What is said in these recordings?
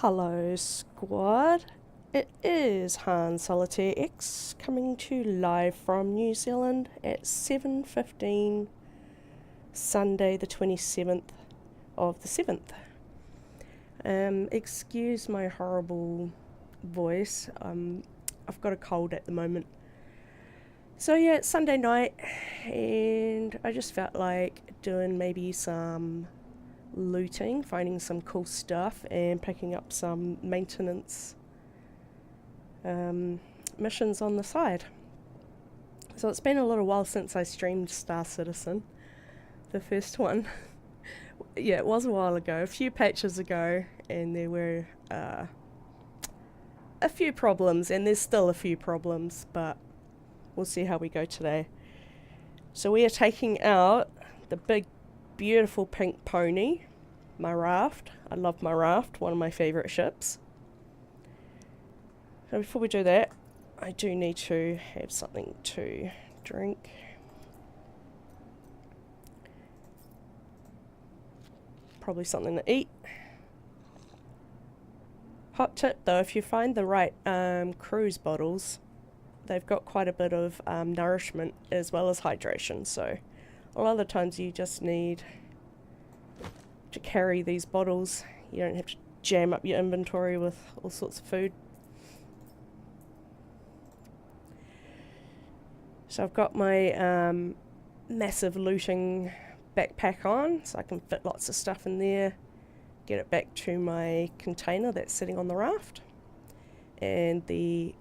Hello, squad. It is Han Solitaire X coming to you live from New Zealand at 7:15, Sunday the 27th of the 7th. Excuse my horrible voice. I've got a cold at the moment. So yeah, it's Sunday night, and I just felt like doing maybe some looting, finding some cool stuff, and picking up some maintenance missions on the side. So it's been a little while since I streamed Star Citizen, the first one. Yeah, it was a while ago, a few patches ago, and there were a few problems, and there's still a few problems, but we'll see how we go today. So we are taking out the big, beautiful pink pony, my raft. I love my raft, one of my favourite ships. So before we do that, I do need to have something to drink. Probably something to eat. Hot tip though, if you find the right cruise bottles, they've got quite a bit of nourishment as well as hydration, so a lot of the times you just need to carry these bottles. You don't have to jam up your inventory with all sorts of food. So I've got my massive looting backpack on, so I can fit lots of stuff in there, get it back to my container that's sitting on the raft, and the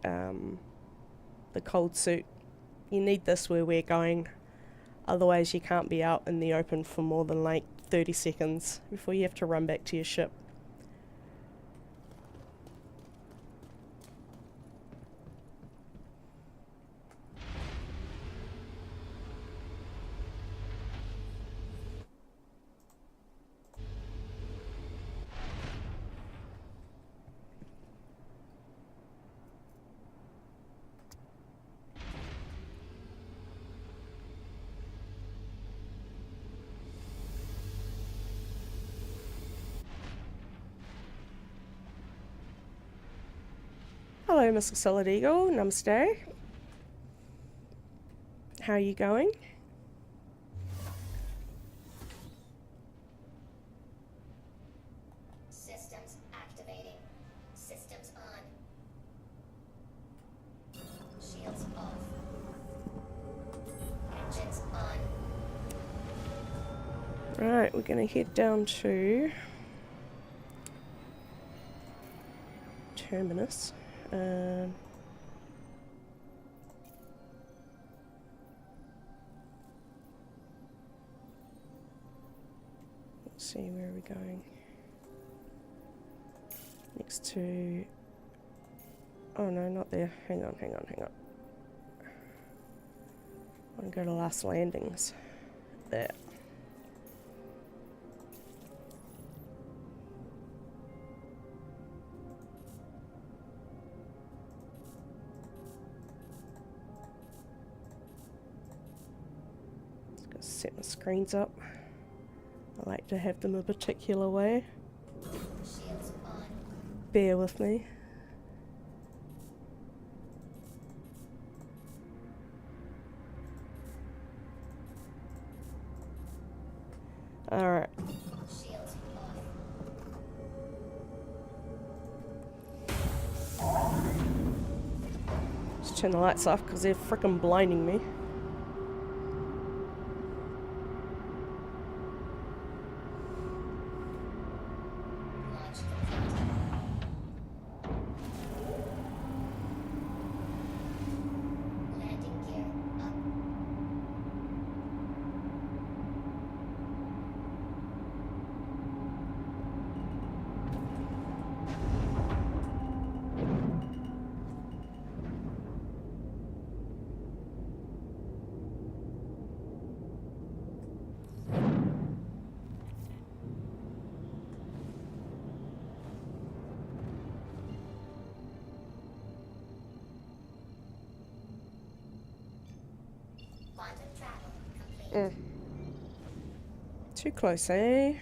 cold suit. You need this where we're going, otherwise you can't be out in the open for more than like 30 seconds before you have to run back to your ship. Hello, Mr. Solid Eagle. Namaste. How are you going? Systems activating. Systems on. Shields off. Engines on. Right, we're going to head down to Terminus. Let's see, where are we going? Next to... Oh no, not there. Hang on. I want to go to Last Landings. There. Set my screens up. I like to have them a particular way. Shields on. Bear with me. Alright. Shields off. Let's turn the lights off because they're frickin' blinding me. Launch complete. Landing gear up. Quantum travel complete. Too close, eh?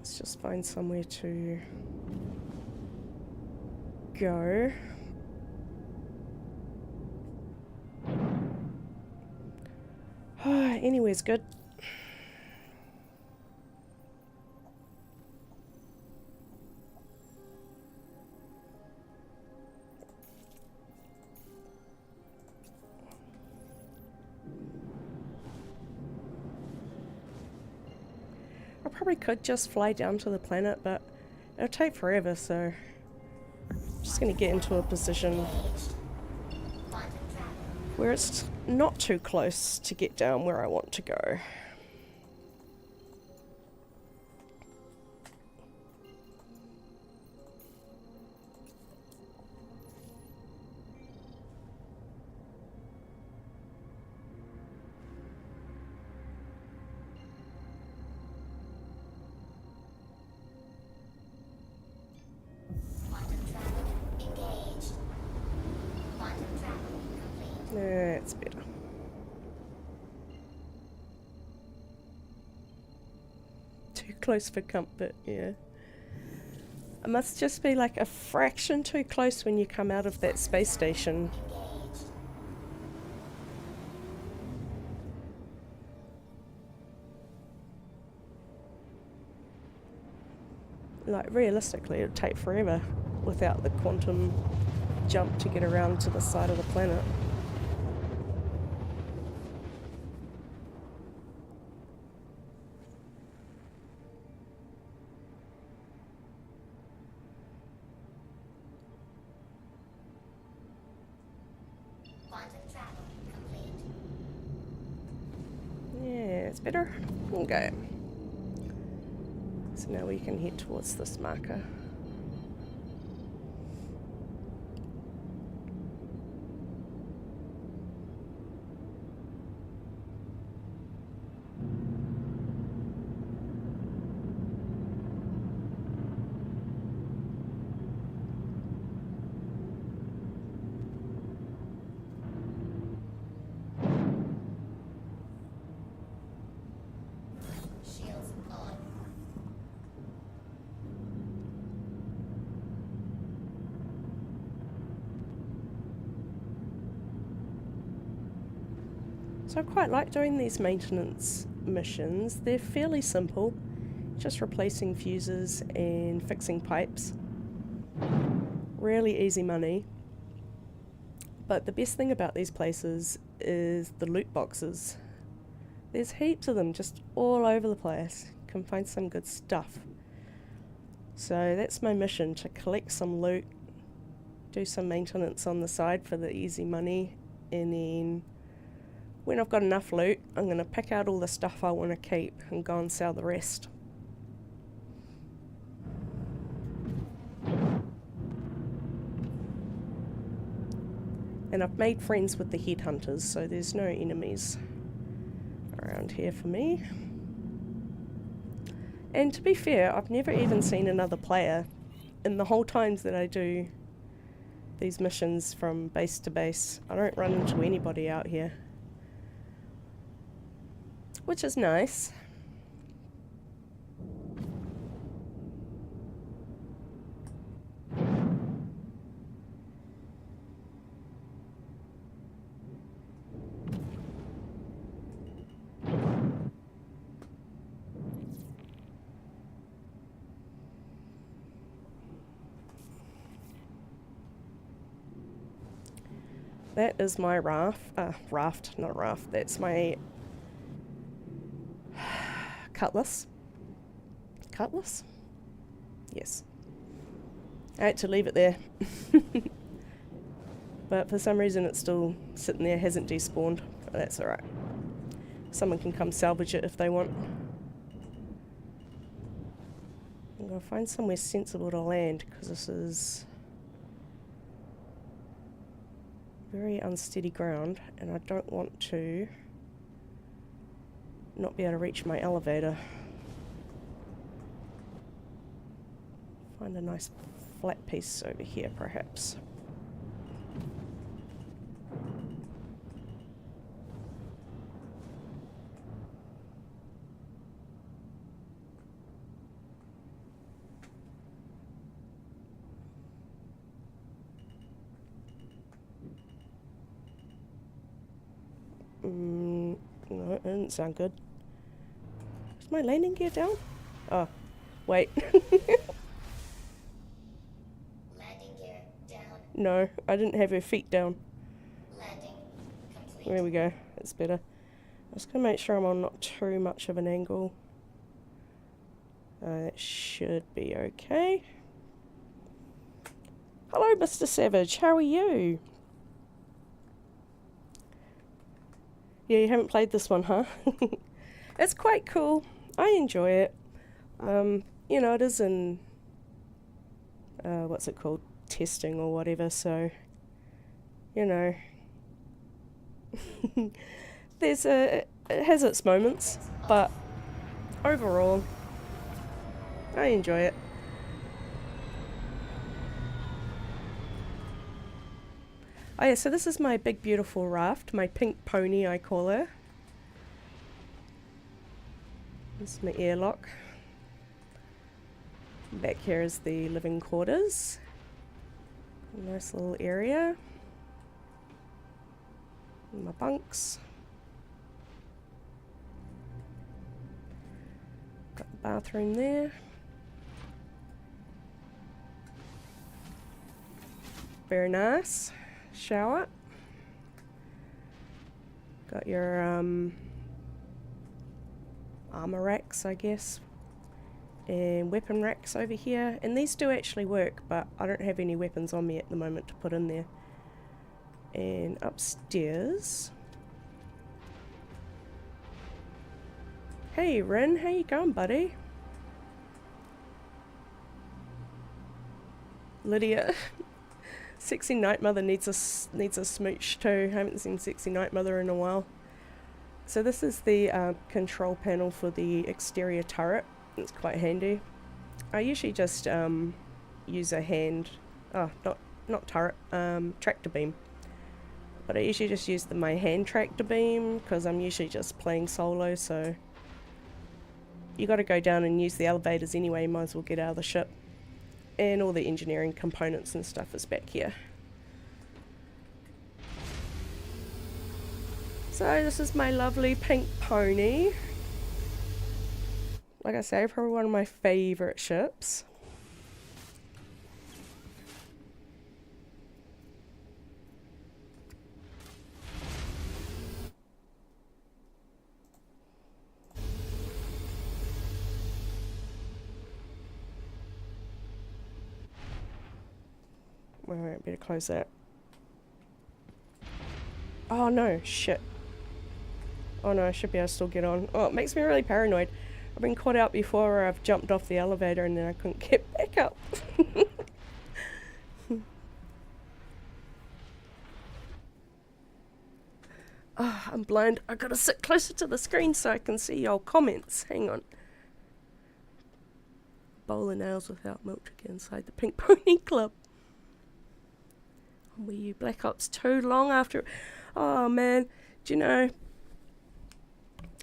Let's just find somewhere to go. Anywhere's good. I probably could just fly down to the planet, but it'll take forever, so I'm just going to get into a position where it's not too close to get down where I want to go. That's better. Too close for comfort, yeah. It must just be like a fraction too close when you come out of that space station. Like, realistically, it'd take forever without the quantum jump to get around to the side of the planet. Yeah, it's better. Okay. So now we can head towards this marker. Shields on. So I quite like doing these maintenance missions. They're fairly simple, just replacing fuses and fixing pipes. Really easy money. But the best thing about these places is the loot boxes. There's heaps of them just all over the place. You can find some good stuff. So that's my mission, to collect some loot, do some maintenance on the side for the easy money, and then when I've got enough loot, I'm going to pick out all the stuff I want to keep and go and sell the rest. And I've made friends with the headhunters, so there's no enemies around here for me. And to be fair, I've never even seen another player in the whole times that I do these missions from base to base. I don't run into anybody out here, which is nice. That is my raft, not a raft, that's my cutlass. Cutlass? Yes. I had to leave it there. But for some reason it's still sitting there, hasn't despawned. But that's alright. Someone can come salvage it if they want. I'm going to find somewhere sensible to land, because this is very unsteady ground, and I don't want to not be able to reach my elevator. Find a nice flat piece over here, perhaps. didn't sound good. Is my landing gear down? Oh, wait. Landing gear down. No, I didn't have her feet down. Landing complete. There we go. That's better. I'm just going to make sure I'm on not too much of an angle. That should be okay. Hello, Mr. Savage. How are you? Yeah, you haven't played this one, huh? It's quite cool. I enjoy it. You know, it is in, what's it called? Testing or whatever, so, you know. It has its moments, but overall, I enjoy it. Oh yeah, so this is my big beautiful raft, my pink pony I call her. This is my airlock. Back here is the living quarters. Nice little area. And my bunks. Got the bathroom there. Very nice. Shower. Got your armor racks, I guess, and weapon racks over here, and these do actually work, but I don't have any weapons on me at the moment to put in there. And upstairs, hey Rin, how you going, buddy? Lydia. Sexy Night Mother needs a smooch too. I haven't seen Sexy Night Mother in a while. So this is the control panel for the exterior turret. It's quite handy. I usually just use a hand, not turret, tractor beam. But I usually just use my hand tractor beam because I'm usually just playing solo, so you got to go down and use the elevators anyway. Might as well get out of the ship. And all the engineering components and stuff is back here. So this is my lovely pink pony. Like I say, probably one of my favourite ships. Alright, better close that. Oh no, shit. Oh no, I should be able to still get on. Oh, it makes me really paranoid. I've been caught out before where I've jumped off the elevator and then I couldn't get back up. Oh, I'm blind. I gotta sit closer to the screen so I can see your comments. Hang on. Bowl of nails without milk to get inside the Pink Pony Club. Were you Black Ops 2 long after? Oh man, do you know?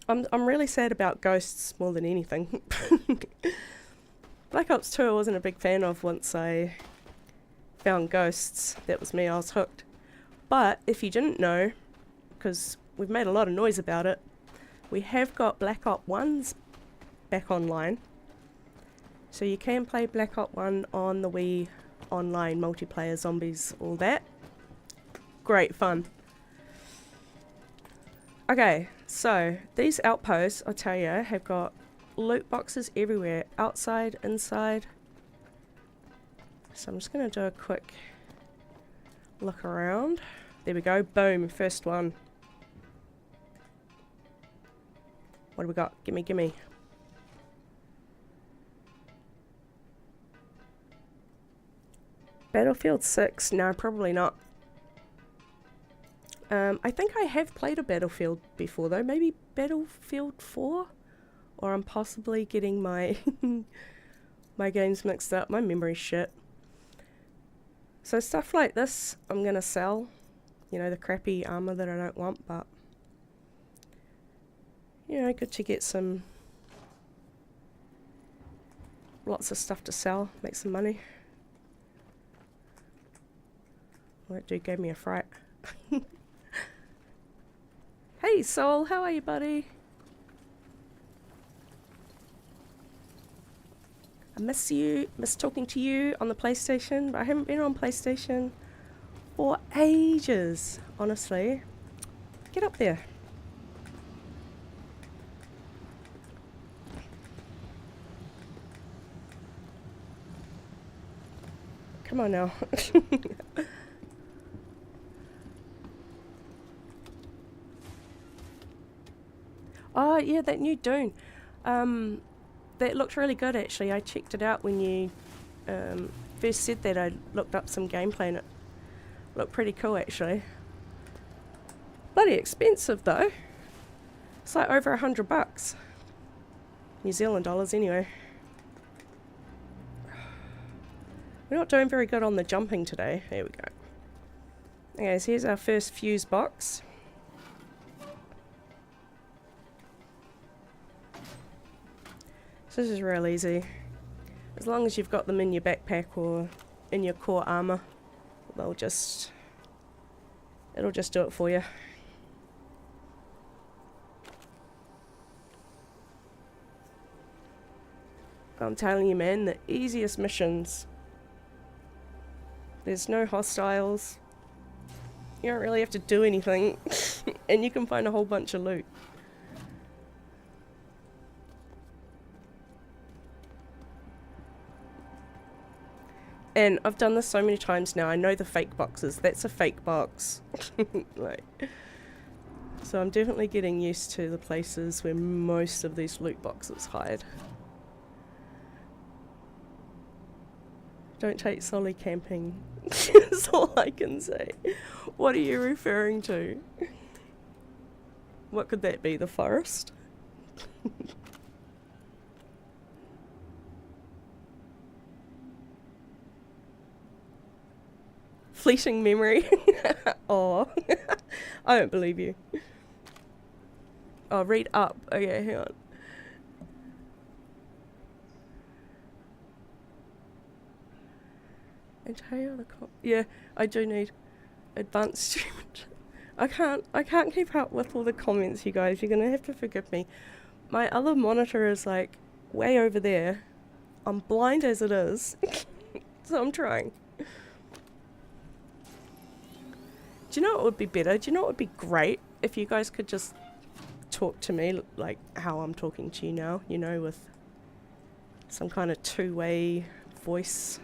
I'm really sad about ghosts more than anything. Black Ops 2 I wasn't a big fan of once I found ghosts. That was me, I was hooked. But if you didn't know, because we've made a lot of noise about it, we have got Black Ops 1s back online. So you can play Black Ops 1 on the Wii online, multiplayer, zombies, all that. Great fun. Okay, so these outposts, I'll tell you, have got loot boxes everywhere, outside, inside. So I'm just going to do a quick look around. There we go, boom, first one. What do we got? Gimme, gimme. Battlefield 6? No, probably not. I think I have played a Battlefield before though, maybe Battlefield 4? Or I'm possibly getting my my games mixed up, my memory's shit. So stuff like this I'm gonna sell, you know, the crappy armor that I don't want, but you know, good to get some, lots of stuff to sell, make some money. Well, that dude gave me a fright. Hey Soul, how are you, buddy? I miss you, miss talking to you on the PlayStation, but I haven't been on PlayStation for ages, honestly. Get up there. Come on now. Oh yeah, that new Dune. That looked really good actually. I checked it out when you first said that. I looked up some gameplay and it looked pretty cool actually. Bloody expensive though. It's like over $100. New Zealand dollars anyway. We're not doing very good on the jumping today. There we go. Okay, so here's our first fuse box. So this is real easy. As long as you've got them in your backpack or in your core armor, it'll just do it for you. I'm telling you man, the easiest missions. There's no hostiles. You don't really have to do anything. And you can find a whole bunch of loot. And I've done this so many times now. I know the fake boxes. That's a fake box. Like, so I'm definitely getting used to the places where most of these loot boxes hide. Don't take Solly camping. That's all I can say. What are you referring to? What could that be? The forest? Fleeting memory. Oh, I don't believe you. Oh, read up. Okay, hang on. And tell you the yeah, I do need advanced streaming. I can't keep up with all the comments, you guys. You're gonna have to forgive me. My other monitor is like way over there. I'm blind as it is, so I'm trying. Do you know what would be better? Do you know what would be great if you guys could just talk to me like how I'm talking to you now? You know, with some kind of two-way voice.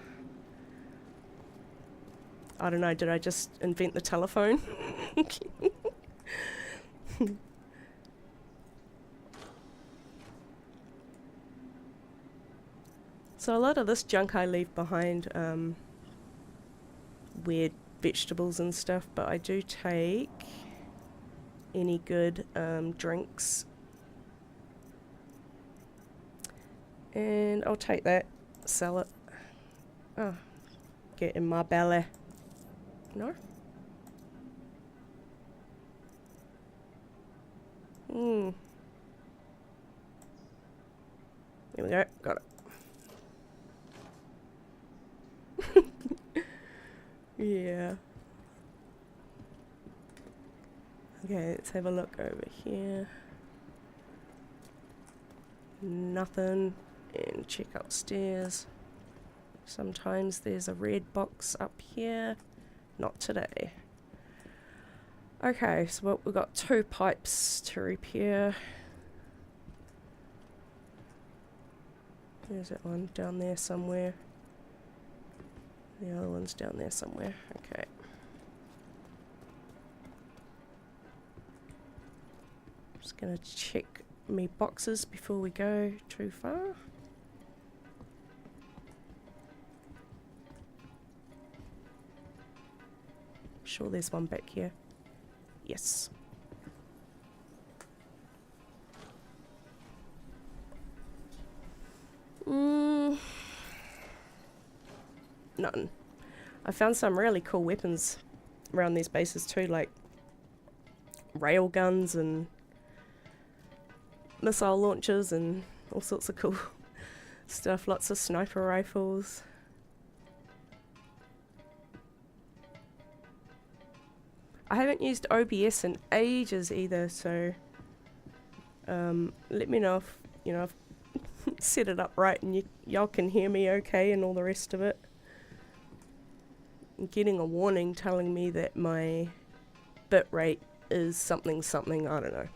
I don't know, did I just invent the telephone? So a lot of this junk I leave behind, weird vegetables and stuff, but I do take any good drinks. And I'll take that, sell it. Oh, get in my belly. No? There we go, got it. Yeah. Okay, let's have a look over here. Nothing. And check upstairs. Sometimes there's a red box up here. Not today. Okay, so we've got 2 pipes to repair. There's that one down there somewhere. The other one's down there somewhere. Okay. Just gonna check me boxes before we go too far. Sure there's one back here. Yes. None. I found some really cool weapons around these bases too, like rail guns and missile launchers and all sorts of cool stuff. Lots of sniper rifles. I haven't used OBS in ages either, so let me know if, you know, set it up right and y'all can hear me okay and all the rest of it. I'm getting a warning telling me that my bit rate is something, I don't know.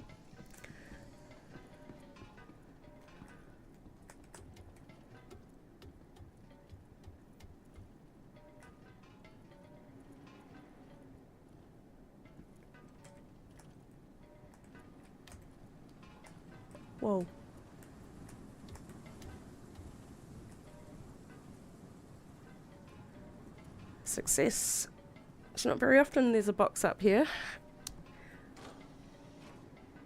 Whoa. Success. It's not very often there's a box up here.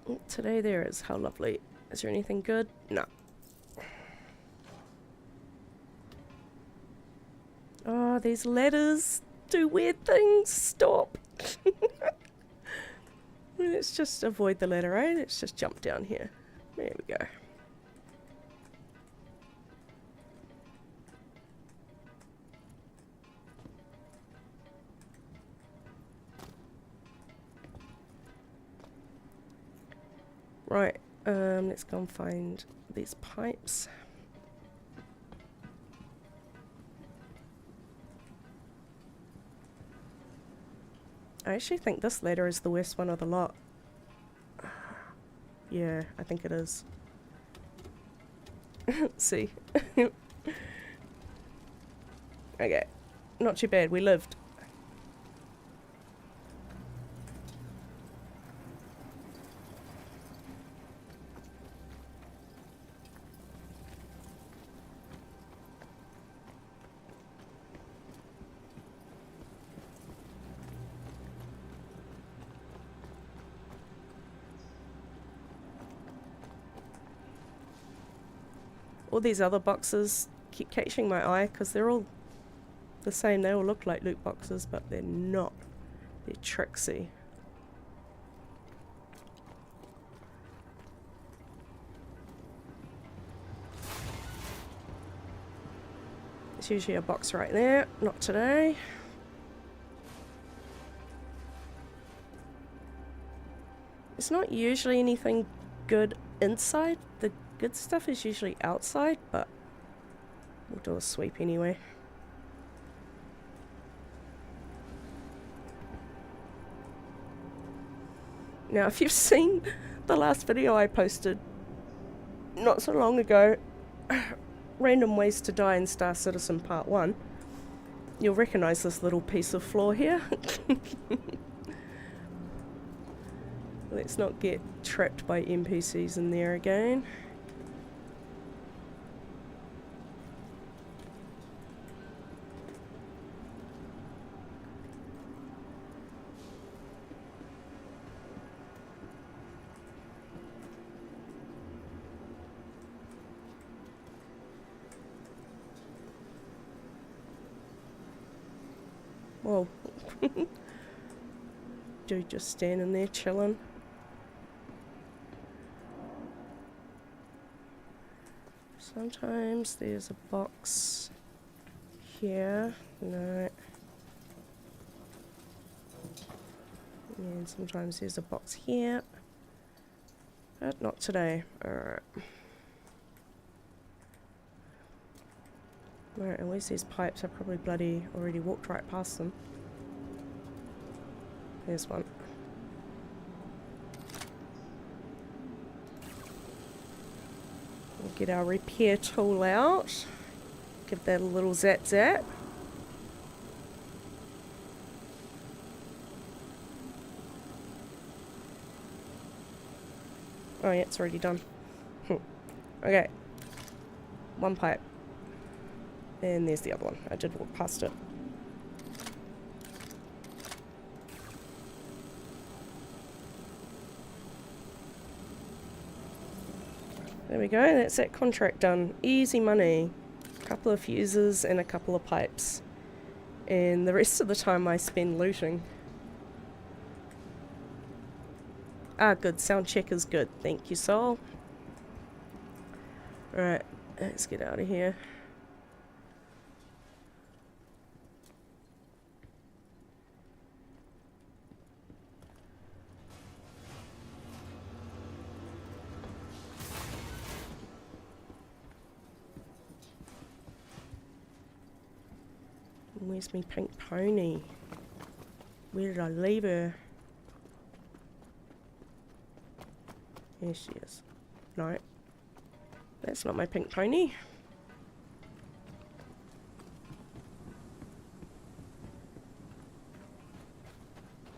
Oh, today there is. How lovely. Is there anything good? No. Oh, these ladders do weird things. Stop. Let's just avoid the ladder, right? Let's just jump down here. There we go. Right, let's go and find these pipes. I actually think this ladder is the worst one of the lot. Yeah, I think it is. See. Okay, not too bad, we lived. All these other boxes keep catching my eye because they're all the same. They all look like loot boxes, but they're not. They're tricksy. There's usually a box right there. Not today. It's not usually anything good inside. The good stuff is usually outside, but we'll do a sweep anyway. Now, if you've seen the last video I posted not so long ago, Random Ways to Die in Star Citizen Part 1, you'll recognise this little piece of floor here. Let's not get trapped by NPCs in there again. Whoa. Dude just standing there chilling. Sometimes there's a box here. No. And sometimes there's a box here. But not today. Alright. Alright, at least these pipes, I probably bloody already walked right past them. There's one. We'll get our repair tool out. Give that a little zap zap. Oh yeah, it's already done. Okay. One pipe. And there's the other one. I did walk past it. There we go, that's that contract done. Easy money. A couple of fuses and a couple of pipes. And the rest of the time I spend looting. Ah, good. Sound check is good. Thank you, Sol. Alright, let's get out of here. Where's me pink pony? Where did I leave her? Here she is. No. That's not my pink pony.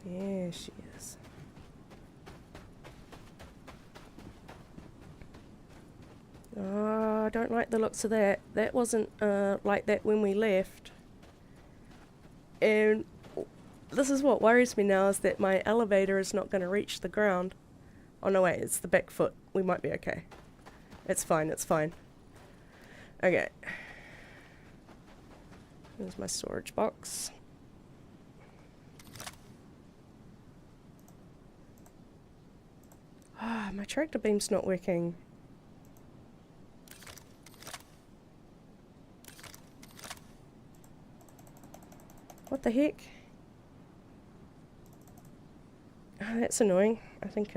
There she is. Oh, I don't like the looks of that. That wasn't like that when we left. And this is what worries me now, is that my elevator is not going to reach the ground. Oh no, wait, it's the back foot. We might be okay. It's fine, it's fine. Okay. Here's my storage box. Ah, my tractor beam's not working. What the heck? Oh, that's annoying. I think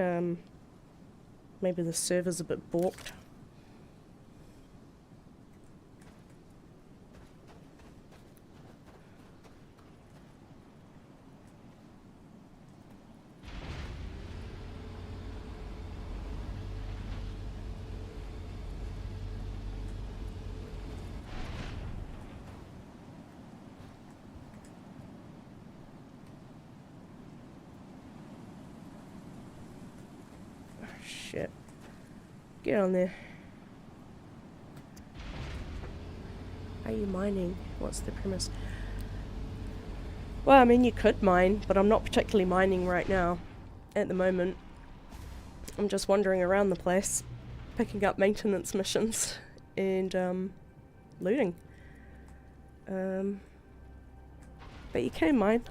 maybe the server's a bit balked. Shit. Get on there. Are you mining? What's the premise? Well, I mean, you could mine, but I'm not particularly mining right now. At the moment. I'm just wandering around the place, picking up maintenance missions and looting. But you can mine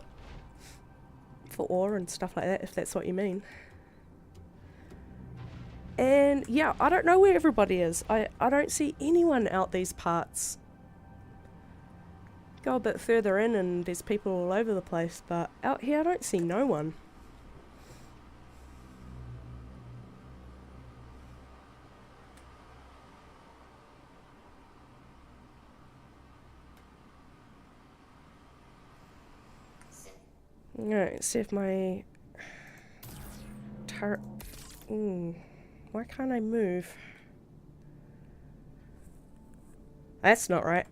for ore and stuff like that, if that's what you mean. And yeah, I don't know where everybody is. I don't see anyone out these parts. Go a bit further in and there's people all over the place, but out here I don't see no one. Alright, see if my turret... Why can't I move? That's not right.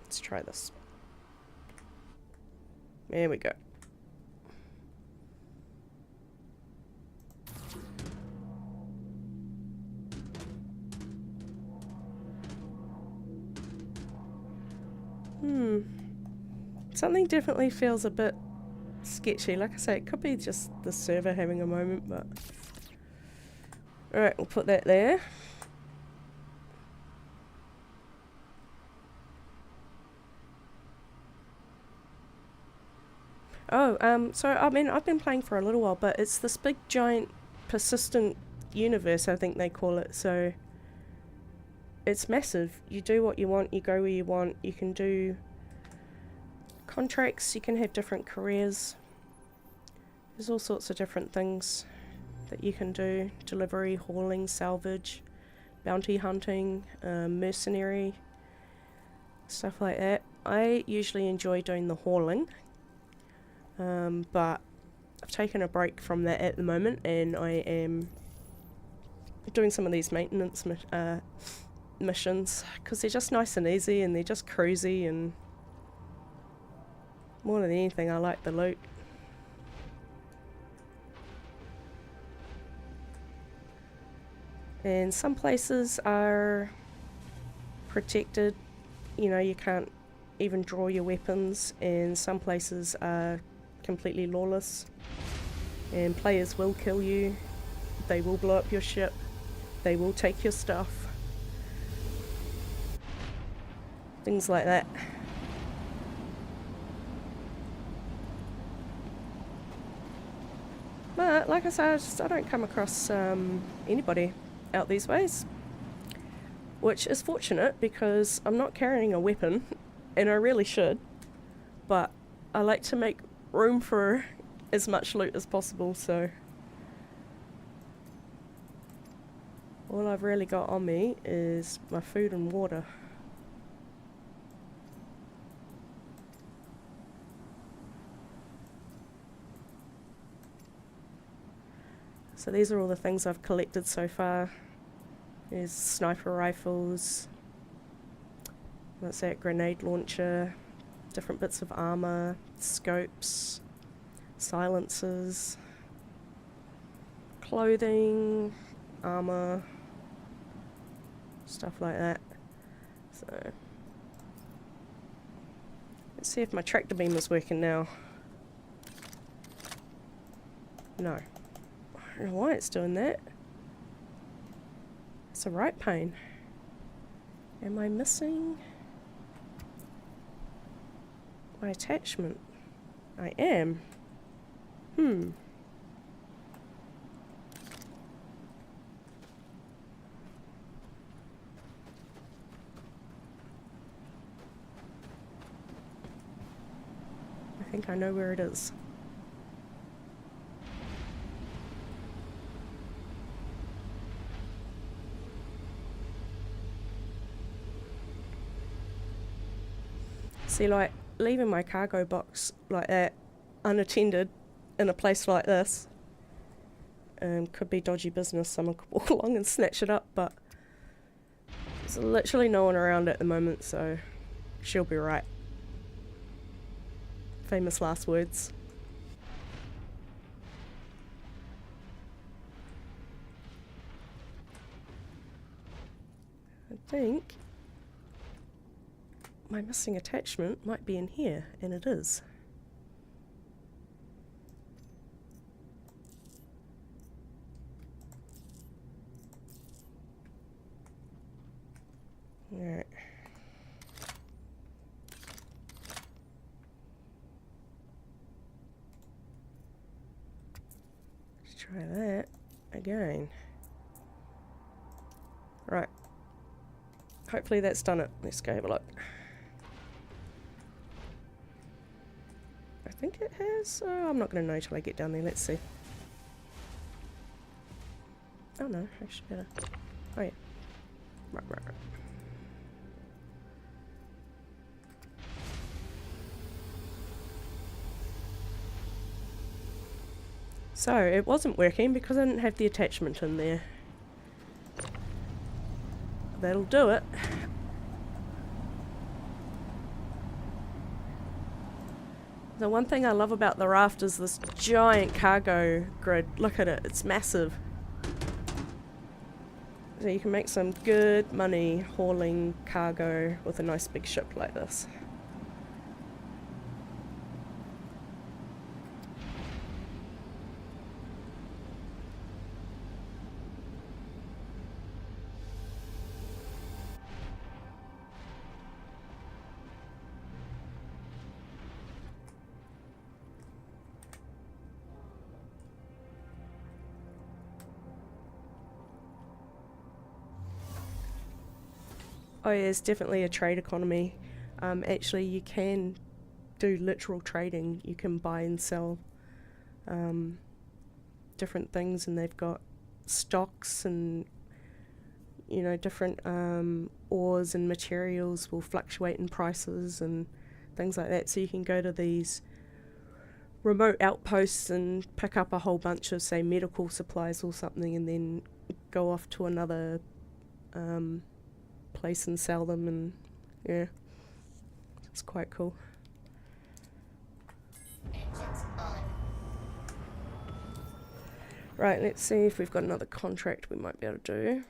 Let's try this. There we go. Something definitely feels a bit sketchy. Like I say, it could be just the server having a moment, but... Alright, we'll put that there. Oh, so I mean, I've been playing for a little while, but it's this big, giant, persistent universe, I think they call it, so... It's massive. You do what you want, you go where you want, you can do contracts, you can have different careers. There's all sorts of different things that you can do. Delivery, hauling, salvage, bounty hunting, mercenary, stuff like that. I usually enjoy doing the hauling, but I've taken a break from that at the moment and I am doing some of these maintenance missions because they're just nice and easy and they're just cruisy, and more than anything I like the loot. And some places are protected, you know, you can't even draw your weapons, and some places are completely lawless and players will kill you, they will blow up your ship, they will take your stuff, things like that. But like I said, I don't come across anybody out these ways, which is fortunate because I'm not carrying a weapon and I really should, but I like to make room for as much loot as possible, so all I've really got on me is my food and water. So these are all the things I've collected so far. There's sniper rifles, what's that, grenade launcher, different bits of armor, scopes, silencers, clothing, armor, stuff like that. So let's see if my tractor beam is working now. No. I don't know why it's doing that. It's a right pane. Am I missing my attachment? I am. I think I know where it is. See, like, leaving my cargo box like that, unattended, in a place like this, could be dodgy business. Someone could walk along and snatch it up, but there's literally no one around at the moment, so she'll be right. Famous last words. I think my missing attachment might be in here, and it is. Alright. Let's try that again. Right. Hopefully that's done it. Let's go have a look. I think it has. Oh, I'm not going to know till I get down there. Let's see. Oh no, actually better. Oh yeah. Right. So, it wasn't working because I didn't have the attachment in there. That'll do it. The one thing I love about the raft is this giant cargo grid. Look at it, it's massive. So you can make some good money hauling cargo with a nice big ship like this. Oh yeah, it's definitely a trade economy. Actually, you can do literal trading. You can buy and sell different things, and they've got stocks and, you know, different ores and materials will fluctuate in prices and things like that. So you can go to these remote outposts and pick up a whole bunch of, say, medical supplies or something, and then go off to another place and sell them, and yeah, it's quite cool. Engines on. Right, let's see if we've got another contract we might be able to do.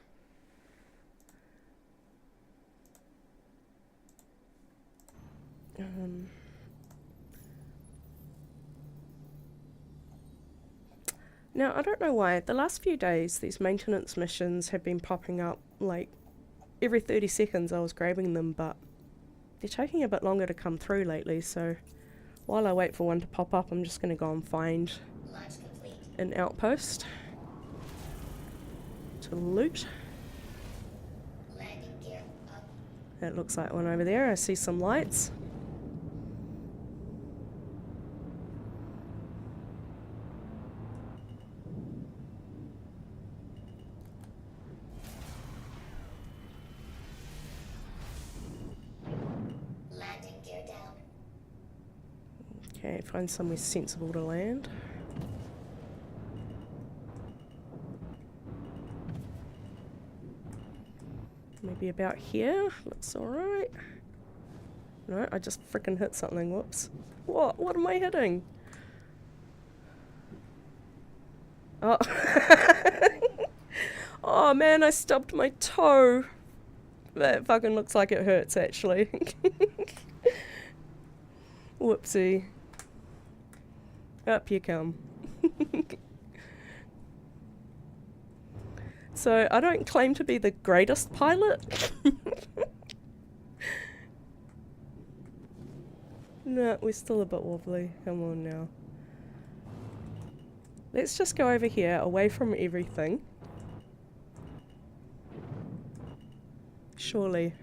Now, I don't know why, the last few days these maintenance missions have been popping up like every 30 seconds. I was grabbing them, but they're taking a bit longer to come through lately, so while I wait for one to pop up, I'm just going to go and find Launch complete. an outpost to loot. Landing gear up. That looks like one over there. I see some lights. Landing gear down. Okay, find somewhere sensible to land. be about here. Looks alright. No, I just frickin' hit something. Whoops. What? What am I hitting? Oh. Oh man, I stubbed my toe. That fucking looks like it hurts actually. Whoopsie. Up you come. So, I don't claim to be the greatest pilot. No, we're still a bit wobbly. Come on now. Let's just go over here, away from everything. Surely.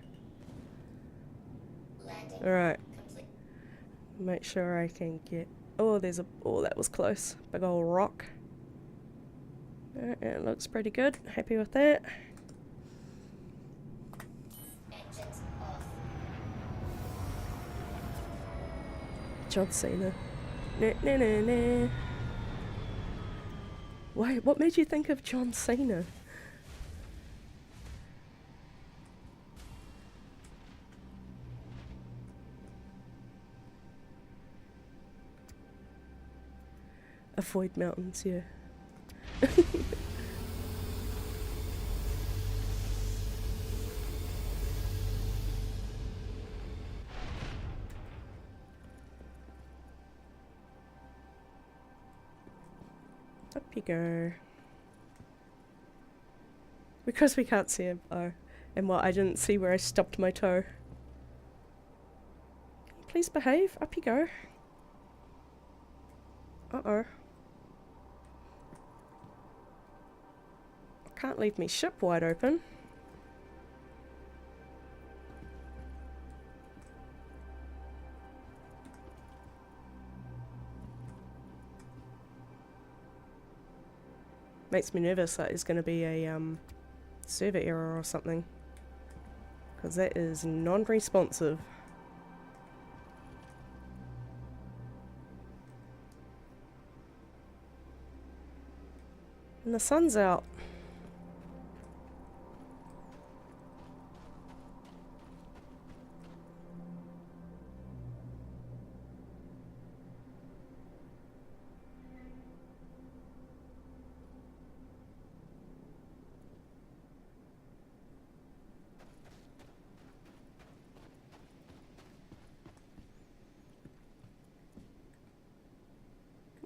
Landing Alright. complete. Make sure I can get... Oh, there's a... Oh, that was close. Big old rock. Alright, it looks pretty good. Happy with that. Engines off. John Cena. Nah, nah, nah, nah. Why? What made you think of John Cena? Avoid mountains, yeah. Up you go. Because we can't see him. Oh. And what? I didn't see where I stubbed my toe. Can you please behave? Up you go. Uh-oh. Can't leave me ship wide open. Makes me nervous that it's going to be a server error or something. Because that is non-responsive. And the sun's out.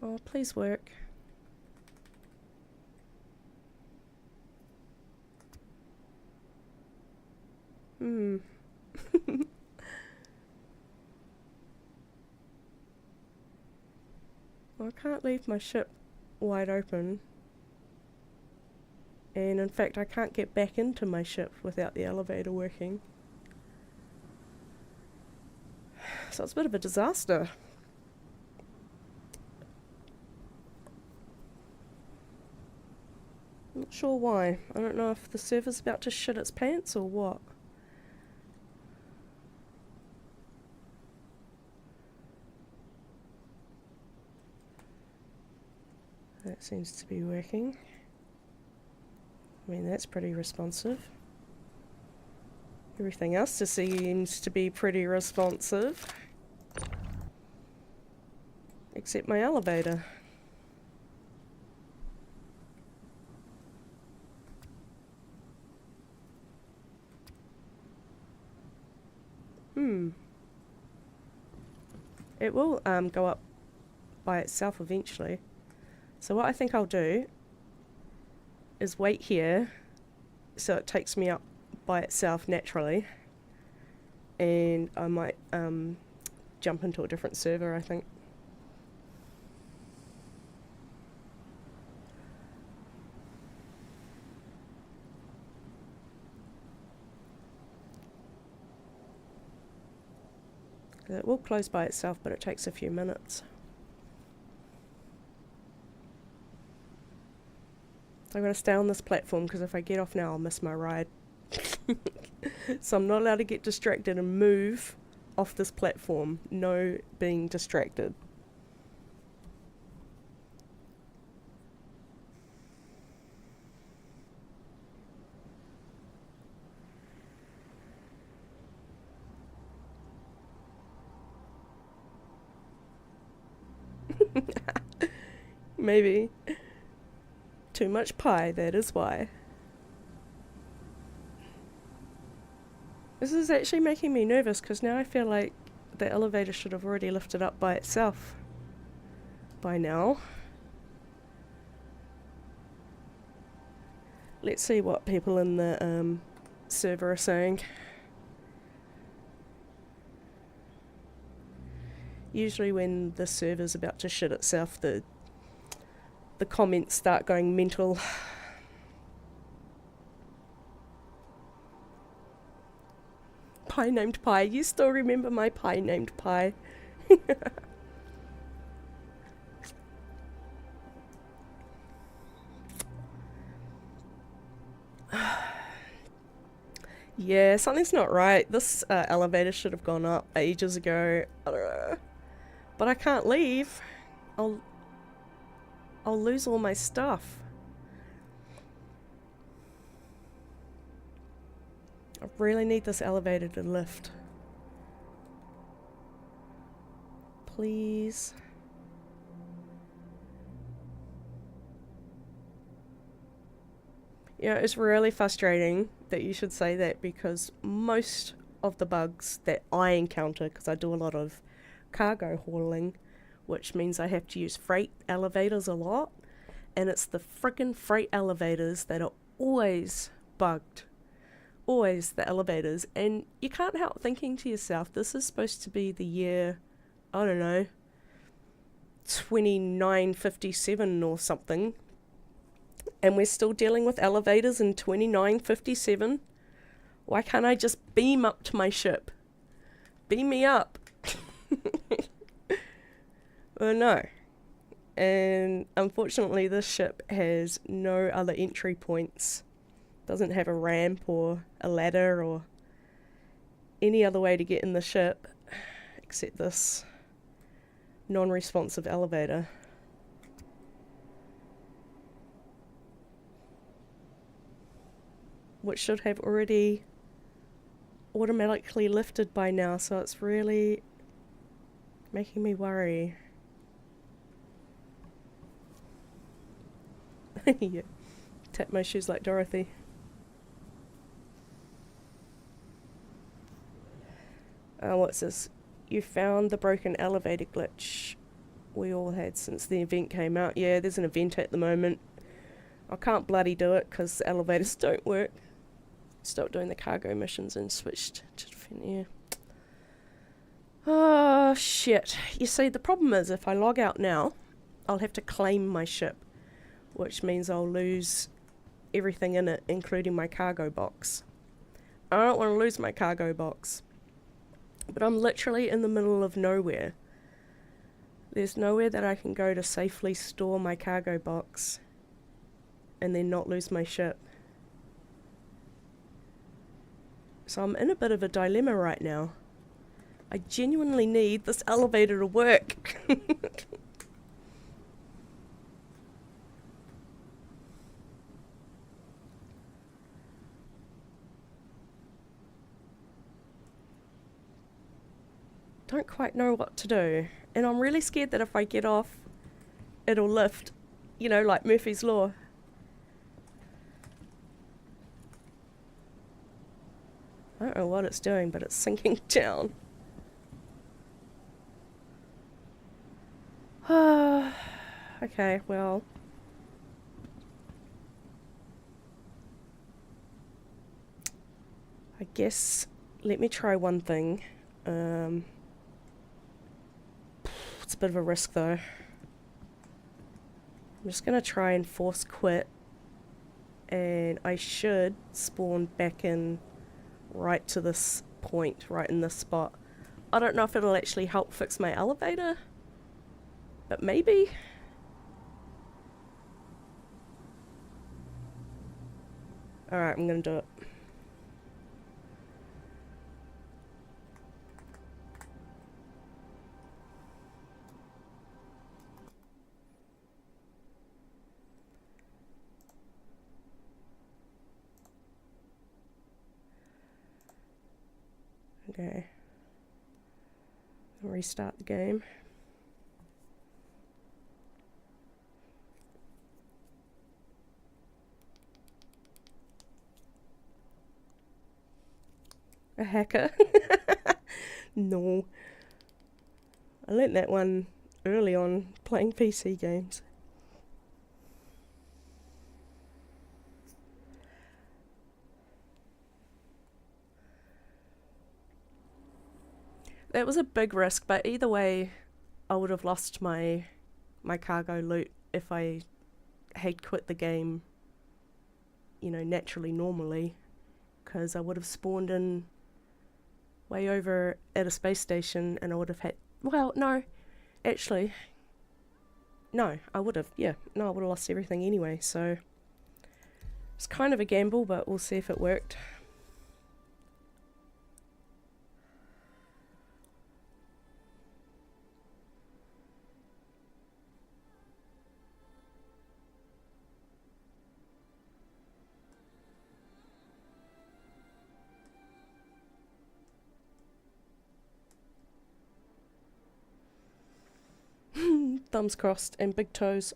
Oh, please work. Well, I can't leave my ship wide open. And in fact, I can't get back into my ship without the elevator working. So it's a bit of a disaster. Not sure why. I don't know if the server's about to shit its pants or what. That seems to be working. I mean, that's pretty responsive. Everything else just seems to be pretty responsive. Except my elevator. It will go up by itself eventually. So what I think I'll do is wait here so it takes me up by itself naturally, and I might jump into a different server, I think. It will close by itself, but it takes a few minutes. I'm going to stay on this platform because if I get off now I'll miss my ride. So I'm not allowed to get distracted and move off this platform. No being distracted. Maybe. Too much pie, that is why. This is actually making me nervous because now I feel like the elevator should have already lifted up by itself by now. Let's see what people in the server are saying. Usually when the server's about to shit itself, the comments start going mental. Pie named Pie. You still remember my pie named Pie? Yeah, something's not right. This elevator should have gone up ages ago. I don't know. But I can't leave. I'll lose all my stuff. I really need this elevator to lift. Please. Yeah, it's really frustrating that you should say that because most of the bugs that I encounter, because I do a lot of cargo hauling, which means I have to use freight elevators a lot, and it's the frickin' freight elevators that are always bugged. Always the elevators, and you can't help thinking to yourself, this is supposed to be the year, I don't know, 2957 or something, and we're still dealing with elevators in 2957. Why can't I just beam up to my ship? Beam me up. Well, no. And unfortunately this ship has no other entry points. Doesn't have a ramp or a ladder or any other way to get in the ship except this non-responsive elevator. Which should have already automatically lifted by now, so it's really making me worry. Yeah. Tap my shoes like Dorothy. What's this? You found the broken elevator glitch we all had since the event came out. Yeah, there's an event at the moment. I can't bloody do it because the elevators don't work. Stopped doing the cargo missions and switched to defend air. Oh, shit. You see, the problem is if I log out now, I'll have to claim my ship, which means I'll lose everything in it, including my cargo box. I don't want to lose my cargo box. But I'm literally in the middle of nowhere. There's nowhere that I can go to safely store my cargo box and then not lose my ship. So I'm in a bit of a dilemma right now. I genuinely need this elevator to work. Don't quite know what to do. And I'm really scared that if I get off, it'll lift. You know, like Murphy's Law. I don't know what it's doing, but it's sinking down. Okay, well. I guess, let me try one thing. It's a bit of a risk though. I'm just gonna try and force quit. And I should spawn back in right to this point, right in this spot. I don't know if it'll actually help fix my elevator, but maybe. Alright, I'm gonna do it. Okay. Restart the game. A hacker? No. I learnt that one early on playing PC games. That was a big risk, but either way, I would have lost my cargo loot if I had quit the game, you know, naturally, normally, because I would have spawned in way over at a space station and I would have had, well, no, actually, no, I would have, yeah, no, I would have lost everything anyway, so it's kind of a gamble, but we'll see if it worked. Thumbs crossed and big toes.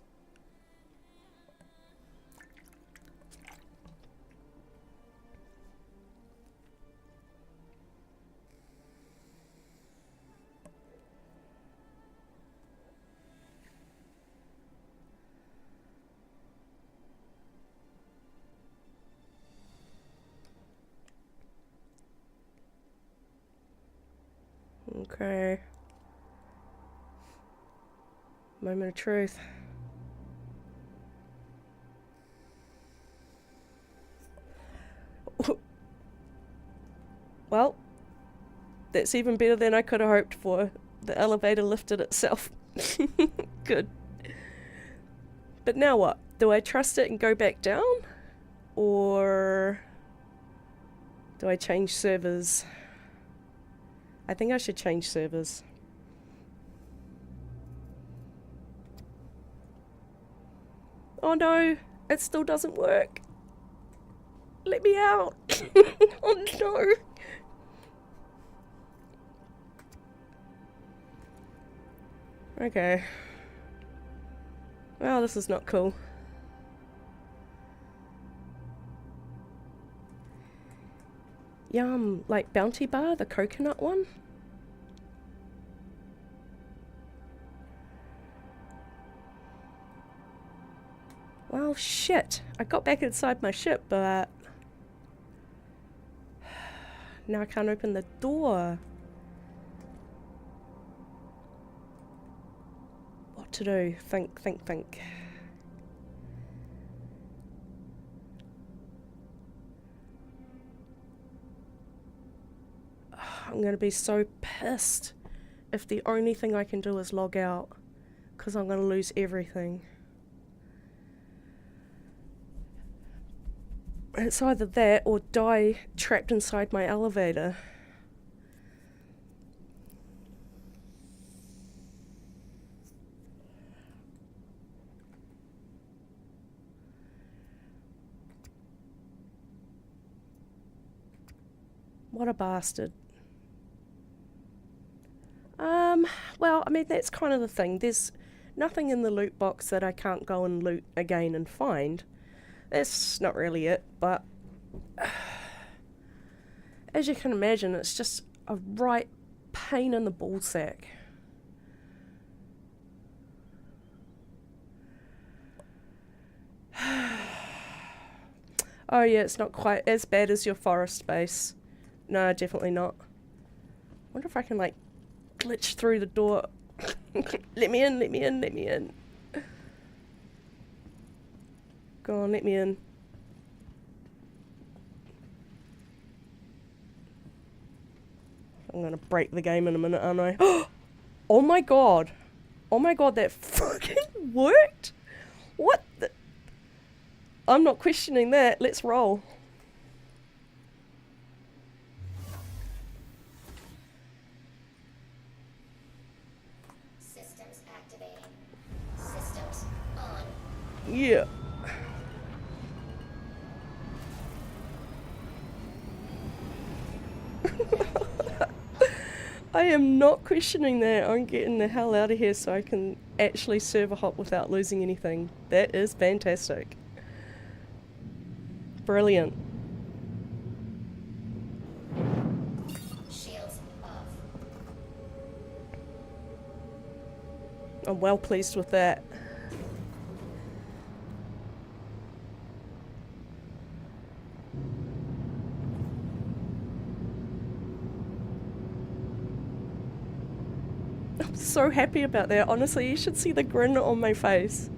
Okay. Moment of truth. Well, that's even better than I could have hoped for. The elevator lifted itself. Good. But now what? Do I trust it and go back down? Or do I change servers? I think I should change servers. Oh no, it still doesn't work. Let me out. Oh no. Okay. Well, this is not cool. Yum, like Bounty Bar, the coconut one? Well, shit. I got back inside my ship, but now I can't open the door. What to do? Think. I'm gonna be so pissed if the only thing I can do is log out, because I'm gonna lose everything. It's either that or die trapped inside my elevator. What a bastard. Well, I mean, that's kind of the thing. There's nothing in the loot box that I can't go and loot again and find. That's not really it, but as you can imagine, it's just a right pain in the ballsack. Oh yeah, it's not quite as bad as your forest base. No, definitely not. Wonder if I can like glitch through the door. Let me in. Go on, let me in. I'm gonna break the game in a minute, aren't I? Oh my god! Oh my god, that fucking worked! What the? I'm not questioning that. Let's roll. Systems activating. Systems on. Yeah. I am not questioning that. I'm getting the hell out of here so I can actually server hop without losing anything. That is fantastic. Brilliant. I'm well pleased with that. I'm so happy about that. Honestly, you should see the grin on my face.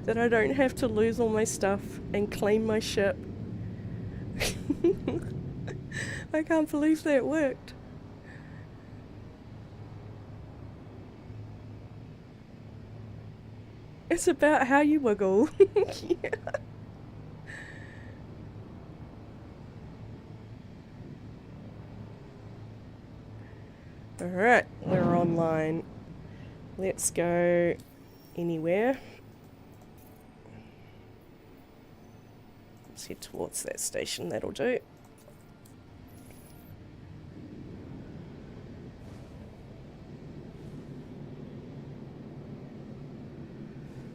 That I don't have to lose all my stuff and clean my ship. I can't believe that worked. It's about how you wiggle. Yeah. Alright, we're online. Let's go anywhere. Let's head towards that station, that'll do.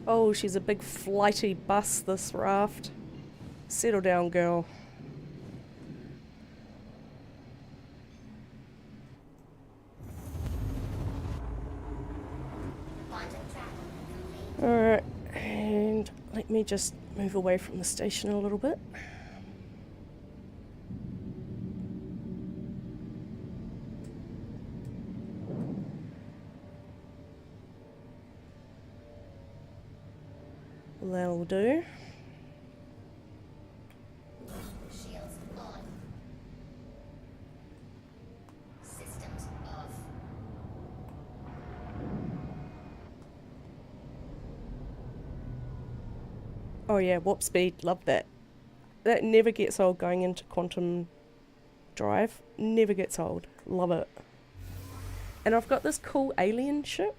Oh, she's a big flighty bus, this raft. Settle down, girl. Quantum travel complete. Alright, and let me just move away from the station a little bit. That'll do. Shields on. Systems off. Oh yeah, warp speed, love that. That never gets old going into quantum drive. Never gets old. Love it. And I've got this cool alien ship.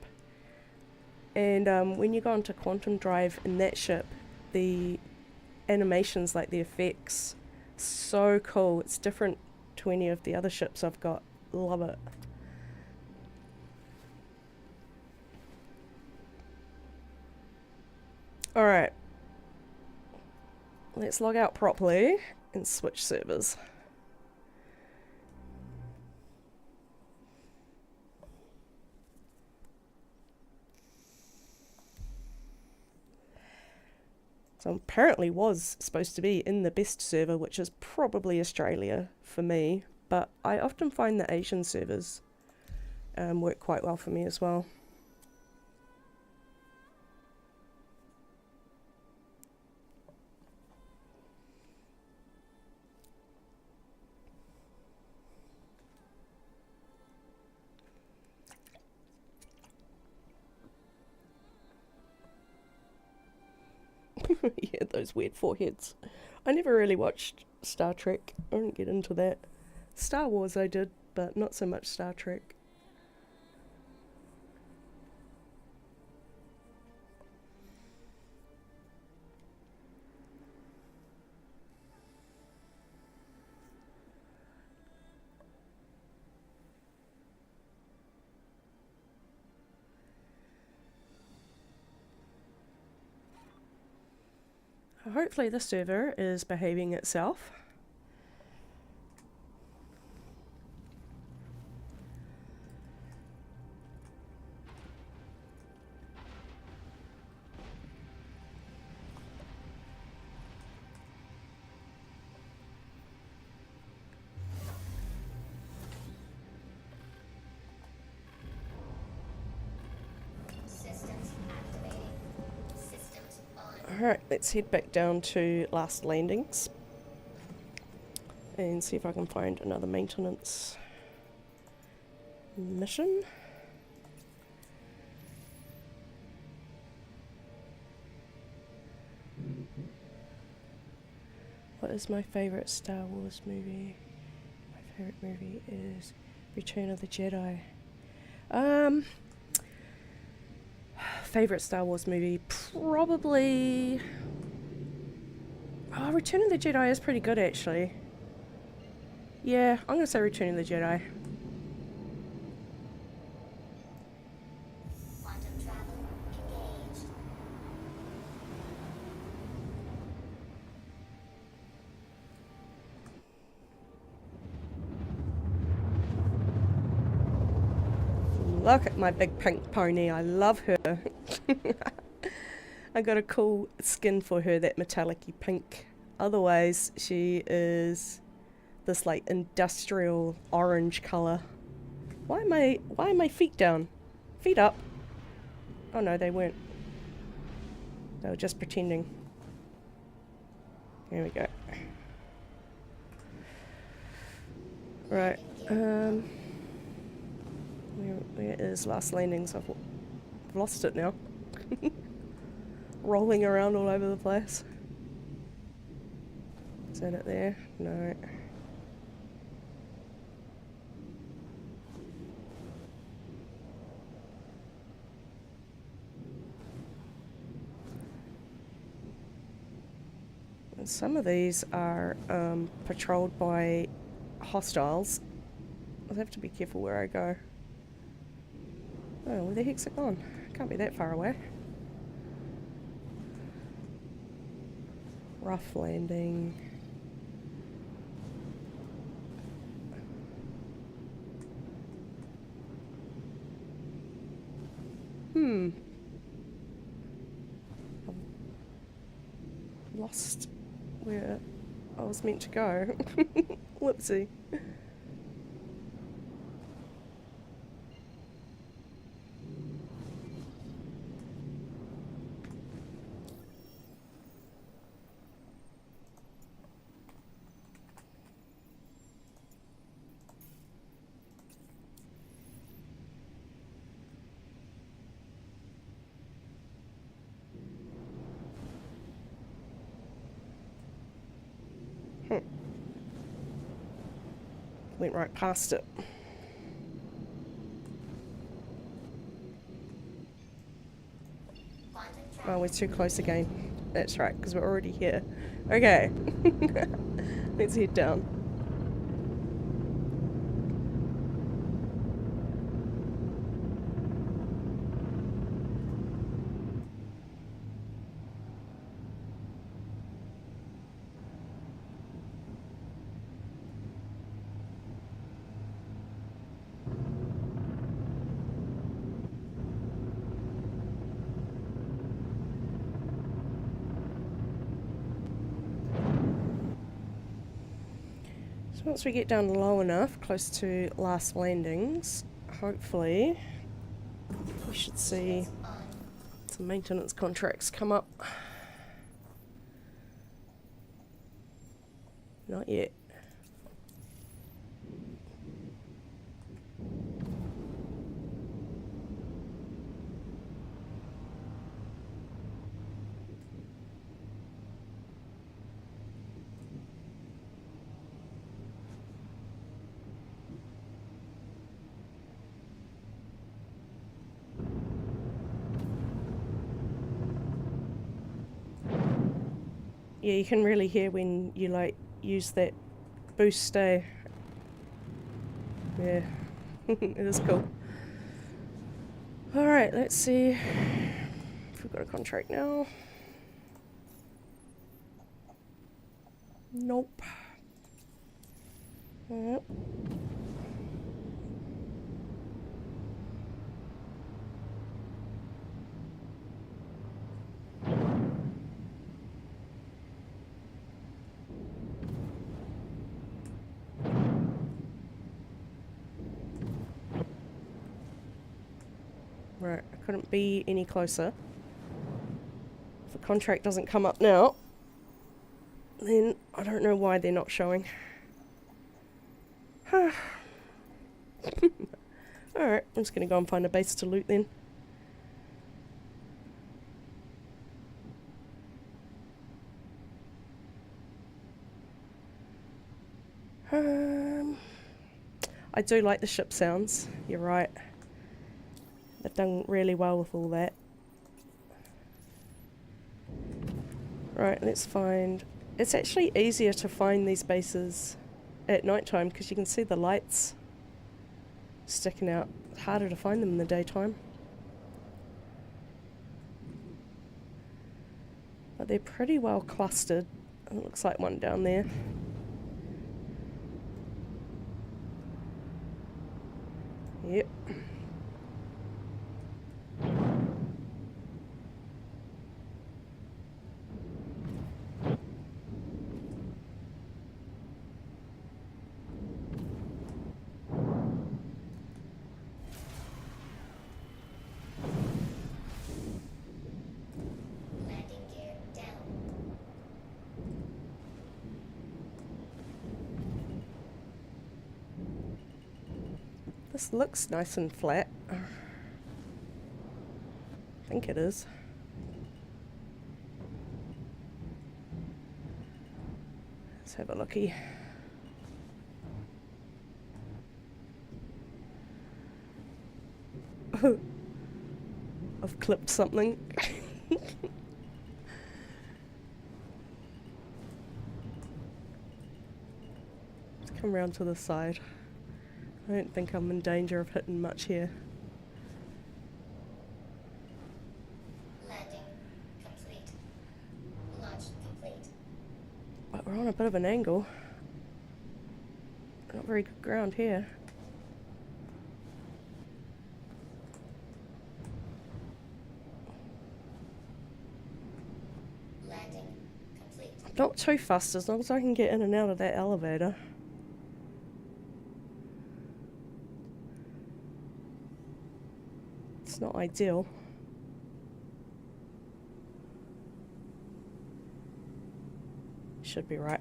And when you go into quantum drive in that ship, the animations, like the effects, so cool. It's different to any of the other ships I've got. Love it. Alright. Let's log out properly and switch servers. So apparently was supposed to be in the best server, which is probably Australia for me, but I often find the Asian servers work quite well for me as well. Yeah, those weird foreheads. I never really watched Star Trek. I didn't get into that. Star Wars I did, but not so much Star Trek. Hopefully the server is behaving itself. Systems activating. Systems on. Alright, let's head back down to last landings and see if I can find another maintenance mission. What is my favourite Star Wars movie? My favourite movie is Return of the Jedi. Favourite Star Wars movie? Probably... Oh, Return of the Jedi is pretty good actually. Yeah, I'm gonna say Return of the Jedi. Quantum travel engaged. Look at my big pink pony. I love her. I got a cool skin for her, that metallic-y pink. Otherwise, she is this like industrial orange colour. Why are my feet down? Feet up. Oh no, they weren't. They were just pretending. Here we go. Right. Where is last landings? I've lost it now. Rolling around all over the place. Is that it there? No. And some of these are patrolled by hostiles. I'll have to be careful where I go. Oh, where the heck's it gone? Can't be that far away. Rough landing. I've lost where I was meant to go. Whoopsie. Went right past it. Oh, we're too close again. That's right, because we're already here. Okay. Let's head down. Once we get down low enough, close to last landings, hopefully we should see some maintenance contracts come up. Not yet. Yeah, you can really hear when you like use that boost, eh? Yeah, it is cool. Alright, let's see if we've got a contract now. Nope. Yep. Right, I couldn't be any closer. If the contract doesn't come up now, then I don't know why they're not showing. Alright, I'm just gonna go and find a base to loot then. I do like the ship sounds, you're right. They've done really well with all that. Right, let's find... It's actually easier to find these bases at night time because you can see the lights sticking out. It's harder to find them in the daytime. But they're pretty well clustered. It looks like one down there. Yep. This looks nice and flat. I think it is. Let's have a looky. I've clipped something. Let's come round to the side. I don't think I'm in danger of hitting much here. Landing complete. Launch complete. But we're on a bit of an angle. Not very good ground here. Landing complete. Not too fast, as long as I can get in and out of that elevator. It's not ideal. Should be right.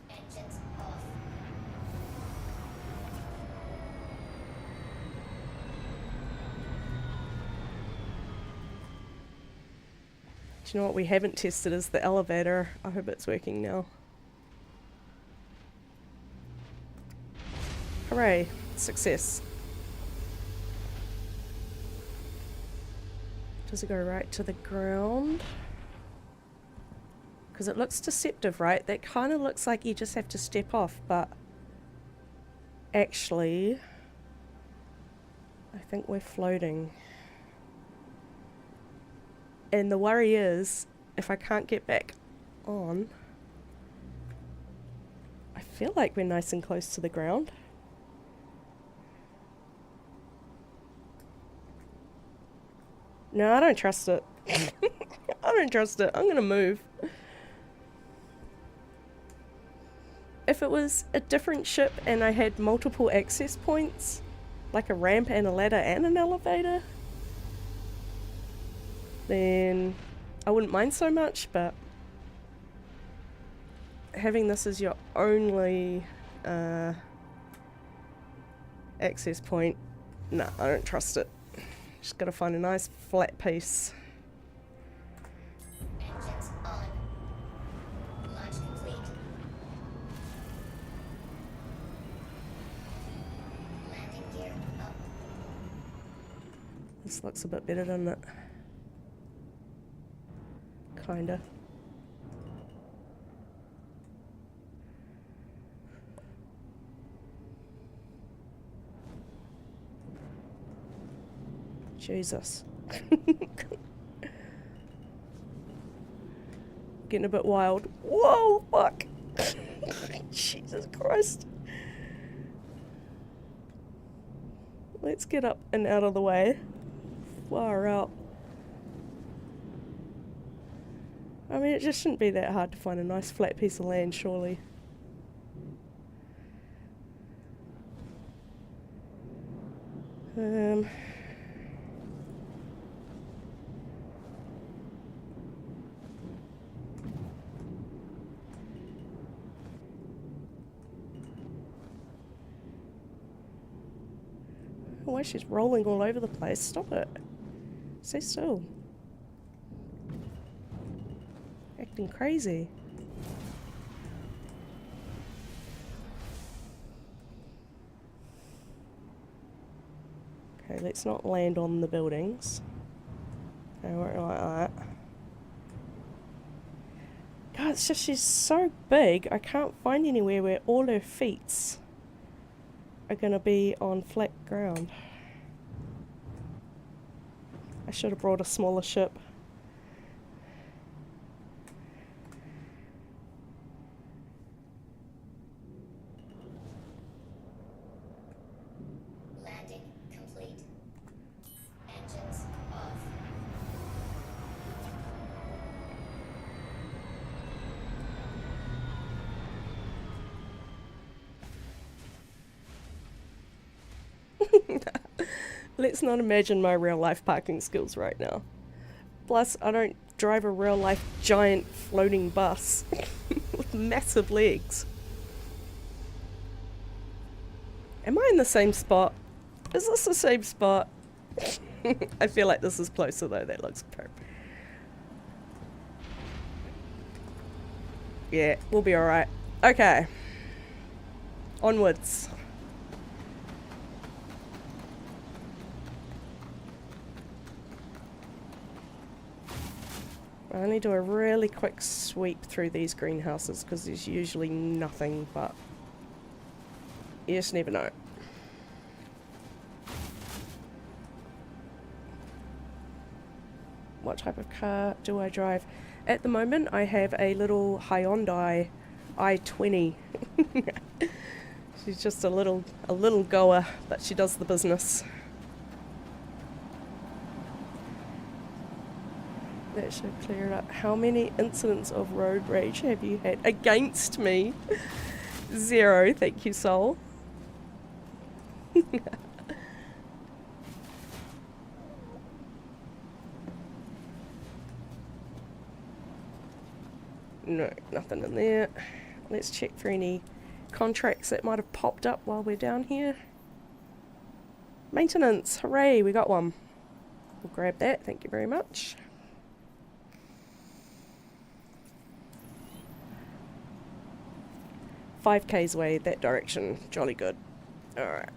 Engines off. Do you know what we haven't tested is the elevator. I hope it's working now. Hooray, success. Does it go right to the ground? Because it looks deceptive, right? That kind of looks like you just have to step off, but actually, I think we're floating. And the worry is, if I can't get back on, I feel like we're nice and close to the ground. No, I don't trust it. I don't trust it. I'm gonna move. If it was a different ship and I had multiple access points, like a ramp and a ladder and an elevator, then I wouldn't mind so much, but having this as your only access point, nah, I don't trust it. Just gotta find a nice flat piece. Engines on. Launch complete. Landing gear up. This looks a bit better, doesn't it? Kinda. Jesus. Getting a bit wild. Whoa, fuck. Jesus Christ. Let's get up and out of the way. Far out. I mean, it just shouldn't be that hard to find a nice flat piece of land, surely. Why she's rolling all over the place? Stop it. Stay still. Acting crazy. Okay, let's not land on the buildings. Okay, won't like that. God, it's just she's so big, I can't find anywhere where all her feet are gonna be on flat ground. I should have brought a smaller ship. Landing complete. Engines off. Let's not imagine my real life parking skills right now. Plus, I don't drive a real life giant floating bus with massive legs. Am I in the same spot? Is this the same spot? I feel like this is closer though. That looks perfect. Yeah, we'll be alright. Okay. Onwards. I only do a really quick sweep through these greenhouses because there's usually nothing, but you just never know. What type of car do I drive? At the moment, I have a little Hyundai i20. She's just a little goer, but she does the business. That should clear it up. How many incidents of road rage have you had against me? 0, thank you, soul. No, nothing in there. Let's check for any contracts that might have popped up while we're down here. Maintenance, hooray, we got one. We'll grab that, thank you very much. $5K's away that direction, jolly good. Alright.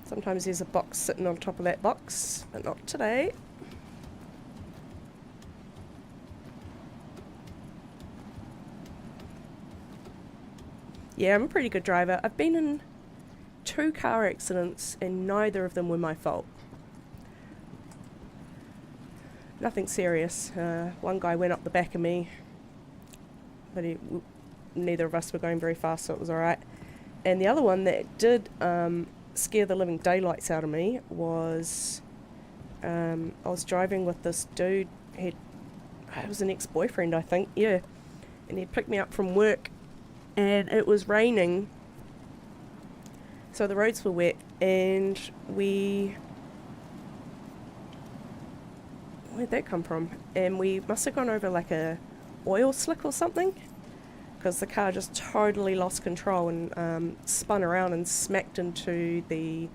Sometimes there's a box sitting on top of that box, but not today. Yeah, I'm a pretty good driver. I've been in 2 car accidents and neither of them were my fault. Nothing serious. One guy went up the back of me, but neither of us were going very fast, so it was alright. And the other one that did scare the living daylights out of me was I was driving with this dude. It was an ex-boyfriend, I think, yeah. And he picked me up from work and it was raining, so the roads were wet, and where'd that come from? And we must have gone over like a oil slick or something, because the car just totally lost control and spun around and smacked into the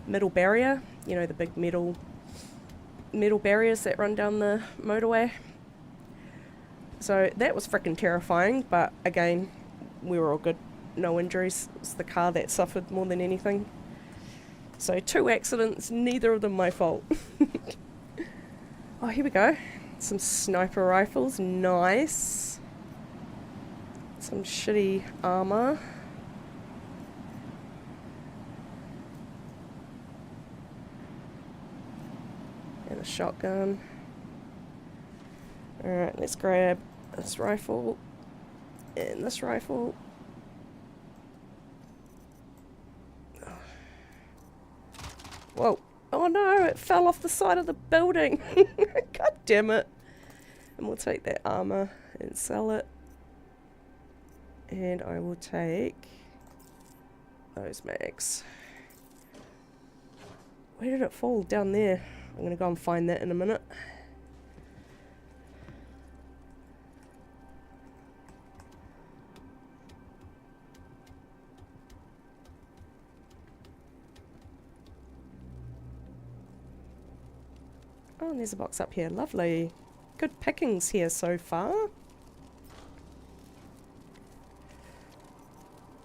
middle barrier, you know, the big metal barriers that run down the motorway. So that was freaking terrifying, but again, we were all good. No injuries. It was the car that suffered more than anything. So 2 accidents, neither of them my fault. Oh, here we go. Some sniper rifles. Nice. Some shitty armor. And a shotgun. Alright, let's grab this rifle. And this rifle. Whoa. Oh no, it fell off the side of the building. God damn it. And we'll take that armor and sell it. And I will take those mags. Where did it fall? Down there. I'm going to go and find that in a minute. Oh, and there's a box up here. Lovely. Good pickings here so far.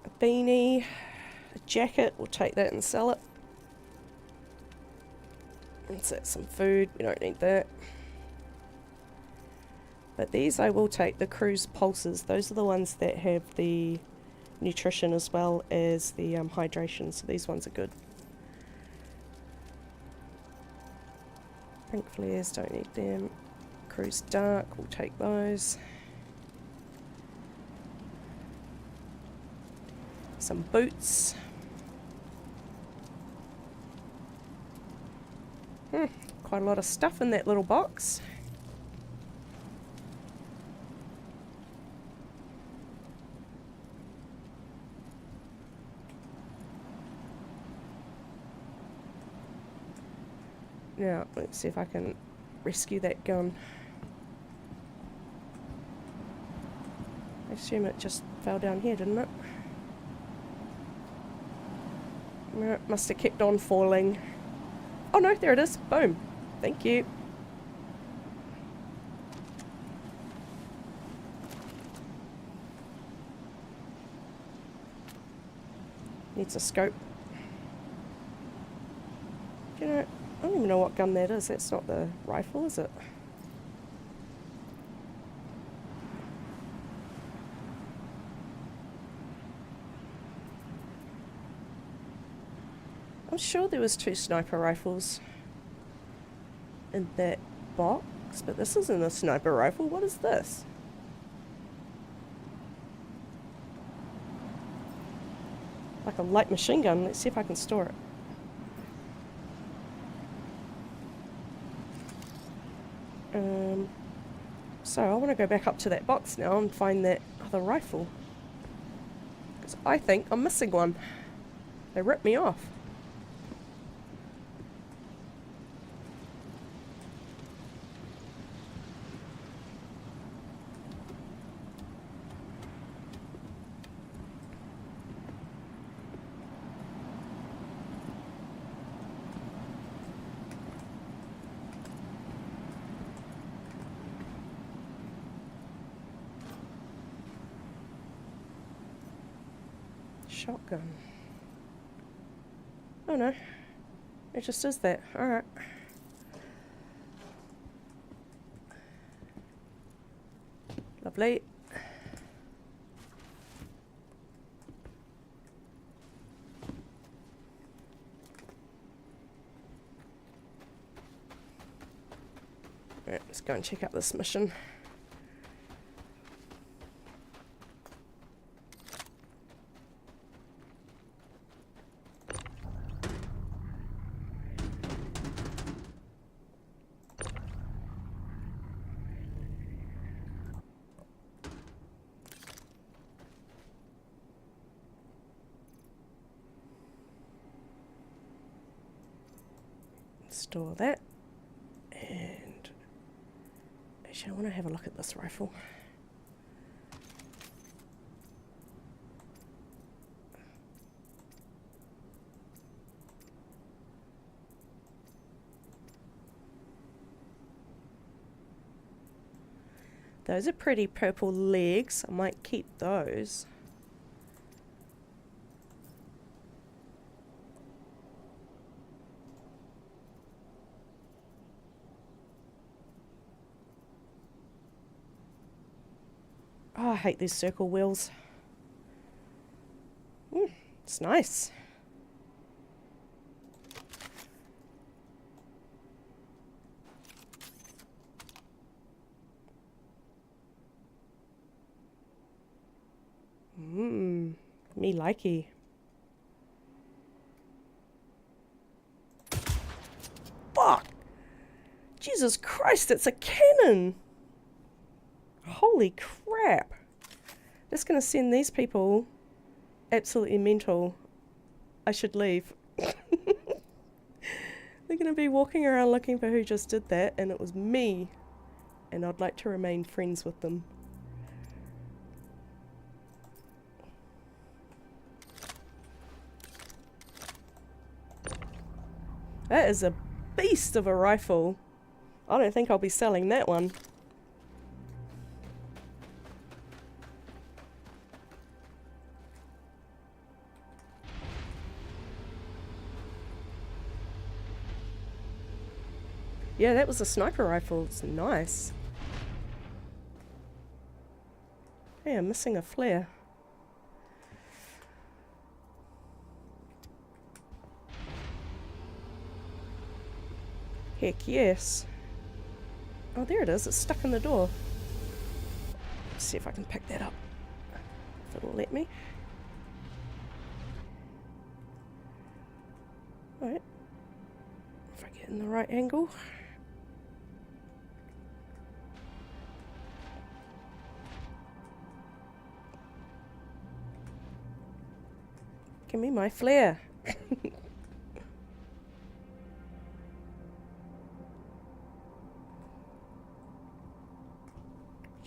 A beanie. A jacket. We'll take that and sell it. Let's get some food. We don't need that. But these I will take. The cruise pulses. Those are the ones that have the nutrition as well as the hydration. So these ones are good. Pink flares, don't need them. Cruise dark, we'll take those. Some boots. Quite a lot of stuff in that little box. Now, let's see if I can rescue that gun. I assume it just fell down here, didn't it? No, it must have kept on falling. Oh no, there it is. Boom. Thank you. Needs a scope. Do you know, I don't even know what gun that is. That's not the rifle, is it? I'm sure there was 2 sniper rifles in that box, but this isn't a sniper rifle. What is this? Like a light machine gun. Let's see if I can store it. So I want to go back up to that box now and find that other rifle. Because I think I'm missing one. They ripped me off. Shotgun. Oh no. It just is that. Alright. Lovely. Alright, let's go and check out this mission. Store that. And actually I want to have a look at this rifle. Those are pretty purple legs. I might keep those. Oh, I hate these circle wheels. It's nice. Me likey. Fuck! Jesus Christ, it's a cannon! Holy crap! Just gonna send these people absolutely mental. I should leave. They're gonna be walking around looking for who just did that, and it was me. And I'd like to remain friends with them. That is a beast of a rifle. I don't think I'll be selling that one. Yeah, that was a sniper rifle. It's nice. Hey, I'm missing a flare. Heck yes. Oh, there it is. It's stuck in the door. Let's see if I can pick that up. If it'll let me. Alright. If I get in the right angle. Give me my flare.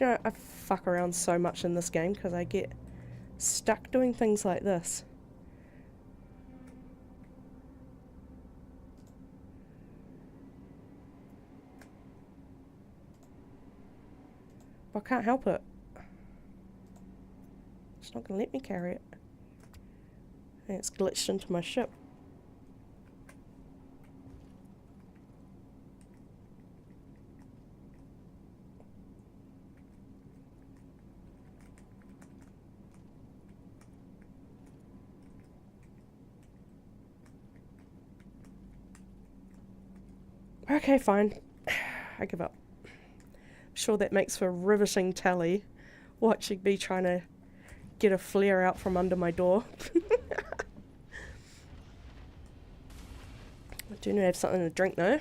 You know, I fuck around so much in this game because I get stuck doing things like this. But I can't help it. It's not going to let me carry it. And it's glitched into my ship. Okay, fine. I give up. I'm sure that makes for riveting telly, watching me trying to get a flare out from under my door. I do need to have something to drink though.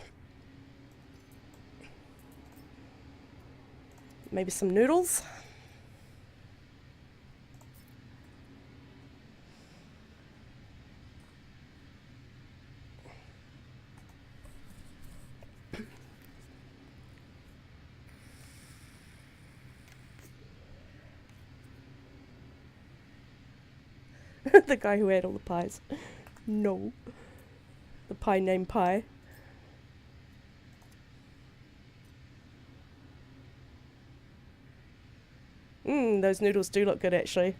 Maybe some noodles. The guy who ate all the pies. No. The pie named Pie. Those noodles do look good actually.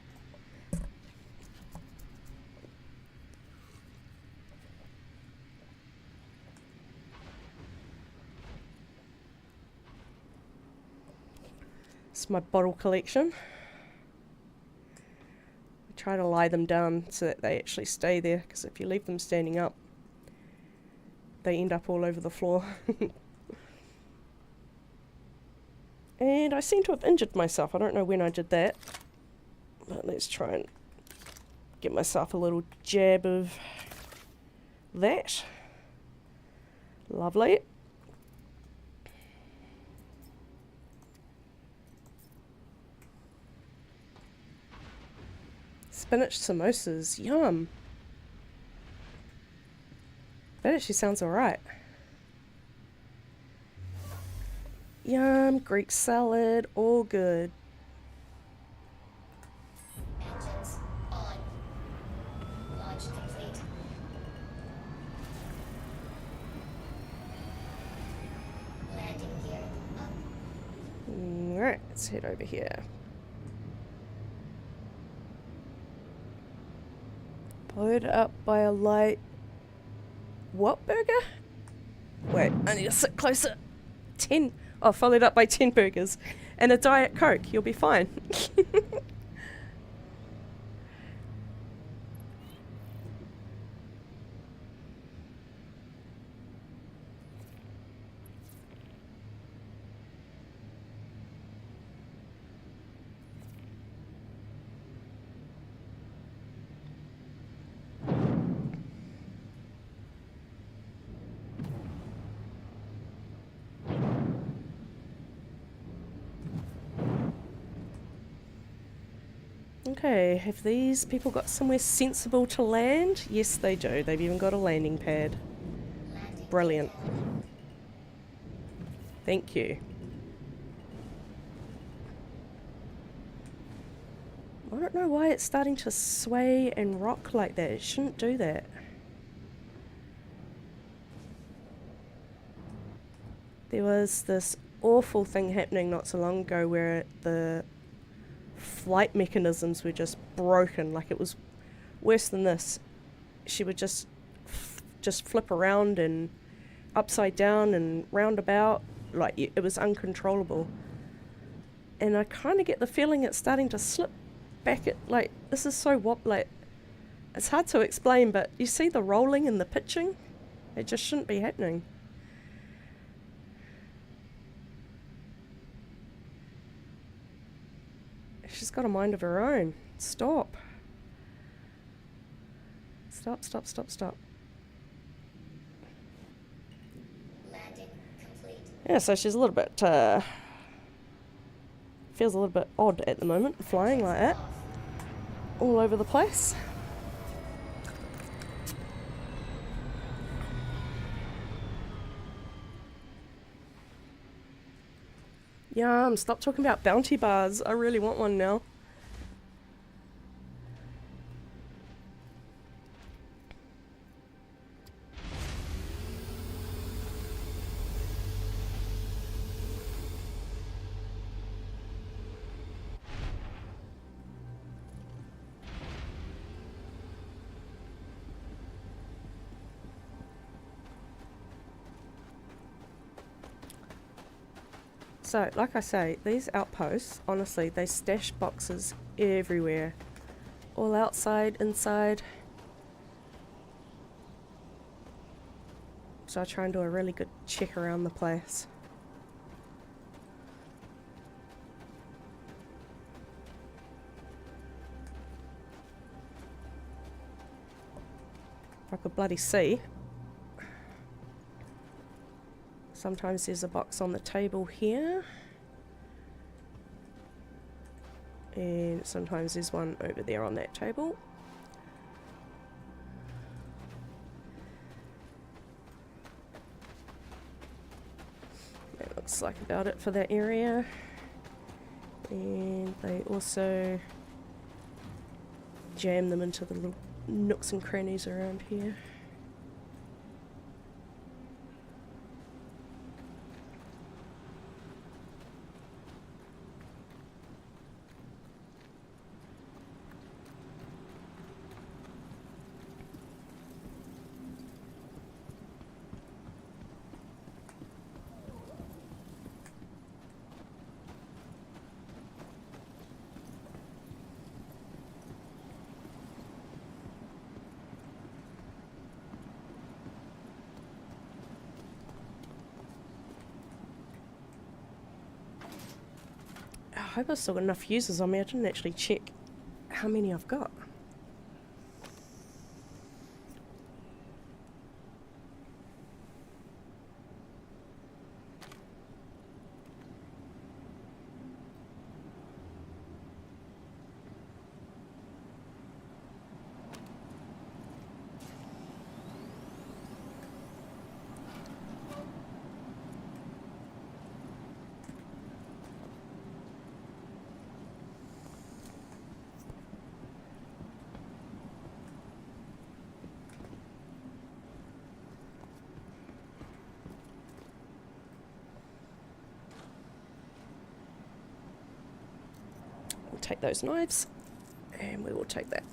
It's my bottle collection. Try to lie them down so that they actually stay there, because if you leave them standing up, they end up all over the floor. And I seem to have injured myself. I don't know when I did that. But let's try and get myself a little jab of that. Lovely. Spinach samosas, yum. That actually sounds alright. Yum, Greek salad, all good. Engines on. Launch complete. Landing gear up. Alright, let's head over here. Followed up by a light... What burger? Wait, I need to sit closer. 10. Oh, followed up by 10 burgers. And a Diet Coke. You'll be fine. Okay, have these people got somewhere sensible to land? Yes, they do. They've even got a landing pad. Landing Brilliant. Thank you. I don't know why it's starting to sway and rock like that. It shouldn't do that. There was this awful thing happening not so long ago where the flight mechanisms were just broken. Like, it was worse than this. She would just flip around and upside down and roundabout. Like, it was uncontrollable. And I kind of get the feeling it's starting to slip back. Like, this is so like, it's hard to explain, but you see the rolling and the pitching? It just shouldn't be happening. She's got a mind of her own. Stop. Stop, stop, stop, stop. Landing complete. Yeah, so she's a little bit, feels a little bit odd at the moment, flying like that. Off. All over the place. Yum, stop talking about bounty bars. I really want one now. So, like I say, these outposts, honestly, they stash boxes everywhere. All outside, inside. So I try and do a really good check around the place. If I could bloody see. Sometimes there's a box on the table here. And sometimes there's one over there on that table. That looks like about it for that area. And they also jam them into the little nooks and crannies around here. I hope I've still got enough fuses on me. I didn't actually check how many I've got. We'll take those knives and we will take that.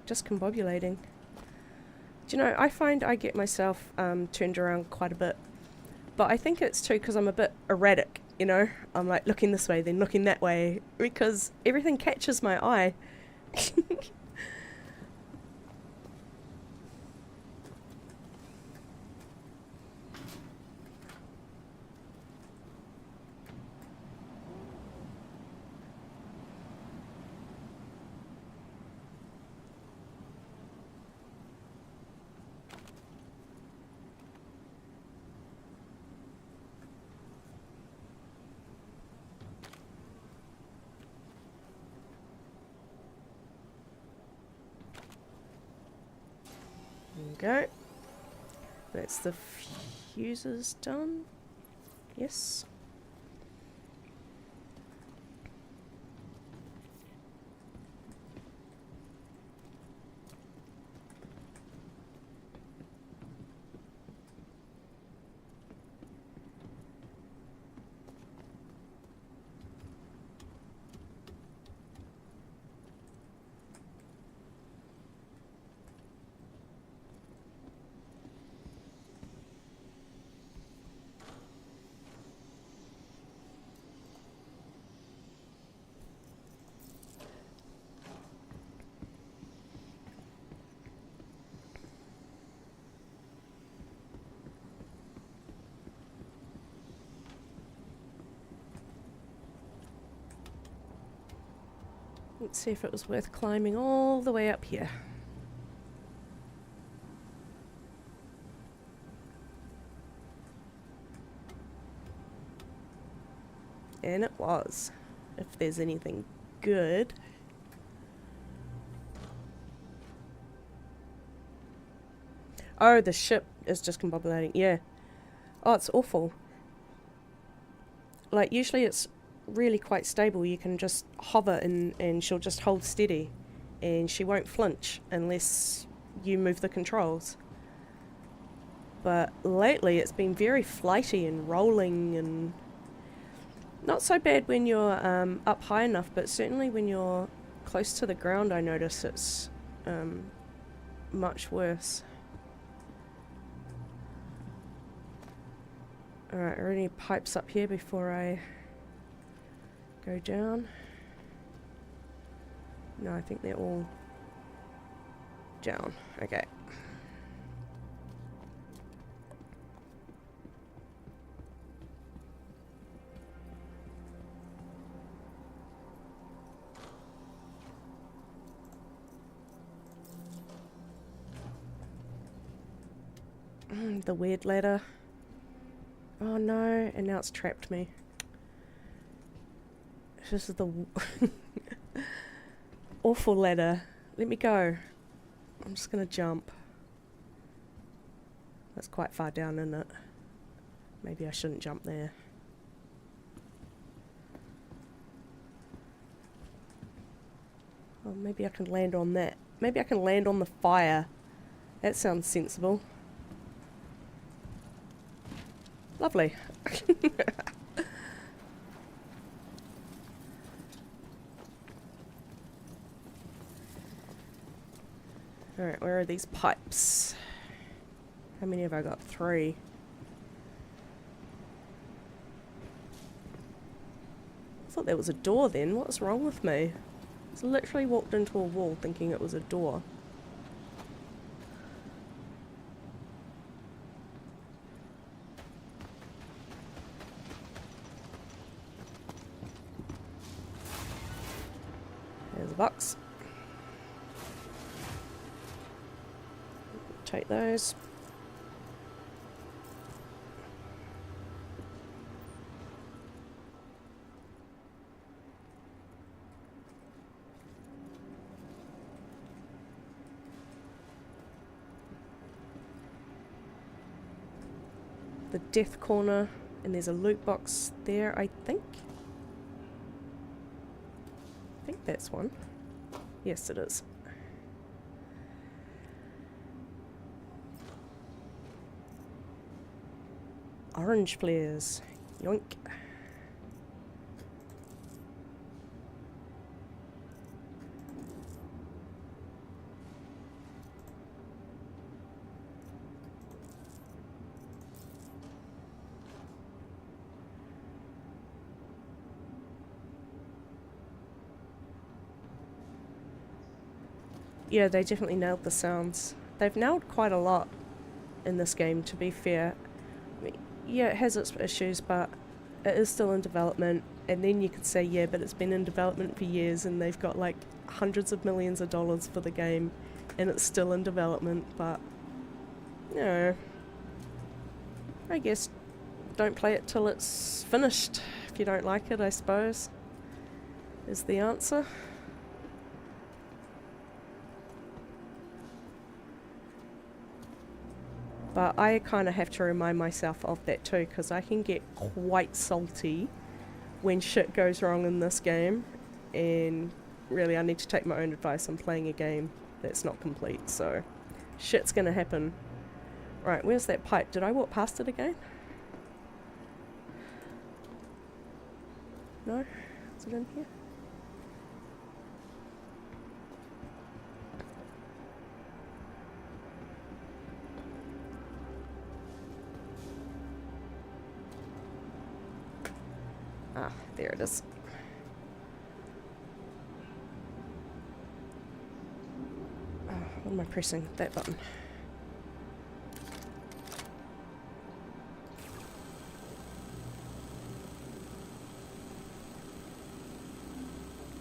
Just combobulating. Do you know, I find I get myself turned around quite a bit. But I think it's too because I'm a bit erratic, you know? I'm like looking this way, then looking that way, because everything catches my eye. There we go. That's the fuses done. Yes. Let's see if it was worth climbing all the way up here. And it was. If there's anything good. Oh, the ship is just combobulating. Yeah. Oh, it's awful. Like, usually it's really quite stable. You can just hover and she'll just hold steady. And she won't flinch unless you move the controls. But lately it's been very flighty and rolling, and not so bad when you're up high enough, but certainly when you're close to the ground I notice it's much worse. Alright, are there any pipes up here before I go down? No, I think they're all down. Okay. The weird ladder. Oh no, and now it's trapped me. This is the awful ladder. Let me go. I'm just gonna jump. That's quite far down, isn't it? Maybe I shouldn't jump there. Oh, maybe I can land on that. Maybe I can land on the fire. That sounds sensible. Lovely. Alright, where are these pipes? How many have I got? 3. I thought there was a door then. What's wrong with me? I just literally walked into a wall thinking it was a door. There's a box. Take those. The death corner, and there's a loot box there, I think. I think that's one. Yes, it is. Orange flares. Yoink. Yeah, they definitely nailed the sounds. They've nailed quite a lot in this game, to be fair. I mean, yeah, it has its issues, but it is still in development. And then you could say, yeah, but it's been in development for years and they've got like hundreds of millions of dollars for the game and it's still in development, but you know, I guess don't play it till it's finished if you don't like it, I suppose, is the answer. But I kind of have to remind myself of that too, because I can get quite salty when shit goes wrong in this game, and really I need to take my own advice on playing a game that's not complete, so shit's gonna happen. Right, where's that pipe? Did I walk past it again? No? Is it in here? Ah, there it is. Oh, what am I pressing? That button.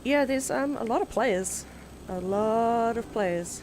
Yeah, there's a lot of players. A lot of players.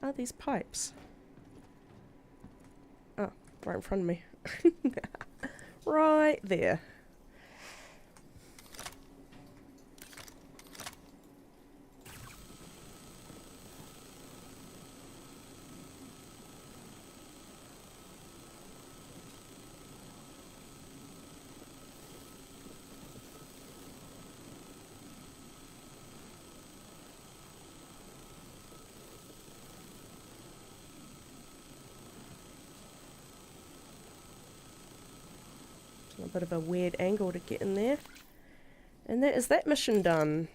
are these pipes? Oh, right in front of me. Right there. A bit of a weird angle to get in there. And that is that mission done.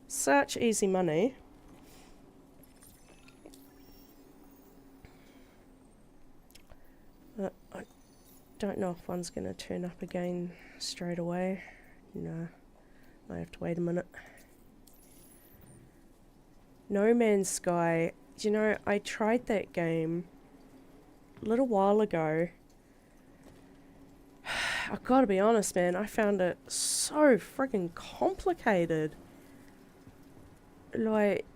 Such easy money. I don't know if one's going to turn up again straight away. No, I have to wait a minute. No Man's Sky. Do you know, I tried that game a little while ago. I've got to be honest, man, I found it so friggin' complicated. Like,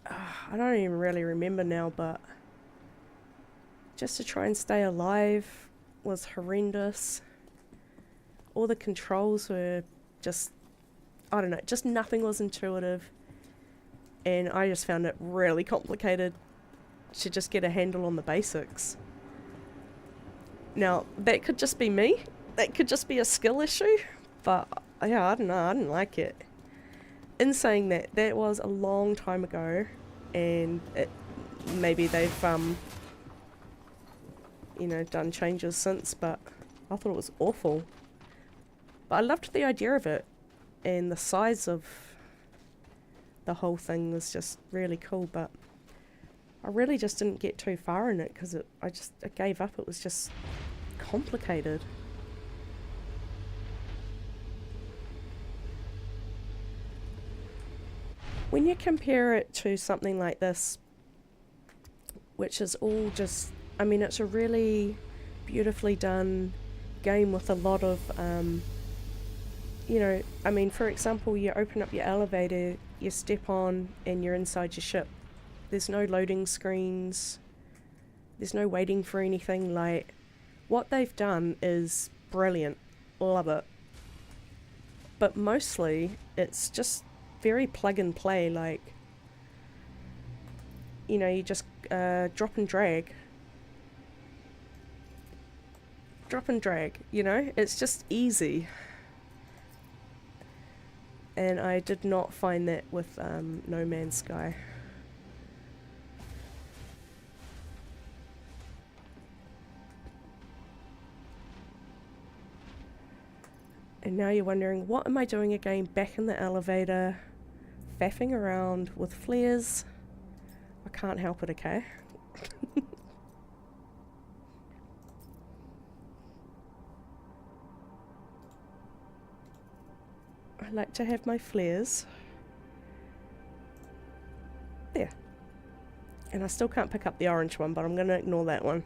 I don't even really remember now, but just to try and stay alive was horrendous. All the controls were just, I don't know, just nothing was intuitive. And I just found it really complicated to just get a handle on the basics. Now, that could just be me. That could just be a skill issue, but yeah, I don't know, I didn't like it. In saying that, that was a long time ago, and maybe they've, you know, done changes since, but I thought it was awful. But I loved the idea of it, and the size of the whole thing was just really cool, but I really just didn't get too far in it, because I gave up. It was just complicated. When you compare it to something like this, which is all just, I mean, it's a really beautifully done game with a lot of, you know, I mean, for example, you open up your elevator, you step on, and you're inside your ship. There's no loading screens, there's no waiting for anything. Like, what they've done is brilliant, love it. But mostly, it's just very plug and play, like, you know, you just drop and drag, you know, it's just easy. And I did not find that with No Man's Sky. And now you're wondering, what am I doing again back in the elevator, faffing around with flares? I can't help it, okay? I like to have my flares. There. And I still can't pick up the orange one, but I'm going to ignore that one.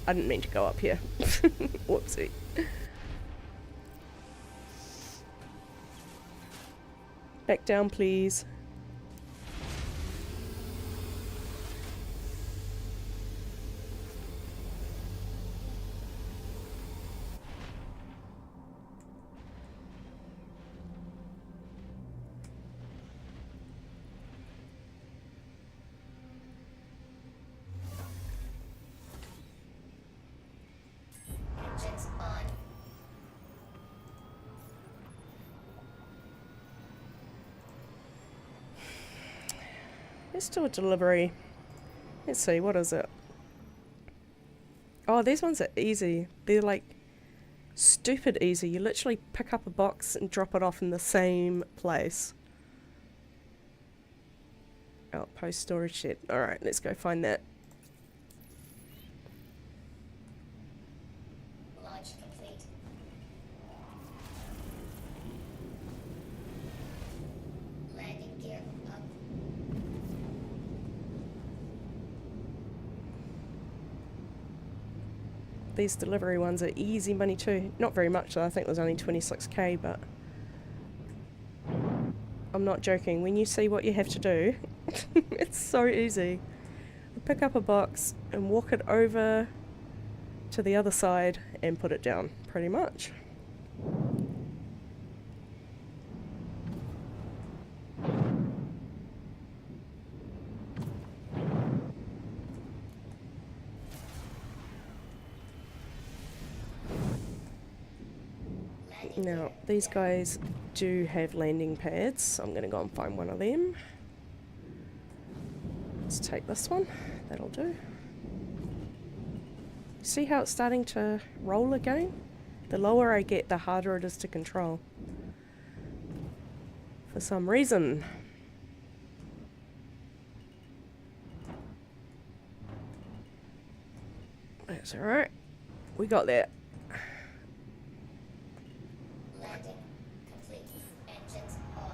I didn't mean to go up here. Whoopsie. Back down, please. Engines on. Let's do a delivery. Let's see, what is it? Oh, these ones are easy. They're like stupid easy. You literally pick up a box and drop it off in the same place. Outpost storage shed. Alright, let's go find that. Launch complete. Landing gear up. These delivery ones are easy money too. Not very much though, I think it was only 26k, but I'm not joking. When you see what you have to do, it's so easy. Pick up a box and walk it over to the other side and put it down, pretty much. Now, these guys do have landing pads, so I'm going to go and find one of them. Let's take this one, that'll do. See how it's starting to roll again? The lower I get, the harder it is to control. For some reason. That's alright. We got that. Landing complete. Engines off.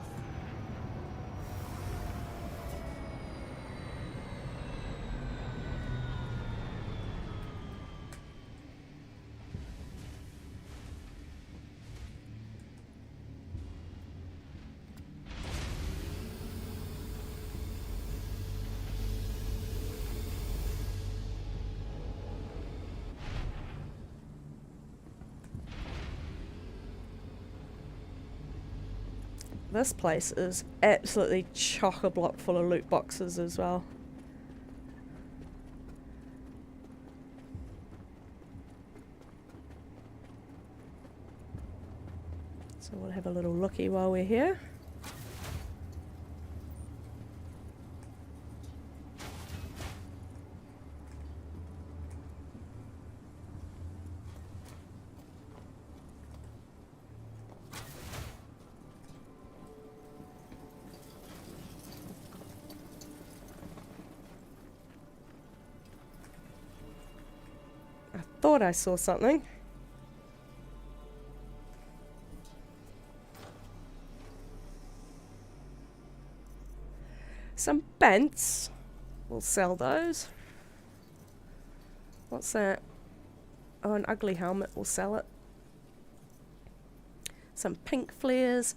This place is absolutely chock-a-block full of loot boxes as well. So we'll have a little looky while we're here. I thought I saw something. Some bents. We'll sell those. What's that? Oh, an ugly helmet. We'll sell it. Some pink flares.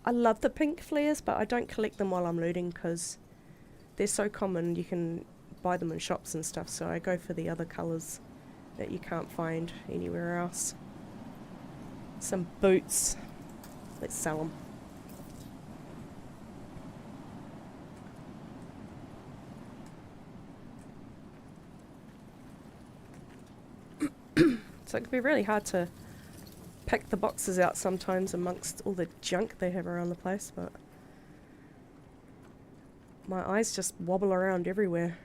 I love the pink flares, but I don't collect them while I'm looting because they're so common. You can buy them in shops and stuff, so I go for the other colours that you can't find anywhere else. Some boots. Let's sell them. So it can be really hard to pick the boxes out sometimes amongst all the junk they have around the place, but my eyes just wobble around everywhere.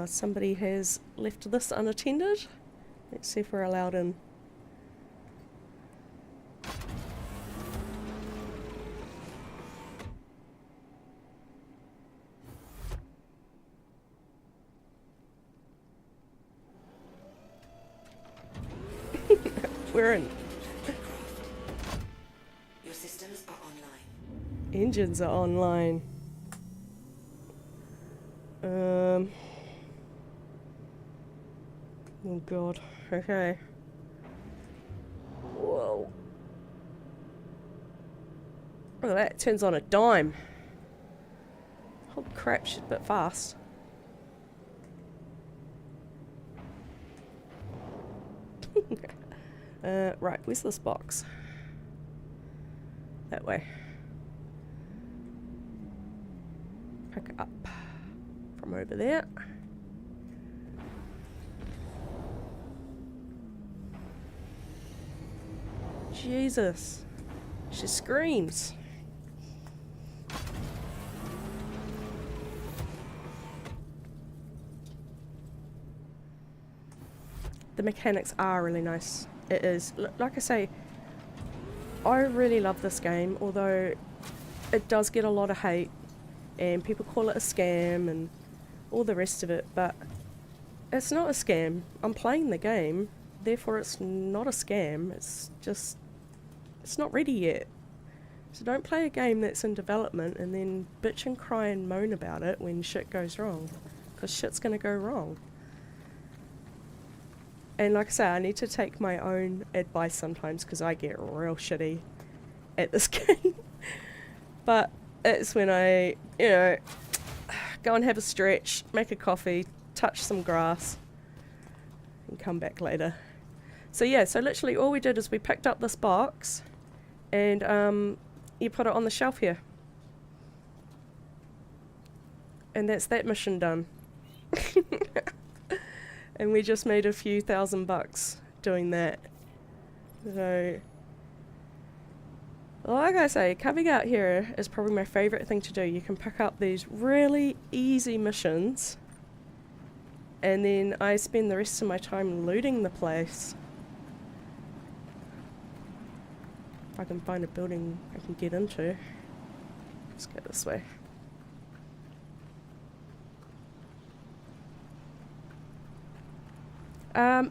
Somebody has left this unattended. Let's see if we're allowed in. We're in. Your systems are online. Engines are online. Oh god. Okay. Whoa. Look at that. It turns on a dime. Holy crap, shit, a bit fast. Right, where's this box? That way. Pick it up from over there. Jesus. She screams. The mechanics are really nice. It is. Like I say, I really love this game, although it does get a lot of hate and people call it a scam and all the rest of it, but it's not a scam. I'm playing the game therefore it's not a scam. It's just, it's not ready yet. So don't play a game that's in development and then bitch and cry and moan about it when shit goes wrong, because shit's gonna go wrong. And like I say, I need to take my own advice sometimes because I get real shitty at this game. But it's when I, you know, go and have a stretch, make a coffee, touch some grass, and come back later. So yeah, so literally all we did is we picked up this box and you put it on the shelf here. And that's that mission done. And we just made a few $1,000 doing that. So, like I say, coming out here is probably my favourite thing to do. You can pick up these really easy missions, and then I spend the rest of my time looting the place. If I can find a building I can get into. Let's go this way.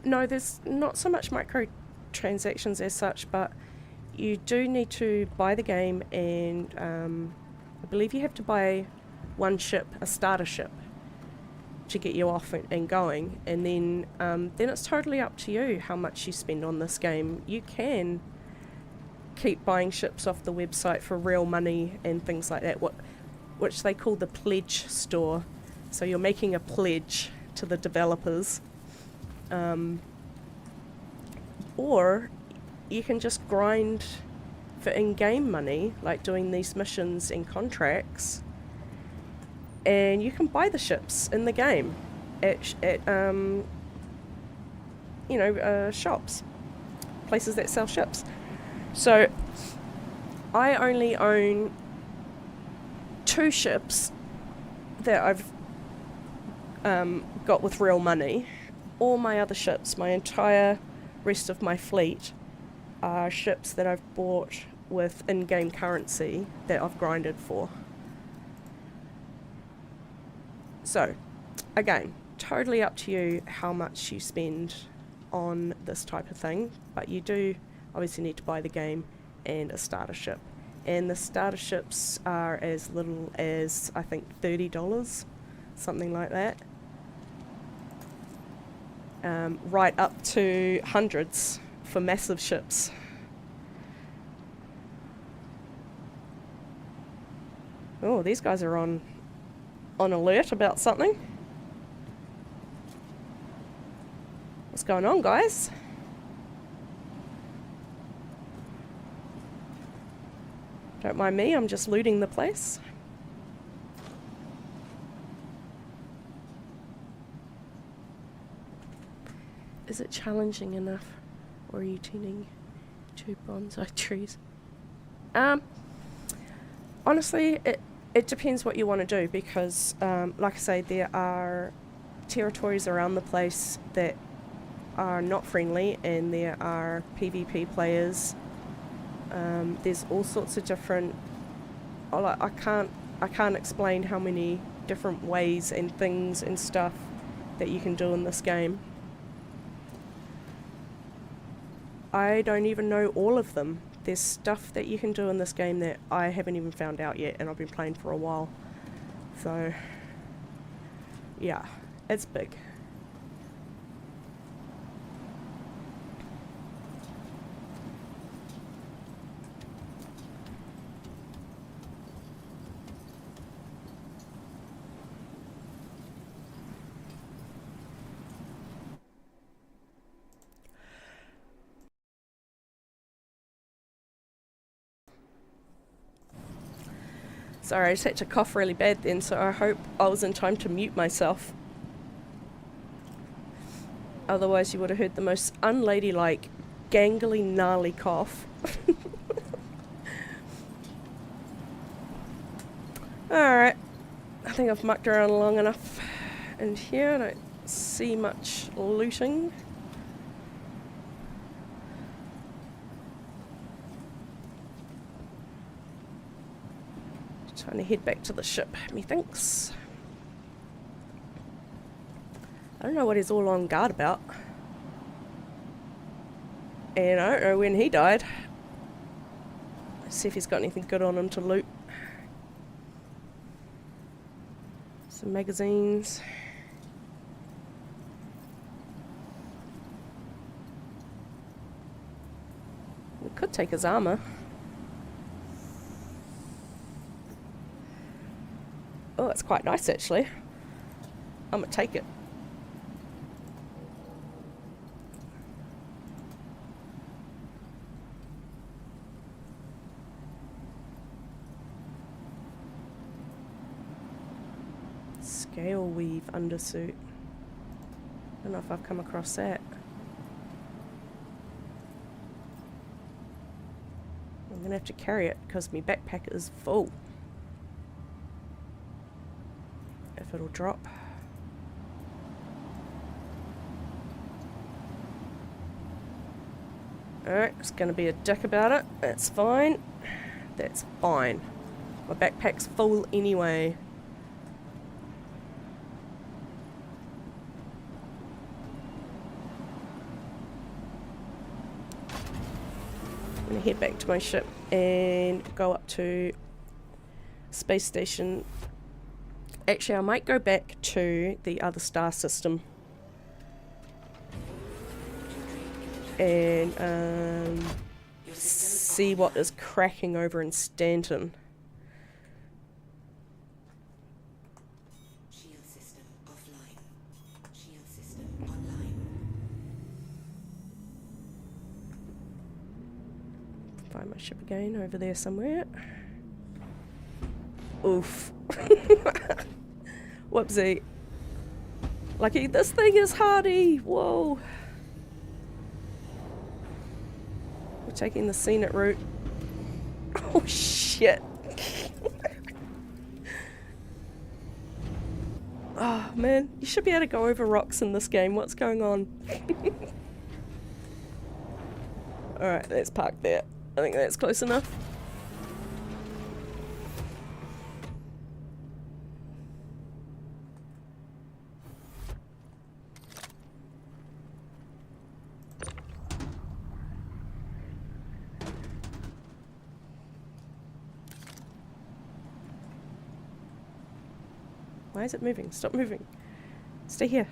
No, there's not so much microtransactions as such, but you do need to buy the game, and I believe you have to buy one ship, a starter ship, to get you off and going, and then it's totally up to you how much you spend on this game. You can keep buying ships off the website for real money and things like that, which they call the pledge store. So you're making a pledge to the developers. Or you can just grind for in-game money, like doing these missions and contracts, and you can buy the ships in the game at shops, places that sell ships. So I only own 2 ships that I've got with real money. All my other ships, my entire rest of my fleet, are ships that I've bought with in-game currency that I've grinded for. So, again, totally up to you how much you spend on this type of thing, but you do obviously need to buy the game and a starter ship. And the starter ships are as little as, I think, $30, something like that. Right up to hundreds for massive ships. Oh, these guys are on alert about something. What's going on, guys? Don't mind me, I'm just looting the place. Is it challenging enough, or are you tending to bonsai trees? Honestly, it depends what you want to do, because like I say, there are territories around the place that are not friendly, and there are PvP players. There's all sorts of different, I can't explain how many different ways and things and stuff that you can do in this game. I don't even know all of them. There's stuff that you can do in this game that I haven't even found out yet, and I've been playing for a while. So, yeah, it's big. Sorry, I just had to cough really bad then, so I hope I was in time to mute myself. Otherwise you would have heard the most unladylike, gangly, gnarly cough. Alright, I think I've mucked around long enough in here. I don't see much looting. Trying to head back to the ship, methinks. I don't know what he's all on guard about. And I don't know when he died. Let's see if he's got anything good on him to loot. Some magazines. We could take his armor. Oh, it's quite nice actually. I'm gonna take it. Scale weave undersuit. I don't know if I've come across that. I'm gonna have to carry it because my backpack is full. If it'll drop. Alright, it's gonna be a dick about it. That's fine. That's fine. My backpack's full anyway. I'm gonna head back to my ship and go up to space station. Actually, I might go back to the other star system and see what is cracking over in Stanton. Shield system offline. Shield system online. Find my ship again over there somewhere. Oof. Whoopsie. Lucky this thing is hardy. Whoa. We're taking the scenic route. Oh shit. Oh man, you should be able to go over rocks in this game. What's going on? Alright, let's park there. I think that's close enough. Why is it moving? Stop moving. Stay here.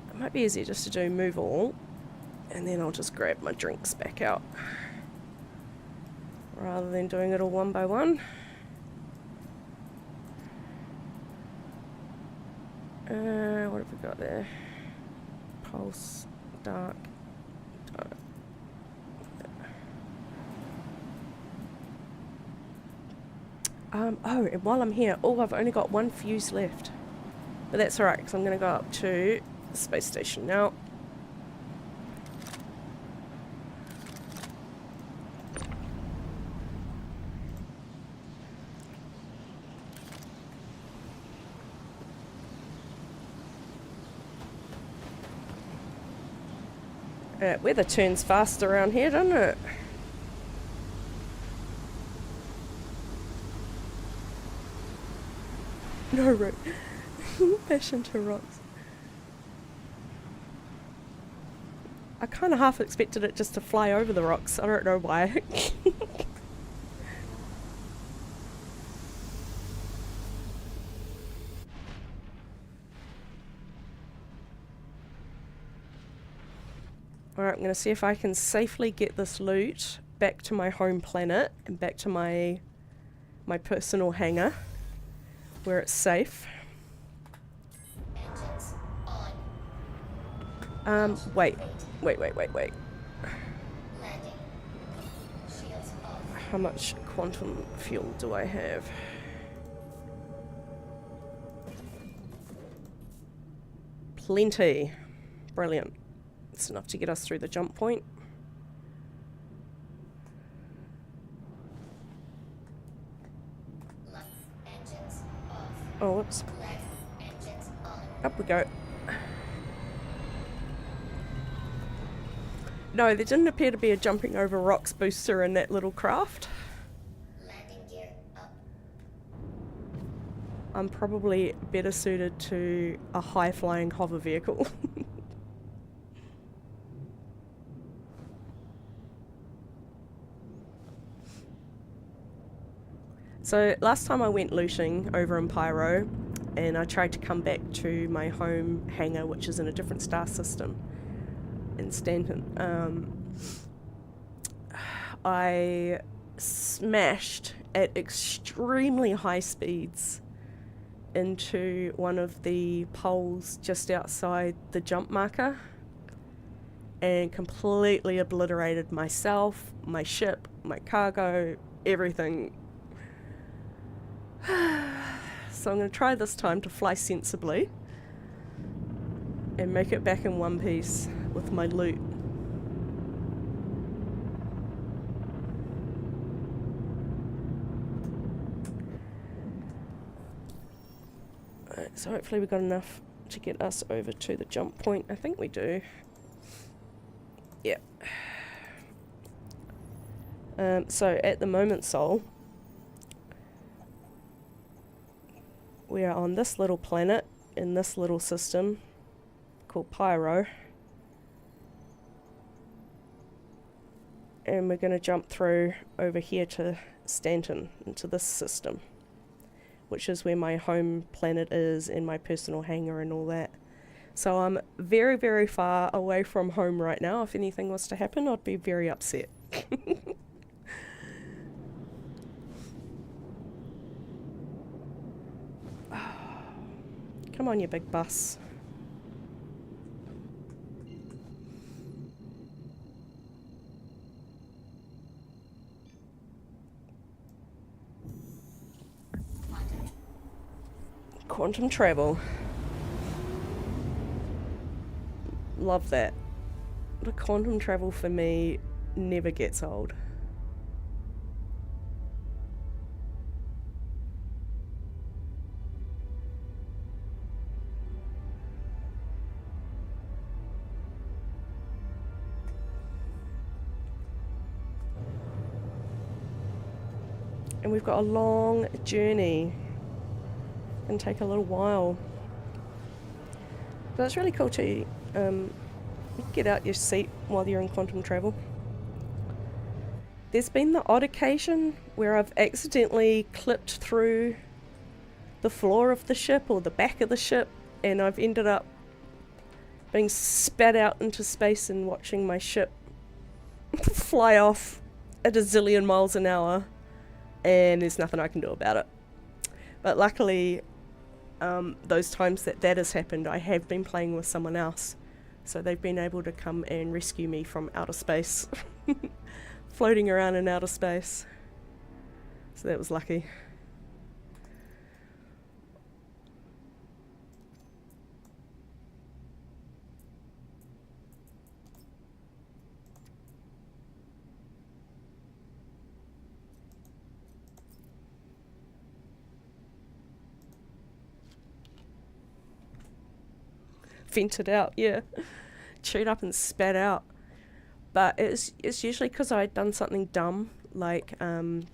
It might be easier just to do move all, and then I'll just grab my drinks back out, rather than doing it all one by one. What have we got there? Pulse, dark, dark. Oh, and while I'm here, I've only got one fuse left. But that's alright, because I'm going to go up to the space station now. Weather turns fast around here, doesn't it? No route. Bash into rocks. I kind of half expected it just to fly over the rocks. I don't know why. Alright, I'm going to see if I can safely get this loot back to my home planet and back to my personal hangar where it's safe. Engines on. Wait. Landing. Shields off. How much quantum fuel do I have? Plenty. Brilliant. It's enough to get us through the jump point. Lights. Engines off. Oh, whoops. Lights. Engines on. Up we go. No, there didn't appear to be a jumping over rocks booster in that little craft. Landing gear up. I'm probably better suited to a high-flying hover vehicle. So last time I went looting over in Pyro, and I tried to come back to my home hangar, which is in a different star system in Stanton. I smashed at extremely high speeds into one of the poles just outside the jump marker and completely obliterated myself, my ship, my cargo, everything. So I'm going to try this time to fly sensibly and make it back in one piece with my loot. Alright, so hopefully we've got enough to get us over to the jump point. I think we do. Yeah. So at the moment, Sol, we are on this little planet in this little system called Pyro. And we're going to jump through over here to Stanton, into this system, which is where my home planet is and my personal hangar and all that. So I'm very, very far away from home right now. If anything was to happen, I'd be very upset. Come on, you big bus. Quantum travel. Love that. The quantum travel for me never gets old. And we've got a long journey. Can take a little while. But it's really cool to you can get out your seat while you're in quantum travel. There's been the odd occasion where I've accidentally clipped through the floor of the ship or the back of the ship, and I've ended up being spat out into space and watching my ship fly off at a zillion miles an hour, and there's nothing I can do about it. But luckily, those times that has happened, I have been playing with someone else, so they've been able to come and rescue me from outer space, floating around in outer space. So that was lucky. Vented out, yeah. Chewed up and spat out. But it's usually because I'd done something dumb, like gone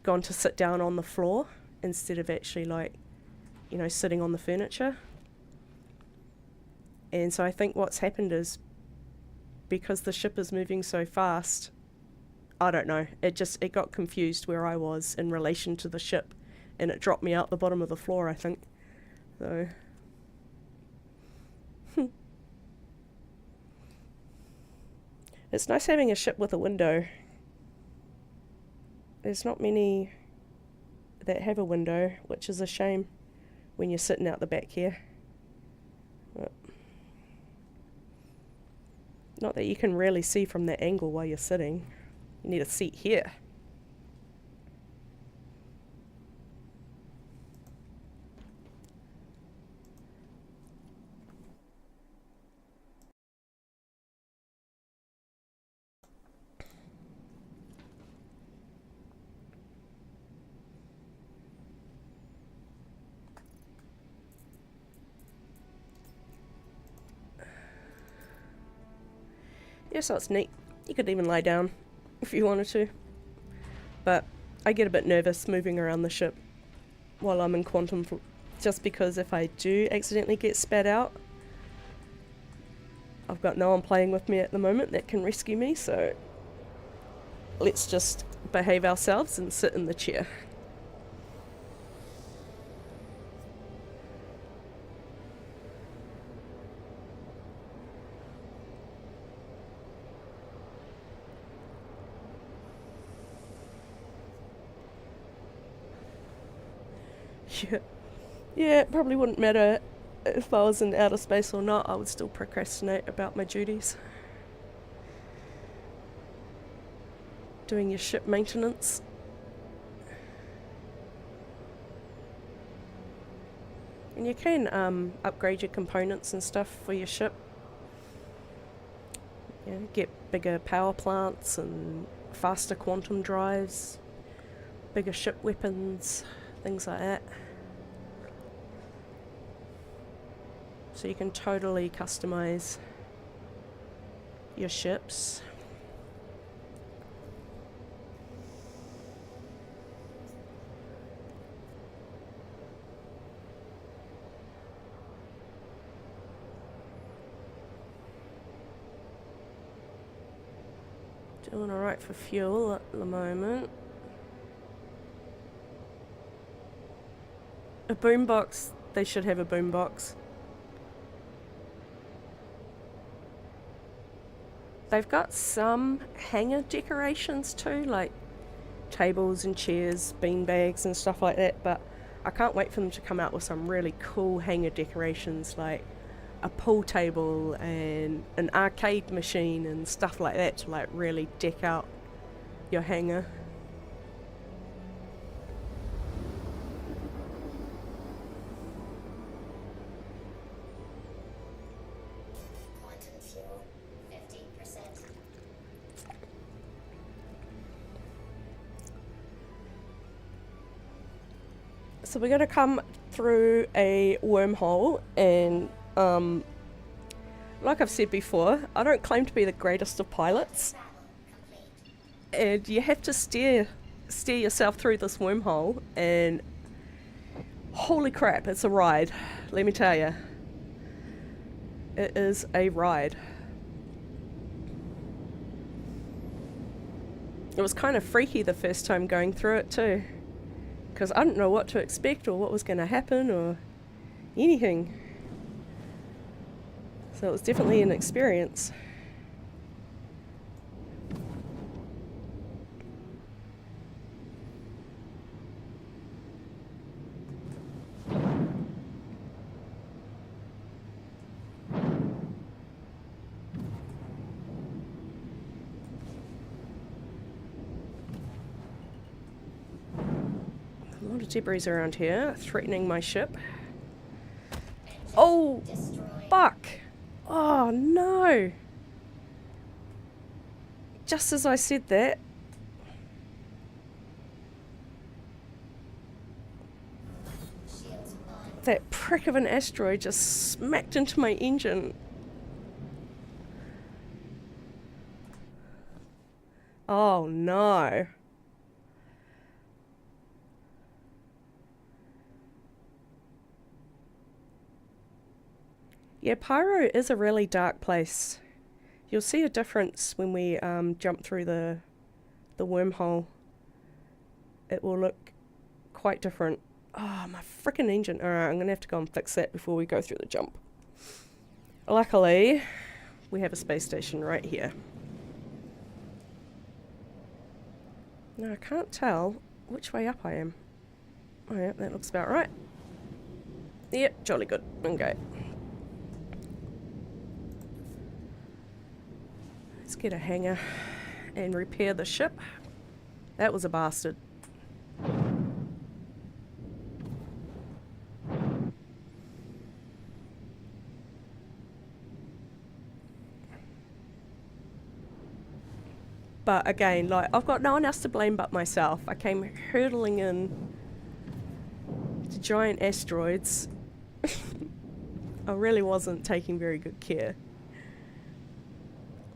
to sit down on the floor instead of actually, like, you know, sitting on the furniture. And so I think what's happened is, because the ship is moving so fast, I don't know, it got confused where I was in relation to the ship, and it dropped me out the bottom of the floor, I think. So it's nice having a ship with a window. There's not many that have a window, which is a shame when you're sitting out the back here. But not that you can really see from that angle while you're sitting. You need a seat here. Yeah, so it's neat. You could even lie down if you wanted to. But I get a bit nervous moving around the ship while I'm in quantum, just because if I do accidentally get spat out, I've got no one playing with me at the moment that can rescue me, so let's just behave ourselves and sit in the chair. Yeah, it probably wouldn't matter if I was in outer space or not. I would still procrastinate about my duties. Doing your ship maintenance. And you can upgrade your components and stuff for your ship. Yeah, get bigger power plants and faster quantum drives, bigger ship weapons, things like that. So you can totally customize your ships. Doing alright for fuel at the moment. A boombox, they should have a boombox. They've got some hangar decorations too, like tables and chairs, bean bags and stuff like that, but I can't wait for them to come out with some really cool hangar decorations, like a pool table and an arcade machine and stuff like that to like really deck out your hangar. Quantum fuel, 50%. So we're going to come through a wormhole, and like I've said before, I don't claim to be the greatest of pilots, Battle complete. and you have to steer yourself through this wormhole, and holy crap, it's a ride, let me tell you. It is a ride. It was kind of freaky the first time going through it too, because I didn't know what to expect or what was going to happen or anything. So it was definitely an experience. A lot of debris around here, threatening my ship. Oh, Destroyed. fuck! Oh no! Just as I said that, Shields on. that prick of an asteroid just smacked into my engine. Oh no. Yeah, Pyro is a really dark place. You'll see a difference when we jump through the wormhole. It will look quite different. Oh, my frickin' engine. Alright, I'm gonna have to go and fix that before we go through the jump. Luckily, we have a space station right here. Now, I can't tell which way up I am. Oh yeah, that looks about right. Yep, jolly good. Okay. Let's get a hangar and repair the ship. That was a bastard. But again, like, I've got no one else to blame but myself. I came hurtling in to giant asteroids. I really wasn't taking very good care.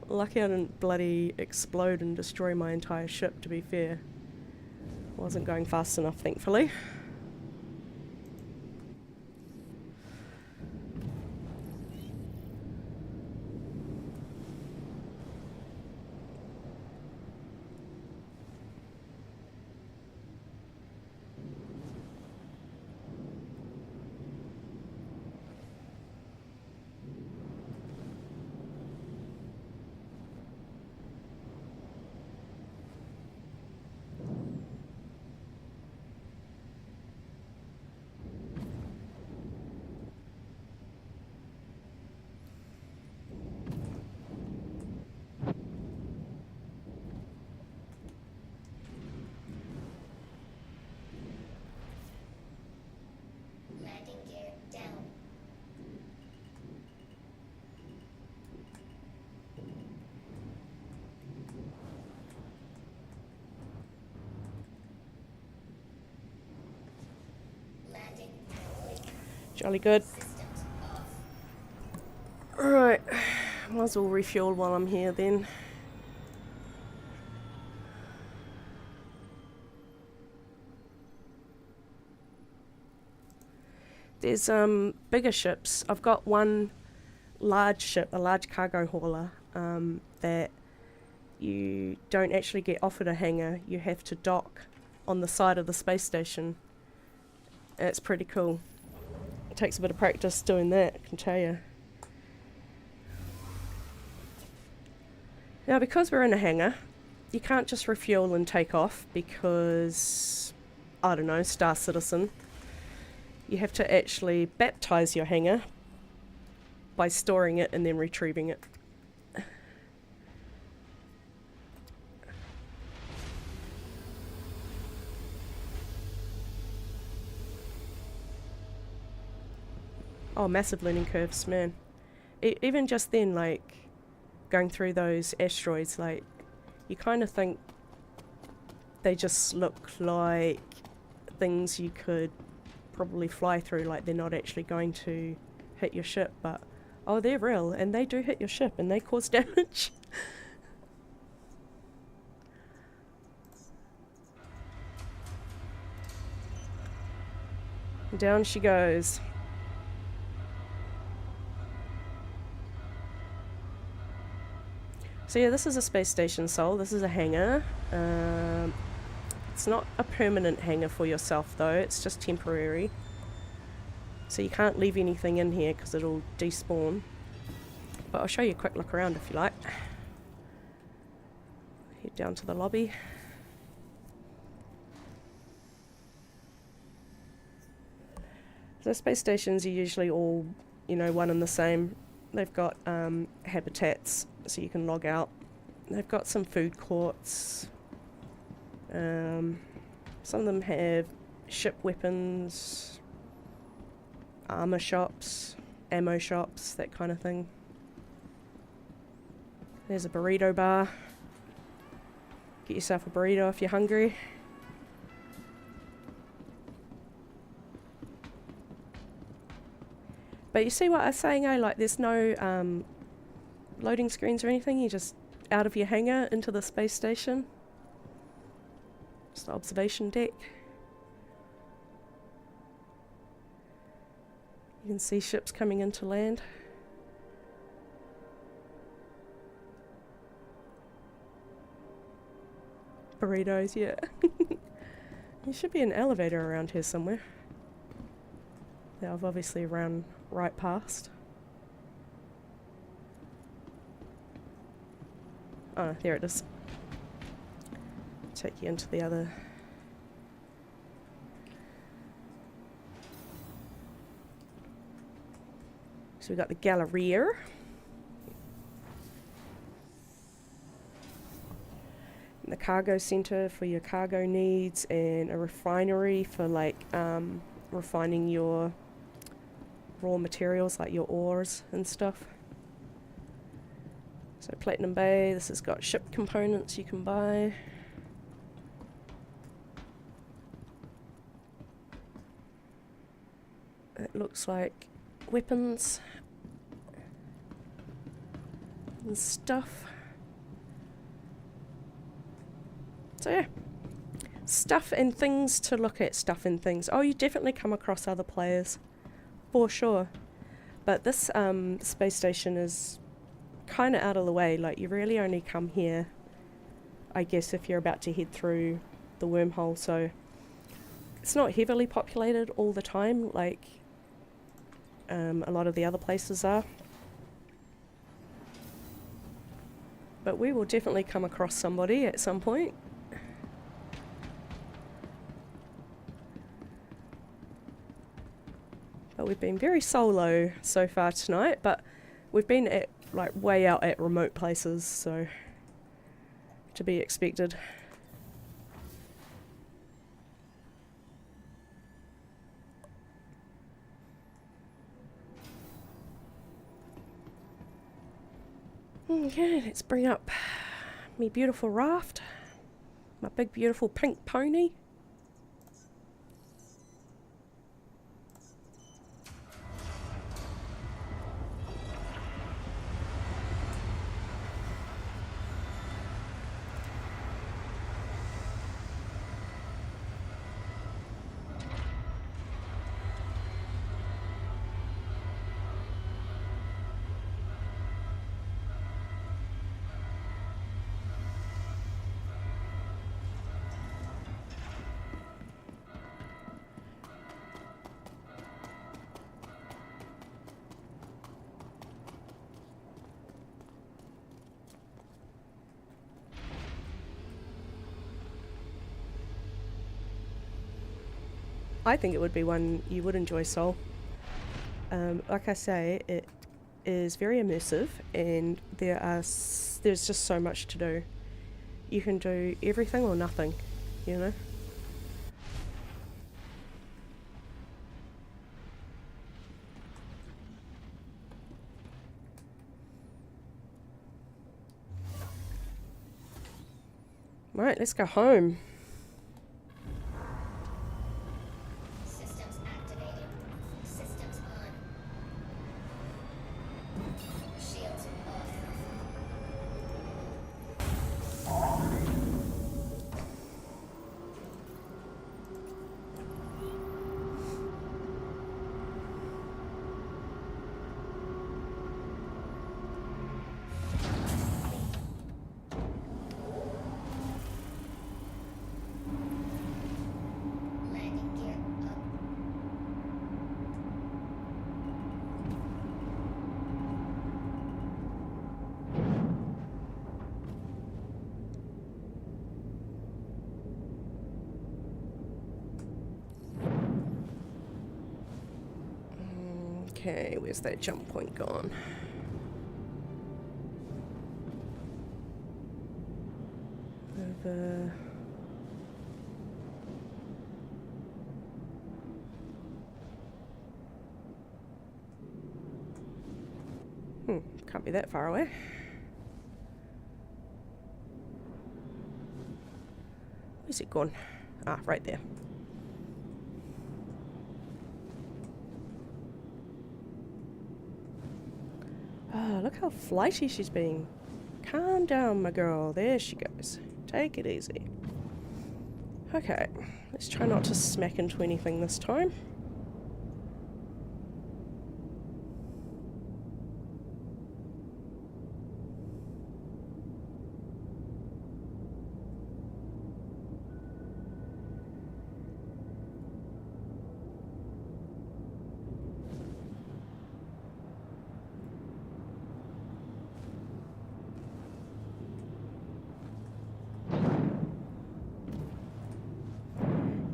Lucky I didn't bloody explode and destroy my entire ship, to be fair. Wasn't going fast enough, thankfully. Jolly good. Systems off. Alright, might as well refuel while I'm here then. There's bigger ships. I've got one large ship, a large cargo hauler, that you don't actually get offered a hangar. You have to dock on the side of the space station. It's pretty cool. It takes a bit of practice doing that, I can tell you. Now, because we're in a hangar, you can't just refuel and take off because, I don't know, Star Citizen. You have to actually baptize your hangar by storing it and then retrieving it. Oh, massive learning curves, man. Even just then, like, going through those asteroids, like, you kind of think they just look like things you could probably fly through, like they're not actually going to hit your ship, but oh, they're real, and they do hit your ship, and they cause damage. Down she goes. So yeah, this is a space station, Sol. This is a hangar. It's not a permanent hangar for yourself though, it's just temporary. So you can't leave anything in here because it'll despawn. But I'll show you a quick look around if you like. Head down to the lobby. So space stations are usually all, you know, one and the same. They've got habitats so you can log out. They've got some food courts. Some of them have ship weapons, armor shops, ammo shops, that kind of thing. There's a burrito bar. Get yourself a burrito if you're hungry. But you see what I was saying, eh? Like, there's no loading screens or anything. You're just out of your hangar into the space station. Just the observation deck. You can see ships coming into land. Burritos, yeah. There should be an elevator around here somewhere that I've obviously run right past. Oh, there it is. Take you into the other. So we've got the Galleria. And the cargo center for your cargo needs, and a refinery for like refining your raw materials like your ores and stuff. So Platinum Bay, this has got ship components you can buy. It looks like weapons and stuff. So yeah, stuff and things to look at, stuff and things. Oh, you definitely come across other players, for sure. But this space station is kind of out of the way. Like, you really only come here, I guess, if you're about to head through the wormhole. So it's not heavily populated all the time, like a lot of the other places are. But we will definitely come across somebody at some point. But we've been very solo so far tonight, but we've been at, like, way out at remote places, so to be expected. Okay, let's bring up me beautiful raft, my big beautiful pink pony. I think it would be one you would enjoy, Sol. Like I say, it is very immersive, and there's just so much to do. You can do everything or nothing, you know? Right, let's go home. Systems activated. Systems on. Shields off. Landing gear up. Okay, where's that jump point gone? Over. Can't be that far away. Where's it gone? Ah, right there. Oh, look how flighty she's being. Calm down, my girl. There she goes. Take it easy. Okay, let's try not to smack into anything this time.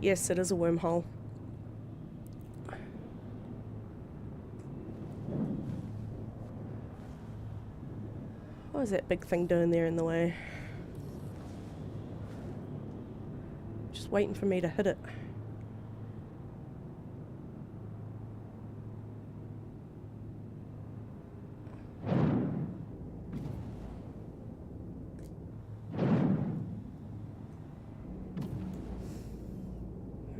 Yes, it is a wormhole. What is that big thing doing there in the way? Just waiting for me to hit it.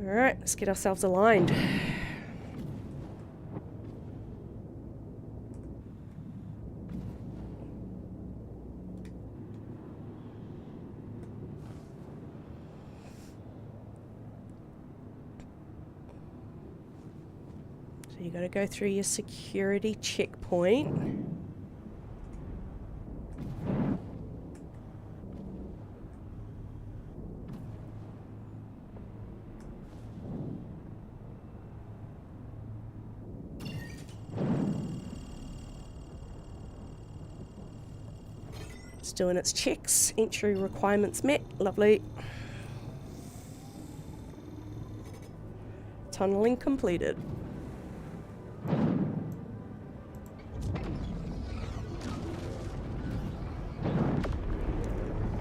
Alright, let's get ourselves aligned. So you gotta go through your security checkpoint. It's doing its checks. Entry requirements met. Lovely. Tunneling completed.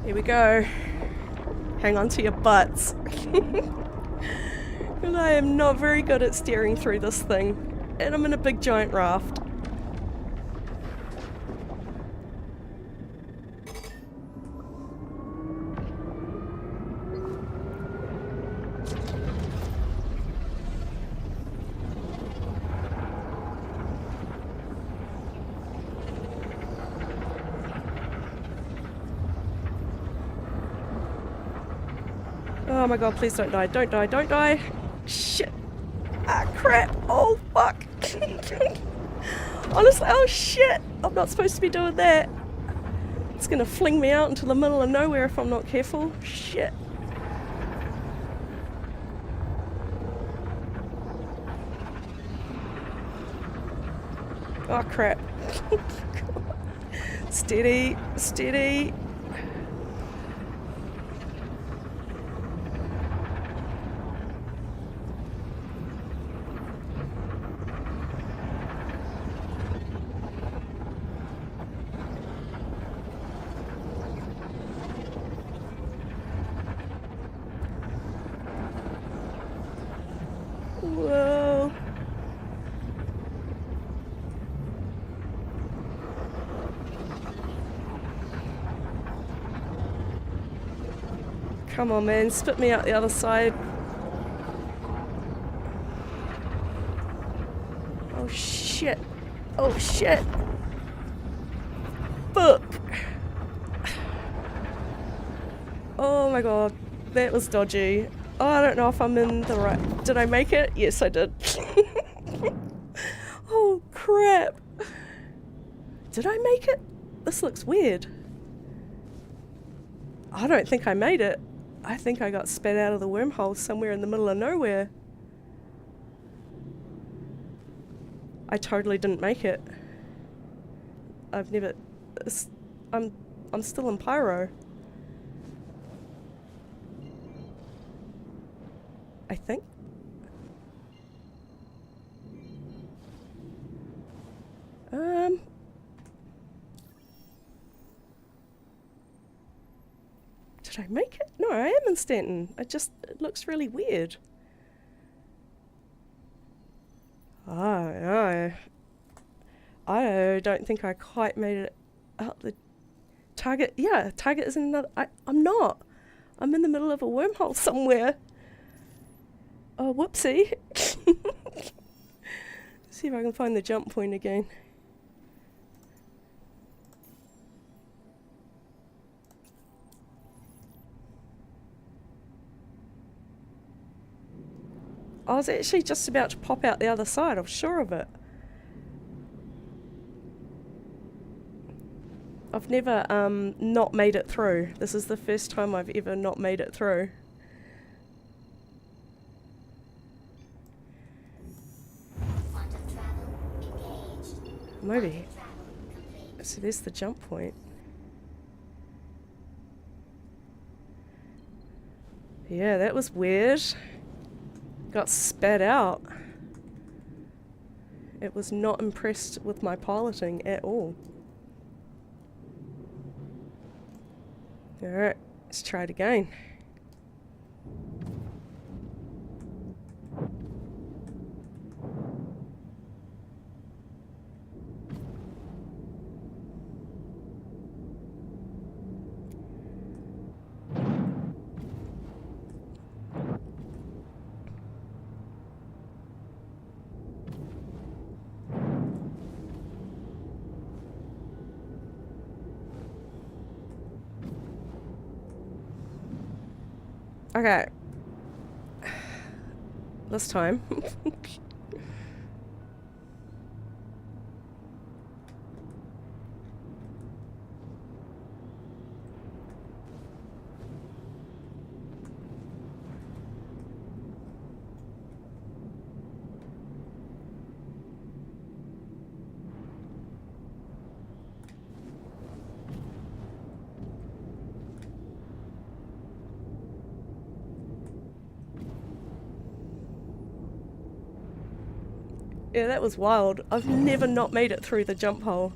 Here we go. Hang on to your butts. Because I am not very good at steering through this thing. And I'm in a big giant raft. Oh my god, please don't die. Don't die, don't die. Shit. Ah, crap. Oh, fuck. Honestly, oh shit. I'm not supposed to be doing that. It's gonna fling me out into the middle of nowhere if I'm not careful. Shit. Oh crap. Steady, steady. Come on, man. Spit me out the other side. Oh, shit. Oh, shit. Fuck. Oh my god. That was dodgy. Oh, I don't know if I'm in the right... Did I make it? Yes, I did. Oh, crap. Did I make it? This looks weird. I don't think I made it. I think I got spat out of the wormhole somewhere in the middle of nowhere. I totally didn't make it. I've never... I'm still in Pyro. I think. Did I make it? No, I am in Stanton. It looks really weird. Oh, no. I don't think I quite made it out the target. Yeah, target is in another... I'm not. I'm in the middle of a wormhole somewhere. Oh, whoopsie. See if I can find the jump point again. I was actually just about to pop out the other side, I'm sure of it. I've never not made it through. This is the first time I've ever not made it through. Quantum travel engaged. Maybe. Quantum travel complete. So there's the jump point. Yeah, that was weird. Got spat out. It was not impressed with my piloting at all. Alright, let's try it again. Okay. This time. Yeah, that was wild. I've never not made it through the jump hole.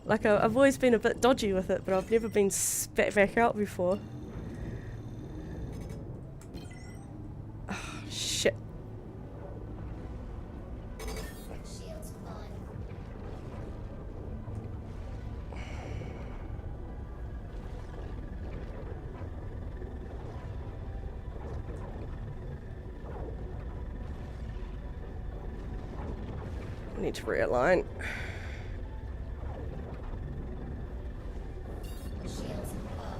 Like, I've always been a bit dodgy with it, but I've never been spat back out before. Oh, shit. Shields on. I need to realign. Shields off.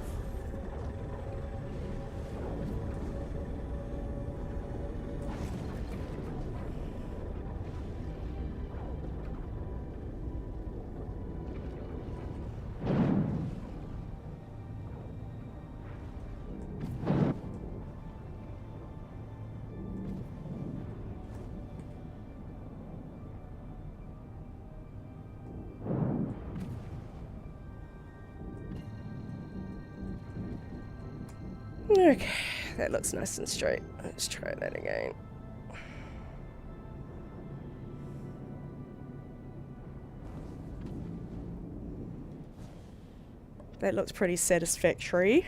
Okay, that looks nice and straight. Let's try that again. That looks pretty satisfactory.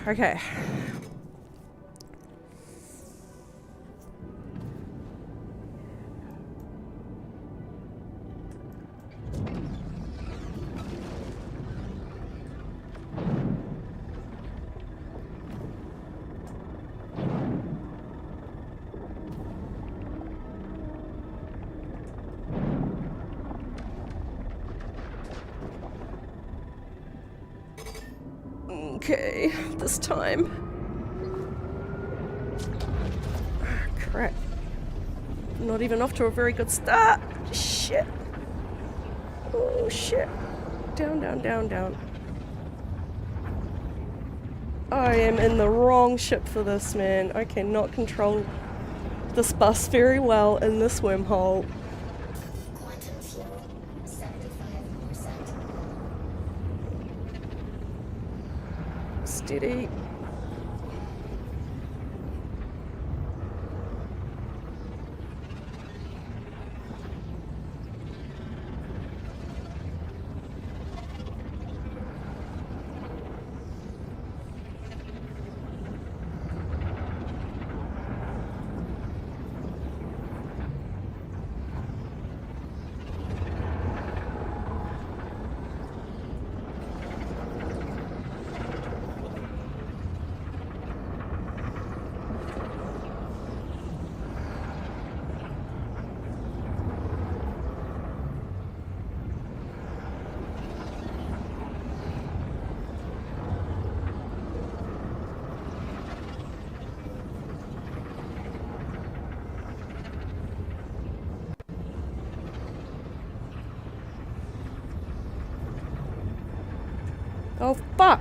Okay. Okay, this time. Ah, crap. Not even off to a very good start. Shit. Oh, shit. Down, down, down, down. I am in the wrong ship for this, man. I cannot control this bus very well in this wormhole. Quantum fuel, 75%. Steady. Oh, fuck!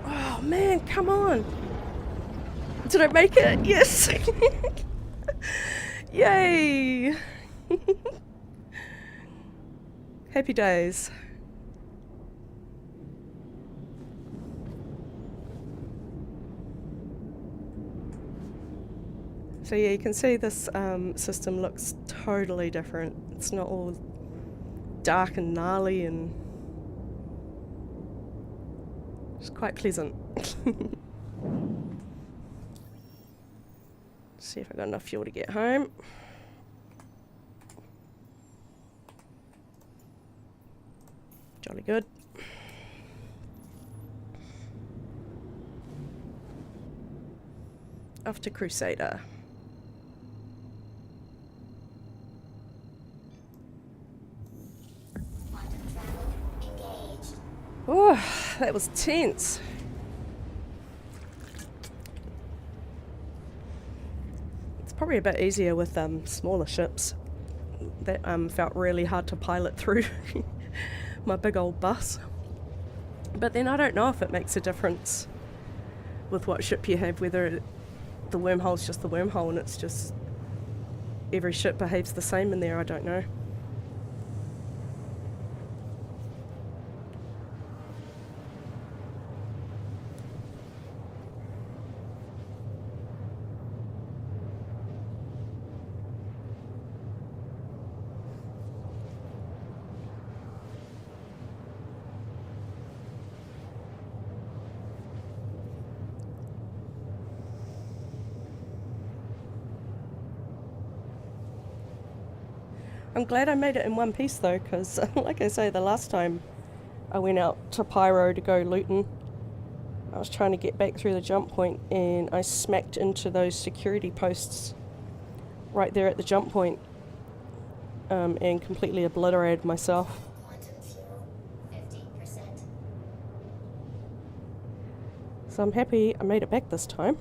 Oh, man, come on! Did I make it? Yes! Yay! Happy days. So yeah, you can see this system looks totally different. It's not all dark and gnarly, and it's quite pleasant. See if I got enough fuel to get home. Jolly good. Off to Crusader. Quantum travel engaged. Oh, that was tense. It's probably a bit easier with smaller ships. That felt really hard to pilot through my big old bus. But then I don't know if it makes a difference with what ship you have, whether the wormhole's just the wormhole and it's just every ship behaves the same in there. I don't know. I'm glad I made it in one piece though, because like I say, the last time I went out to Pyro to go looting, I was trying to get back through the jump point and I smacked into those security posts right there at the jump point, and completely obliterated myself. Quantum fuel, 50%. So I'm happy I made it back this time.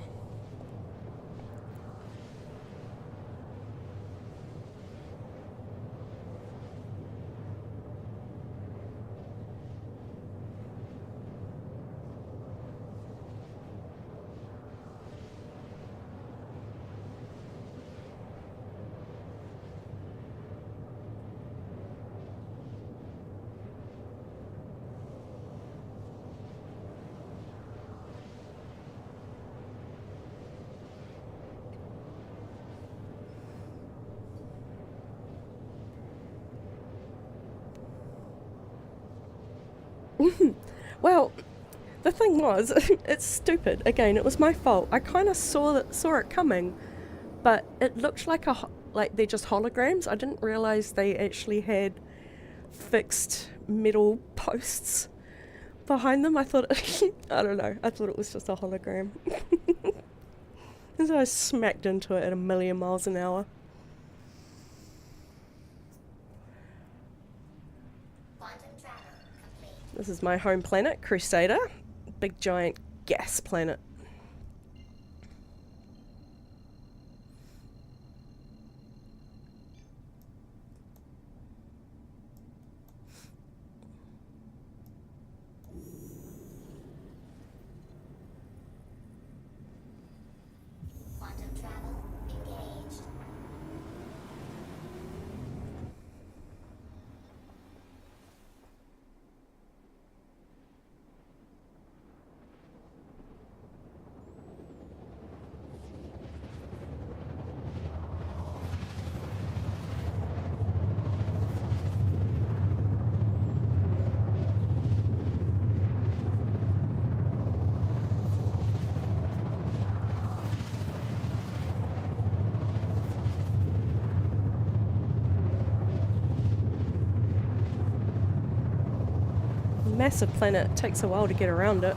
Well, The thing was, it's stupid. Again, it was my fault. I kind of saw it coming, but it looked like like they're just holograms. I didn't realize they actually had fixed metal posts behind them. I thought, I don't know. I thought it was just a hologram. And so I smacked into it at 1,000,000 miles an hour. Quantum travel complete. This is my home planet, Crusader. Big giant gas planet. Quantum travel engaged. Massive planet. Takes a while to get around it.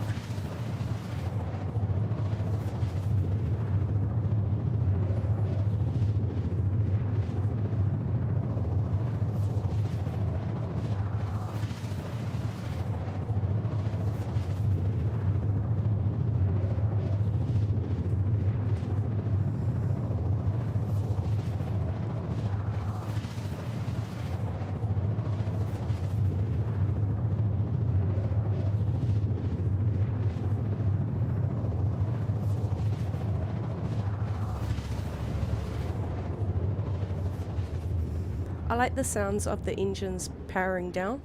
I like the sounds of the engines powering down.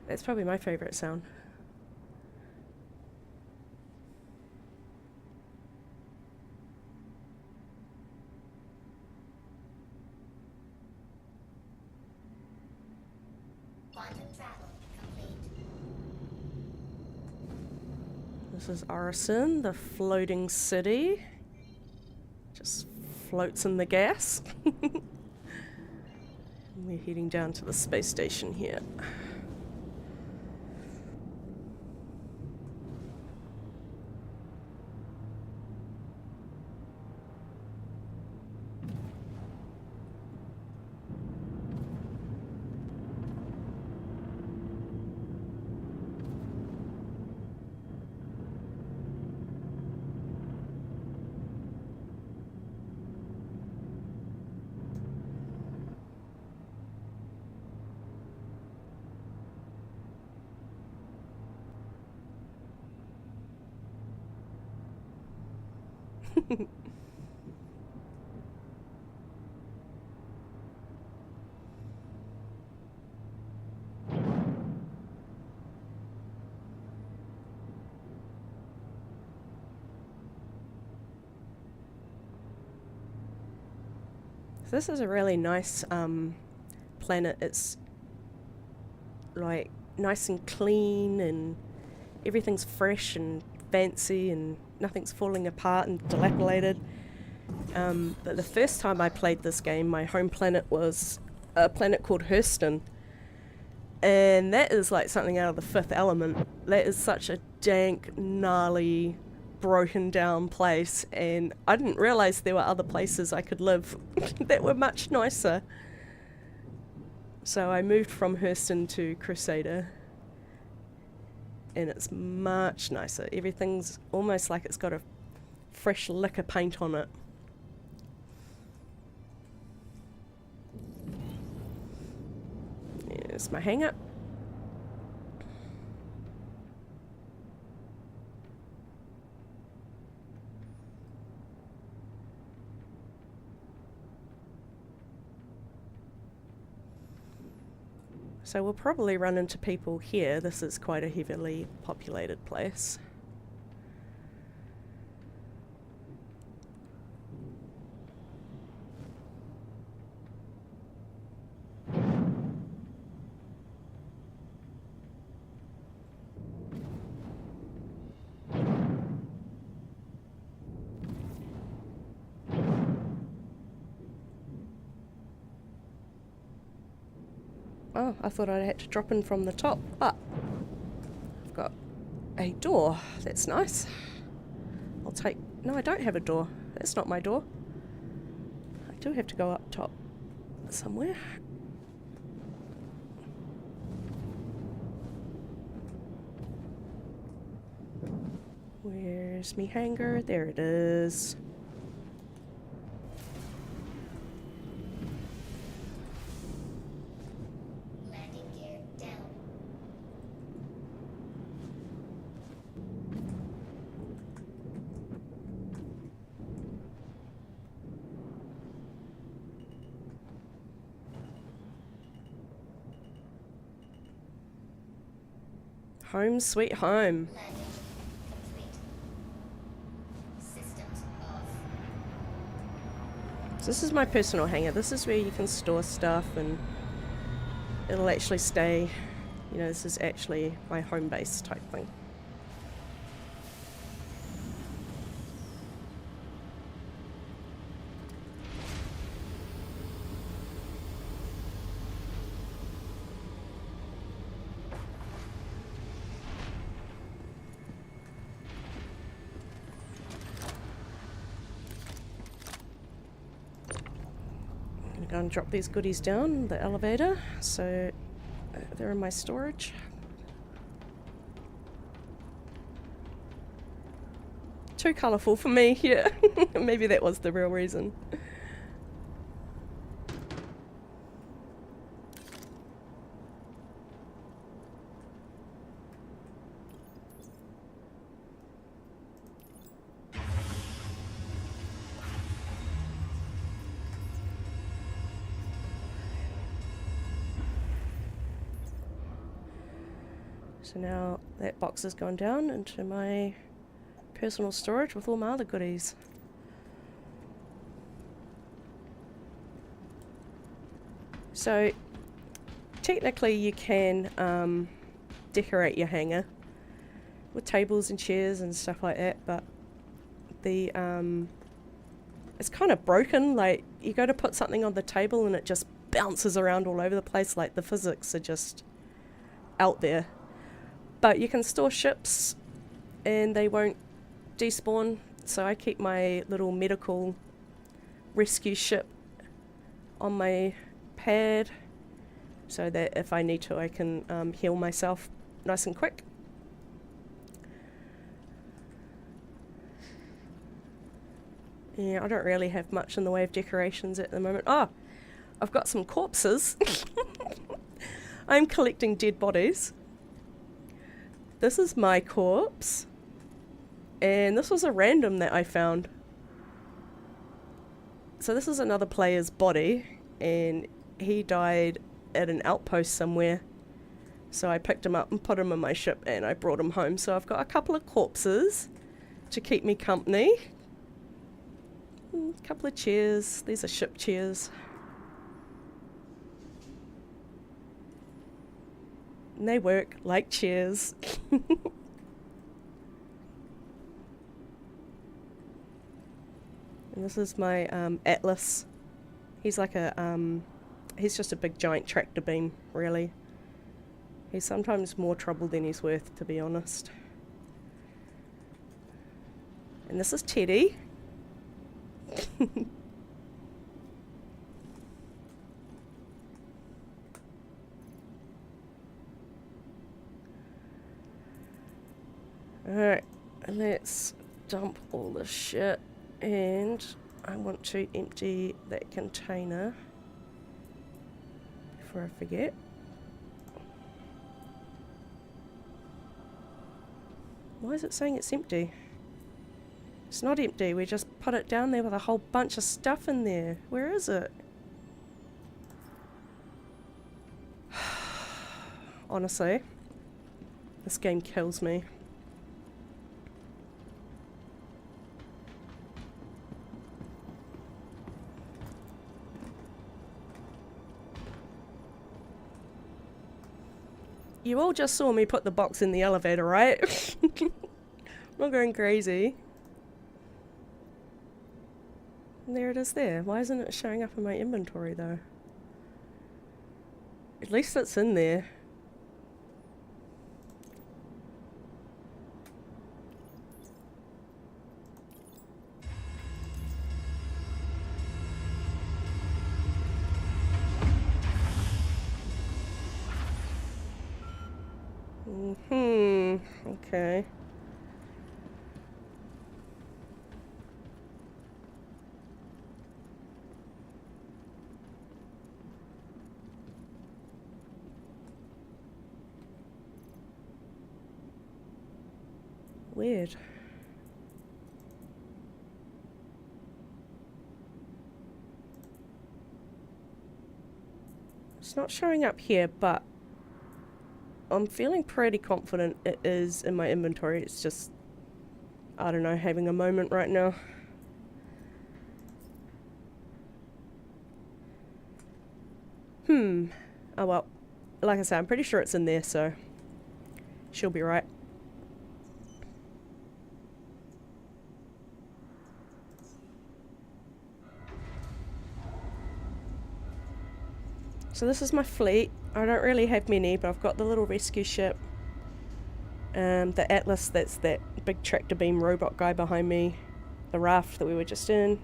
That's probably my favorite sound. Quantum travel complete. This is Orison, the floating city. Just floats in the gas. We're heading down to the space station here. This is a really nice planet. It's like nice and clean, and everything's fresh and fancy, and nothing's falling apart and dilapidated. But the first time I played this game, my home planet was a planet called Hurston. And that is like something out of the Fifth Element. That is such a dank, gnarly, broken down place, and I didn't realize there were other places I could live that were much nicer. So I moved from Hurston to Crusader, and it's much nicer. Everything's almost like it's got a fresh lick of paint on it. Here's my hang-up. So we'll probably run into people here. This is quite a heavily populated place. Oh, I thought I had to drop in from the top. Ah, I've got a door. That's nice. I'll take... No, I don't have a door. That's not my door. I do have to go up top somewhere. Where's me hanger? There it is. Landing gear down. Home sweet home. Landing complete. Systems off. So this is my personal hangar. This is where you can store stuff and it'll actually stay, you know, this is actually my home base type thing. I'm gonna go and drop these goodies down the elevator, so they're in my storage. Too colourful for me, yeah. Maybe that was the real reason. So now that box has gone down into my personal storage with all my other goodies. So technically you can decorate your hangar with tables and chairs and stuff like that, but the it's kind of broken. Like you go to put something on the table and it just bounces around all over the place, like the physics are just out there. But you can store ships and they won't despawn, so I keep my little medical rescue ship on my pad so that if I need to I can heal myself nice and quick. Yeah, I don't really have much in the way of decorations at the moment. Oh, I've got some corpses. I'm collecting dead bodies. This is my corpse. And this was a random that I found. So this is another player's body. And he died at an outpost somewhere. So I picked him up and put him in my ship and I brought him home. So I've got a couple of corpses to keep me company. A couple of chairs. These are ship chairs. And they work like chairs. And this is my Atlas. He's like a he's just a big giant tractor beam, really. He's sometimes more trouble than he's worth, to be honest. And this is Teddy. Alright, let's dump all this shit, and I want to empty that container before I forget. Why is it saying it's empty? It's not empty, we just put it down there with a whole bunch of stuff in there. Where is it? Honestly, this game kills me. You all just saw me put the box in the elevator, right? I'm not going crazy. And there it is there. Why isn't it showing up in my inventory though? At least it's in there. Okay. Weird. It's not showing up here, but I'm feeling pretty confident it is in my inventory. It's just, I don't know, having a moment right now. Oh well. Like I said, I'm pretty sure it's in there, so she'll be right. So this is my fleet. I don't really have many, but I've got the little rescue ship. The Atlas, that's that big tractor beam robot guy behind me. The raft that we were just in.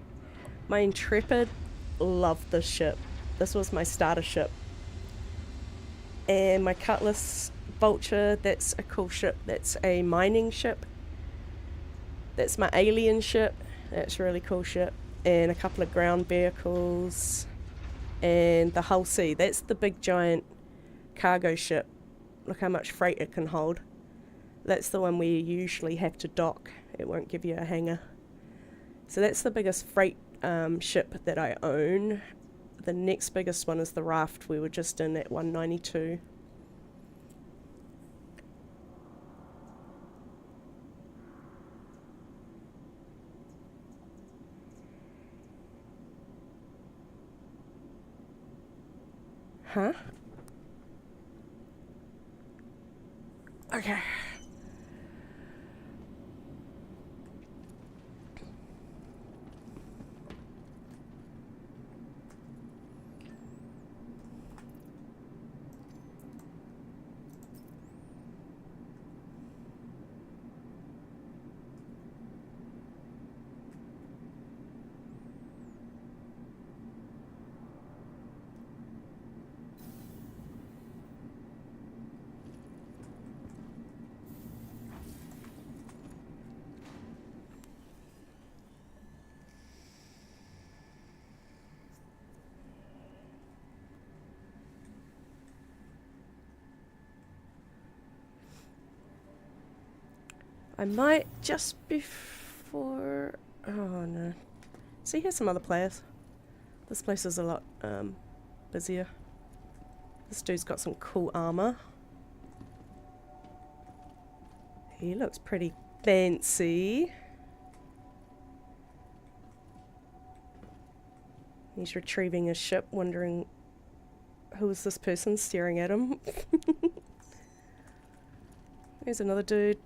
My Intrepid, loved this ship. This was my starter ship. And my Cutlass Vulture, that's a cool ship. That's a mining ship. That's my alien ship. That's a really cool ship. And a couple of ground vehicles. And the Hull C, that's the big giant cargo ship. Look how much freight it can hold. That's the one we usually have to dock. It won't give you a hangar. So that's the biggest freight ship that I own. The next biggest one is the raft we were just in at 192. Huh? Okay. I might just before... Oh no. See, here's some other players. This place is a lot busier. This dude's got some cool armor. He looks pretty fancy. He's retrieving his ship, wondering who is this person staring at him. There's another dude.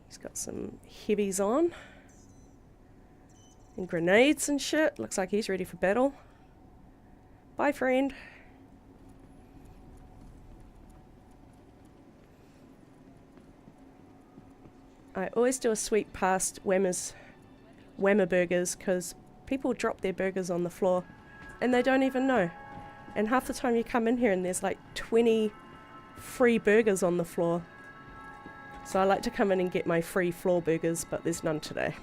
He's got some heavies on. And grenades and shit. Looks like he's ready for battle. Bye, friend. I always do a sweep past Whammer Burgers because people drop their burgers on the floor and they don't even know. And half the time you come in here and there's like 20 free burgers on the floor. So I like to come in and get my free floor burgers, but there's none today.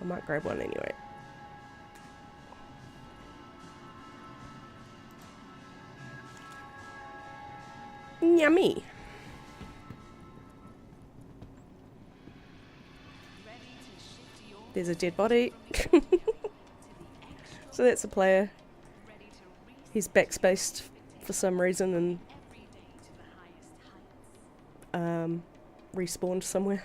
I might grab one anyway. Yummy. There's a dead body. So that's a player. He's backspaced for some reason and respawned somewhere.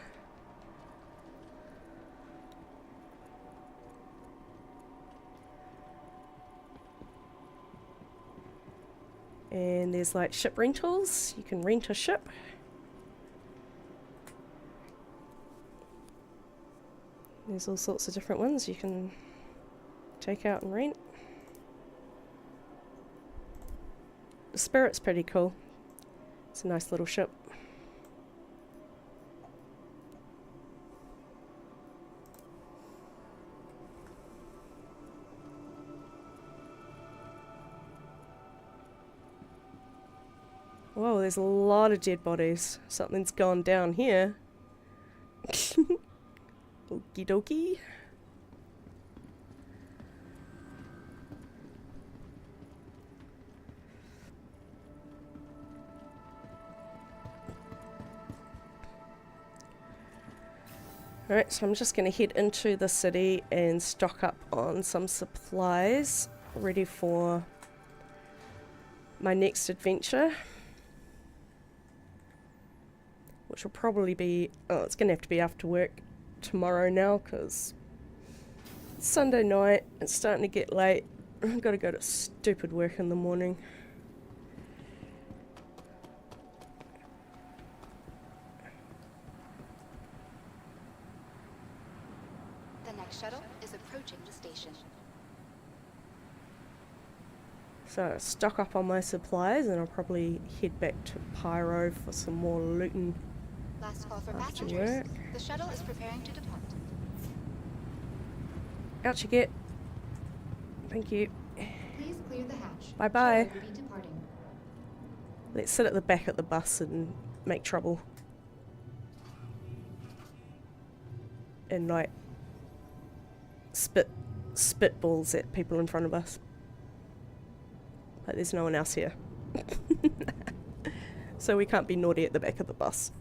And there's like ship rentals. You can rent a ship. There's all sorts of different ones you can take out and rent. The Spirit's pretty cool. It's a nice little ship. Whoa, there's a lot of dead bodies. Something's gone down here. Okie dokie. Alright, so I'm just going to head into the city and stock up on some supplies, ready for my next adventure. Which will probably be, oh, it's going to have to be after work tomorrow now, because it's Sunday night, it's starting to get late. I've got to go to stupid work in the morning. The next shuttle is approaching the station. So stock up on my supplies and I'll probably head back to Pyro for some more looting. Last call for After passengers. work. The shuttle is preparing to depart. Out you get. Thank you. Please clear the hatch. Bye bye. Shuttle will be departing. Let's sit at the back of the bus and make trouble. And like spitballs at people in front of us. But there's no one else here. So we can't be naughty at the back of the bus.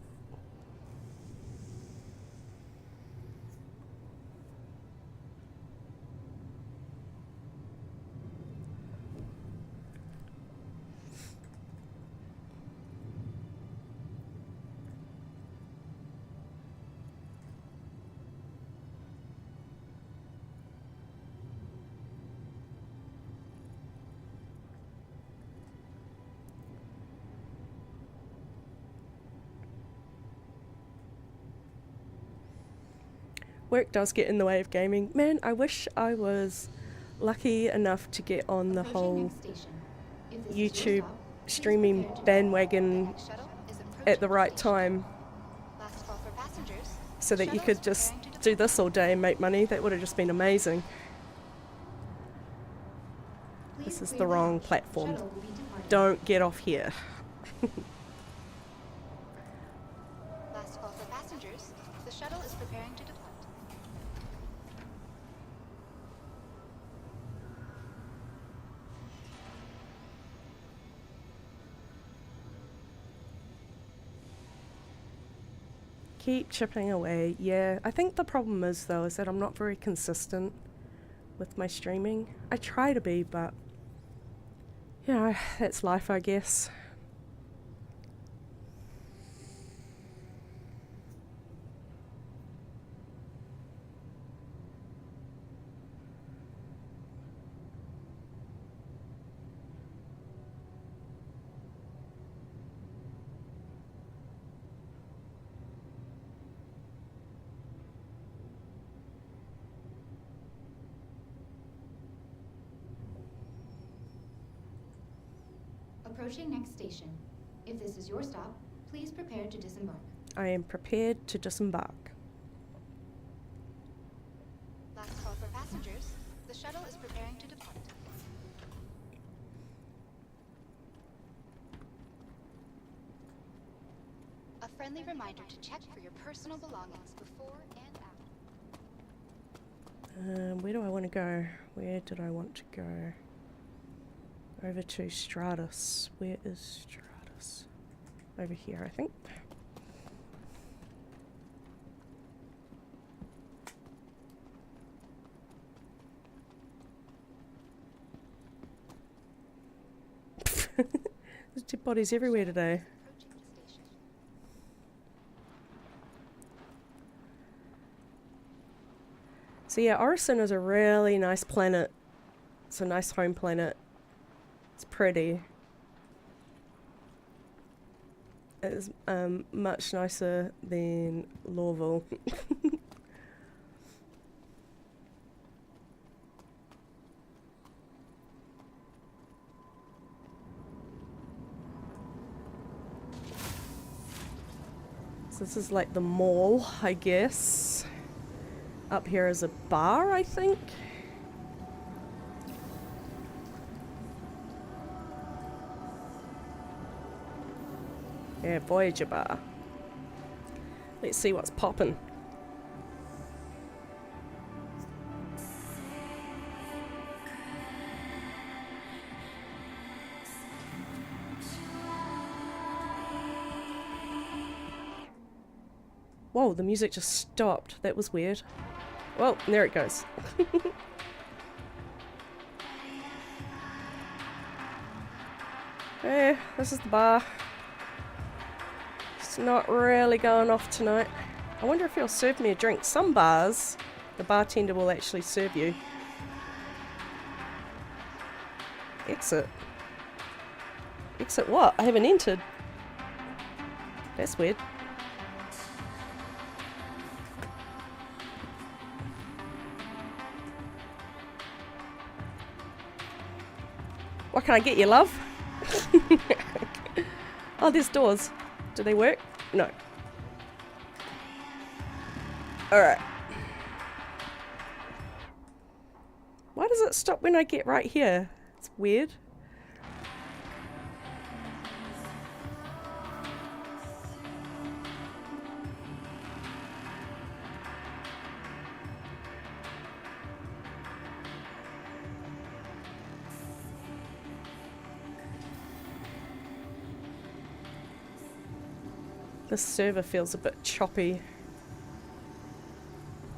Work does get in the way of gaming. Man, I wish I was lucky enough to get on the whole YouTube streaming bandwagon at the right time so that you could just do this all day and make money. That would have just been amazing. This is the wrong platform. Don't get off here. Last call for passengers. The shuttle is preparing to depart. Keep chipping away. Yeah, I think the problem is though is that I'm not very consistent with my streaming. I try to be, but you know, that's life, I guess. Approaching next station. If this is your stop, please prepare to disembark. I am prepared to disembark. Last call for passengers. The shuttle is preparing to depart. A friendly reminder to check for your personal belongings before and after. Where do I want to go? Where did I want to go? Over to Stratus. Where is Stratus? Over here, I think. There's dead bodies everywhere today. Approaching the station. So yeah, Orison is a really nice planet. It's a nice home planet. It's pretty. It's much nicer than Lorville. So this is like the mall, I guess. Up here is a bar, I think. Yeah, Voyager bar. Let's see what's poppin'. Whoa, the music just stopped. That was weird. Well, there it goes. Hey, this is the bar. It's not really going off tonight. I wonder if he'll serve me a drink. Some bars, the bartender will actually serve you. Exit. Exit what? I haven't entered. That's weird. What can I get you, love? Oh, there's doors. Do they work? No. Alright. Why does it stop when I get right here? It's weird. This server feels a bit choppy.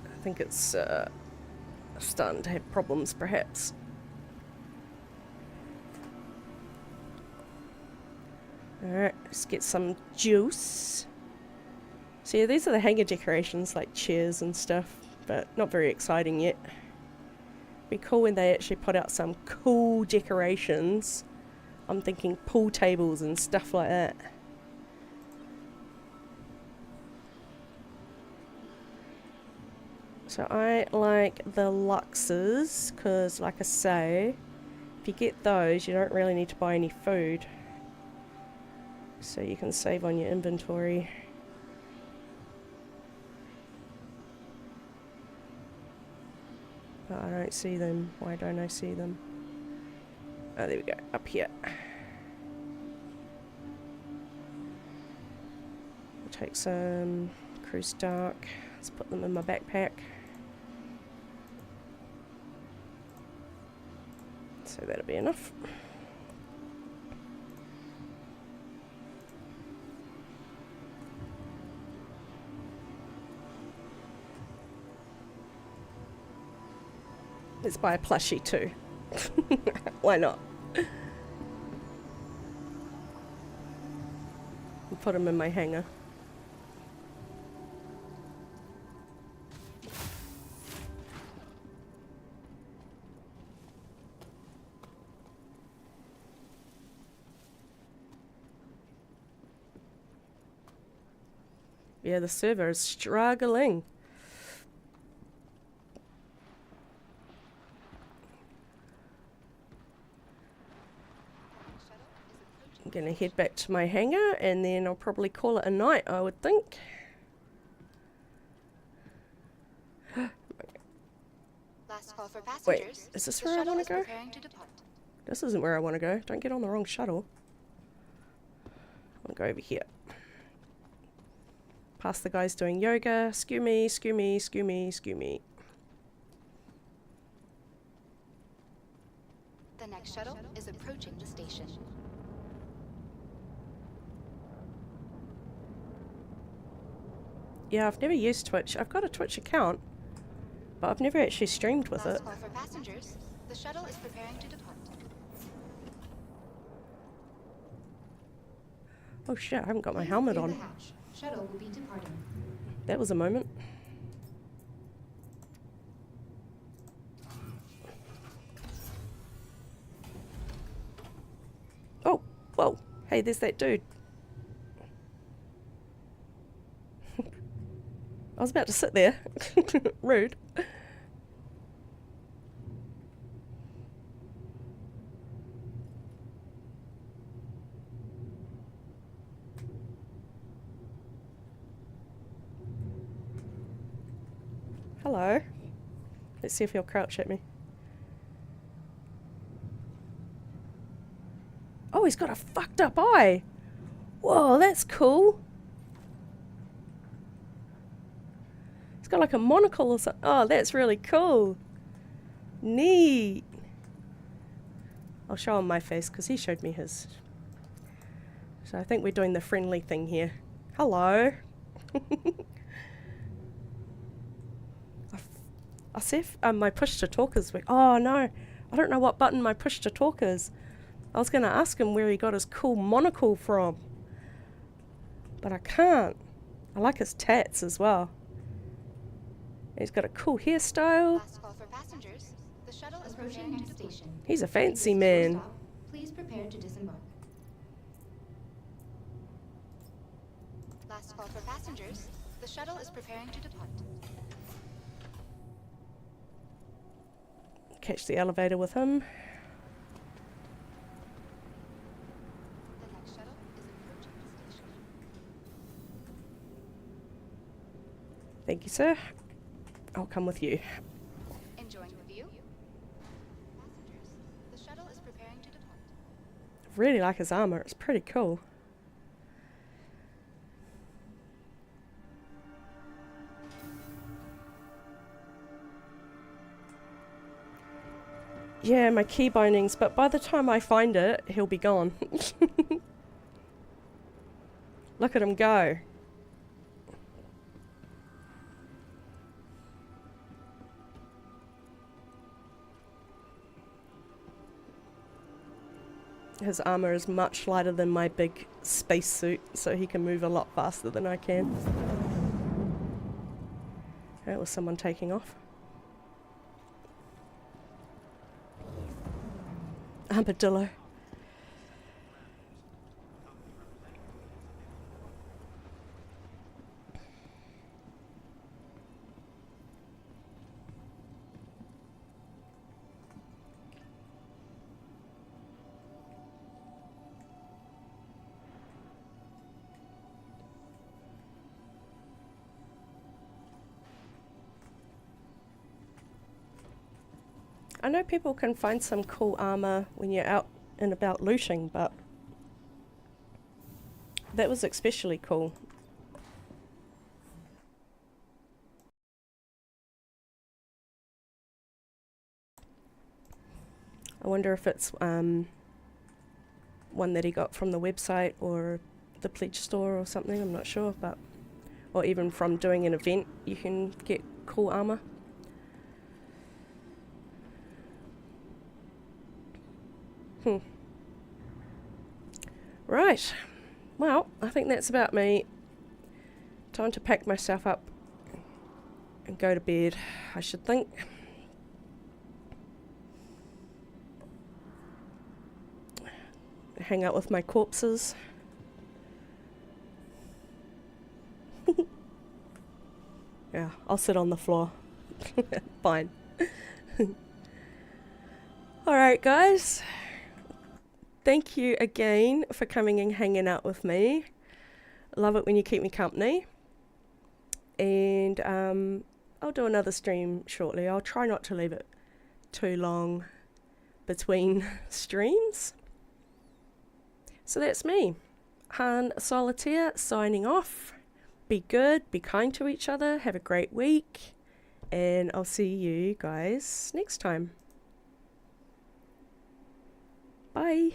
I think it's starting to have problems, perhaps. Alright, let's get some juice. So yeah, these are the hangar decorations, like chairs and stuff, but not very exciting yet. Be cool when they actually put out some cool decorations. I'm thinking pool tables and stuff like that. So I like the Luxes, because like I say, if you get those, you don't really need to buy any food. So you can save on your inventory. But I don't see them. Why don't I see them? Oh, there we go. Up here. I'll take some Cruise Dark. Let's put them in my backpack. So that'll be enough. Let's buy a plushie too. Why not? I'll put them in my hangar. Yeah, the server is struggling. I'm gonna head back to my hangar and then I'll probably call it a night, I would think. Last call for passengers. Wait, is this The where I shuttle want is to go? preparing to depart. This isn't where I want to go. Don't get on the wrong shuttle. I'll go over here. Past the guys doing yoga. Skew me, skew me, skew me, skew me. The next shuttle is approaching the station. Yeah, I've never used Twitch. I've got a Twitch account, but I've never actually streamed with it. Last call for passengers. The shuttle is preparing to depart. Oh shit, I haven't got my Please helmet clear on. the hatch. Shuttle will be departing. That was a moment. Oh, whoa. Hey, there's that dude. I was about to sit there. Rude. Hello. Let's see if he'll crouch at me. Oh, he's got a fucked up eye. Whoa, that's cool. He's got like a monocle or something. Oh, that's really cool. Neat. I'll show him my face because he showed me his. So I think we're doing the friendly thing here. Hello. I see if my push to talk is. Oh no, I don't know what button my push to talk is. I was going to ask him where he got his cool monocle from, but I can't. I like his tats as well. He's got a cool hairstyle. Last call for passengers. The shuttle is approaching next station. He's a If fancy this is your man. stop, please prepare to disembark. Last call for passengers. The shuttle is preparing to depart. Catch the elevator with him. The next shuttle is approaching the station. Thank you, sir. I'll come with you. Enjoying the view? Passengers, the shuttle is preparing to depart. I really like his armor. It's pretty cool. Yeah, my key bindings, but by the time I find it, he'll be gone. Look at him go. His armor is much lighter than my big spacesuit, so he can move a lot faster than I can. That was someone taking off. Armadillo. I know people can find some cool armor when you're out and about looting, but that was especially cool. I wonder if it's one that he got from the website or the pledge store or something, I'm not sure, but or even from doing an event you can get cool armor. Right, well, I think that's about me. Time to pack myself up and go to bed, I should think. Hang out with my corpses. Yeah, I'll sit on the floor. Fine. Alright guys, thank you again for coming and hanging out with me. Love it when you keep me company. And I'll do another stream shortly. I'll try not to leave it too long between streams. So that's me, Han Solitaire, signing off. Be good, be kind to each other, have a great week, and I'll see you guys next time. Bye.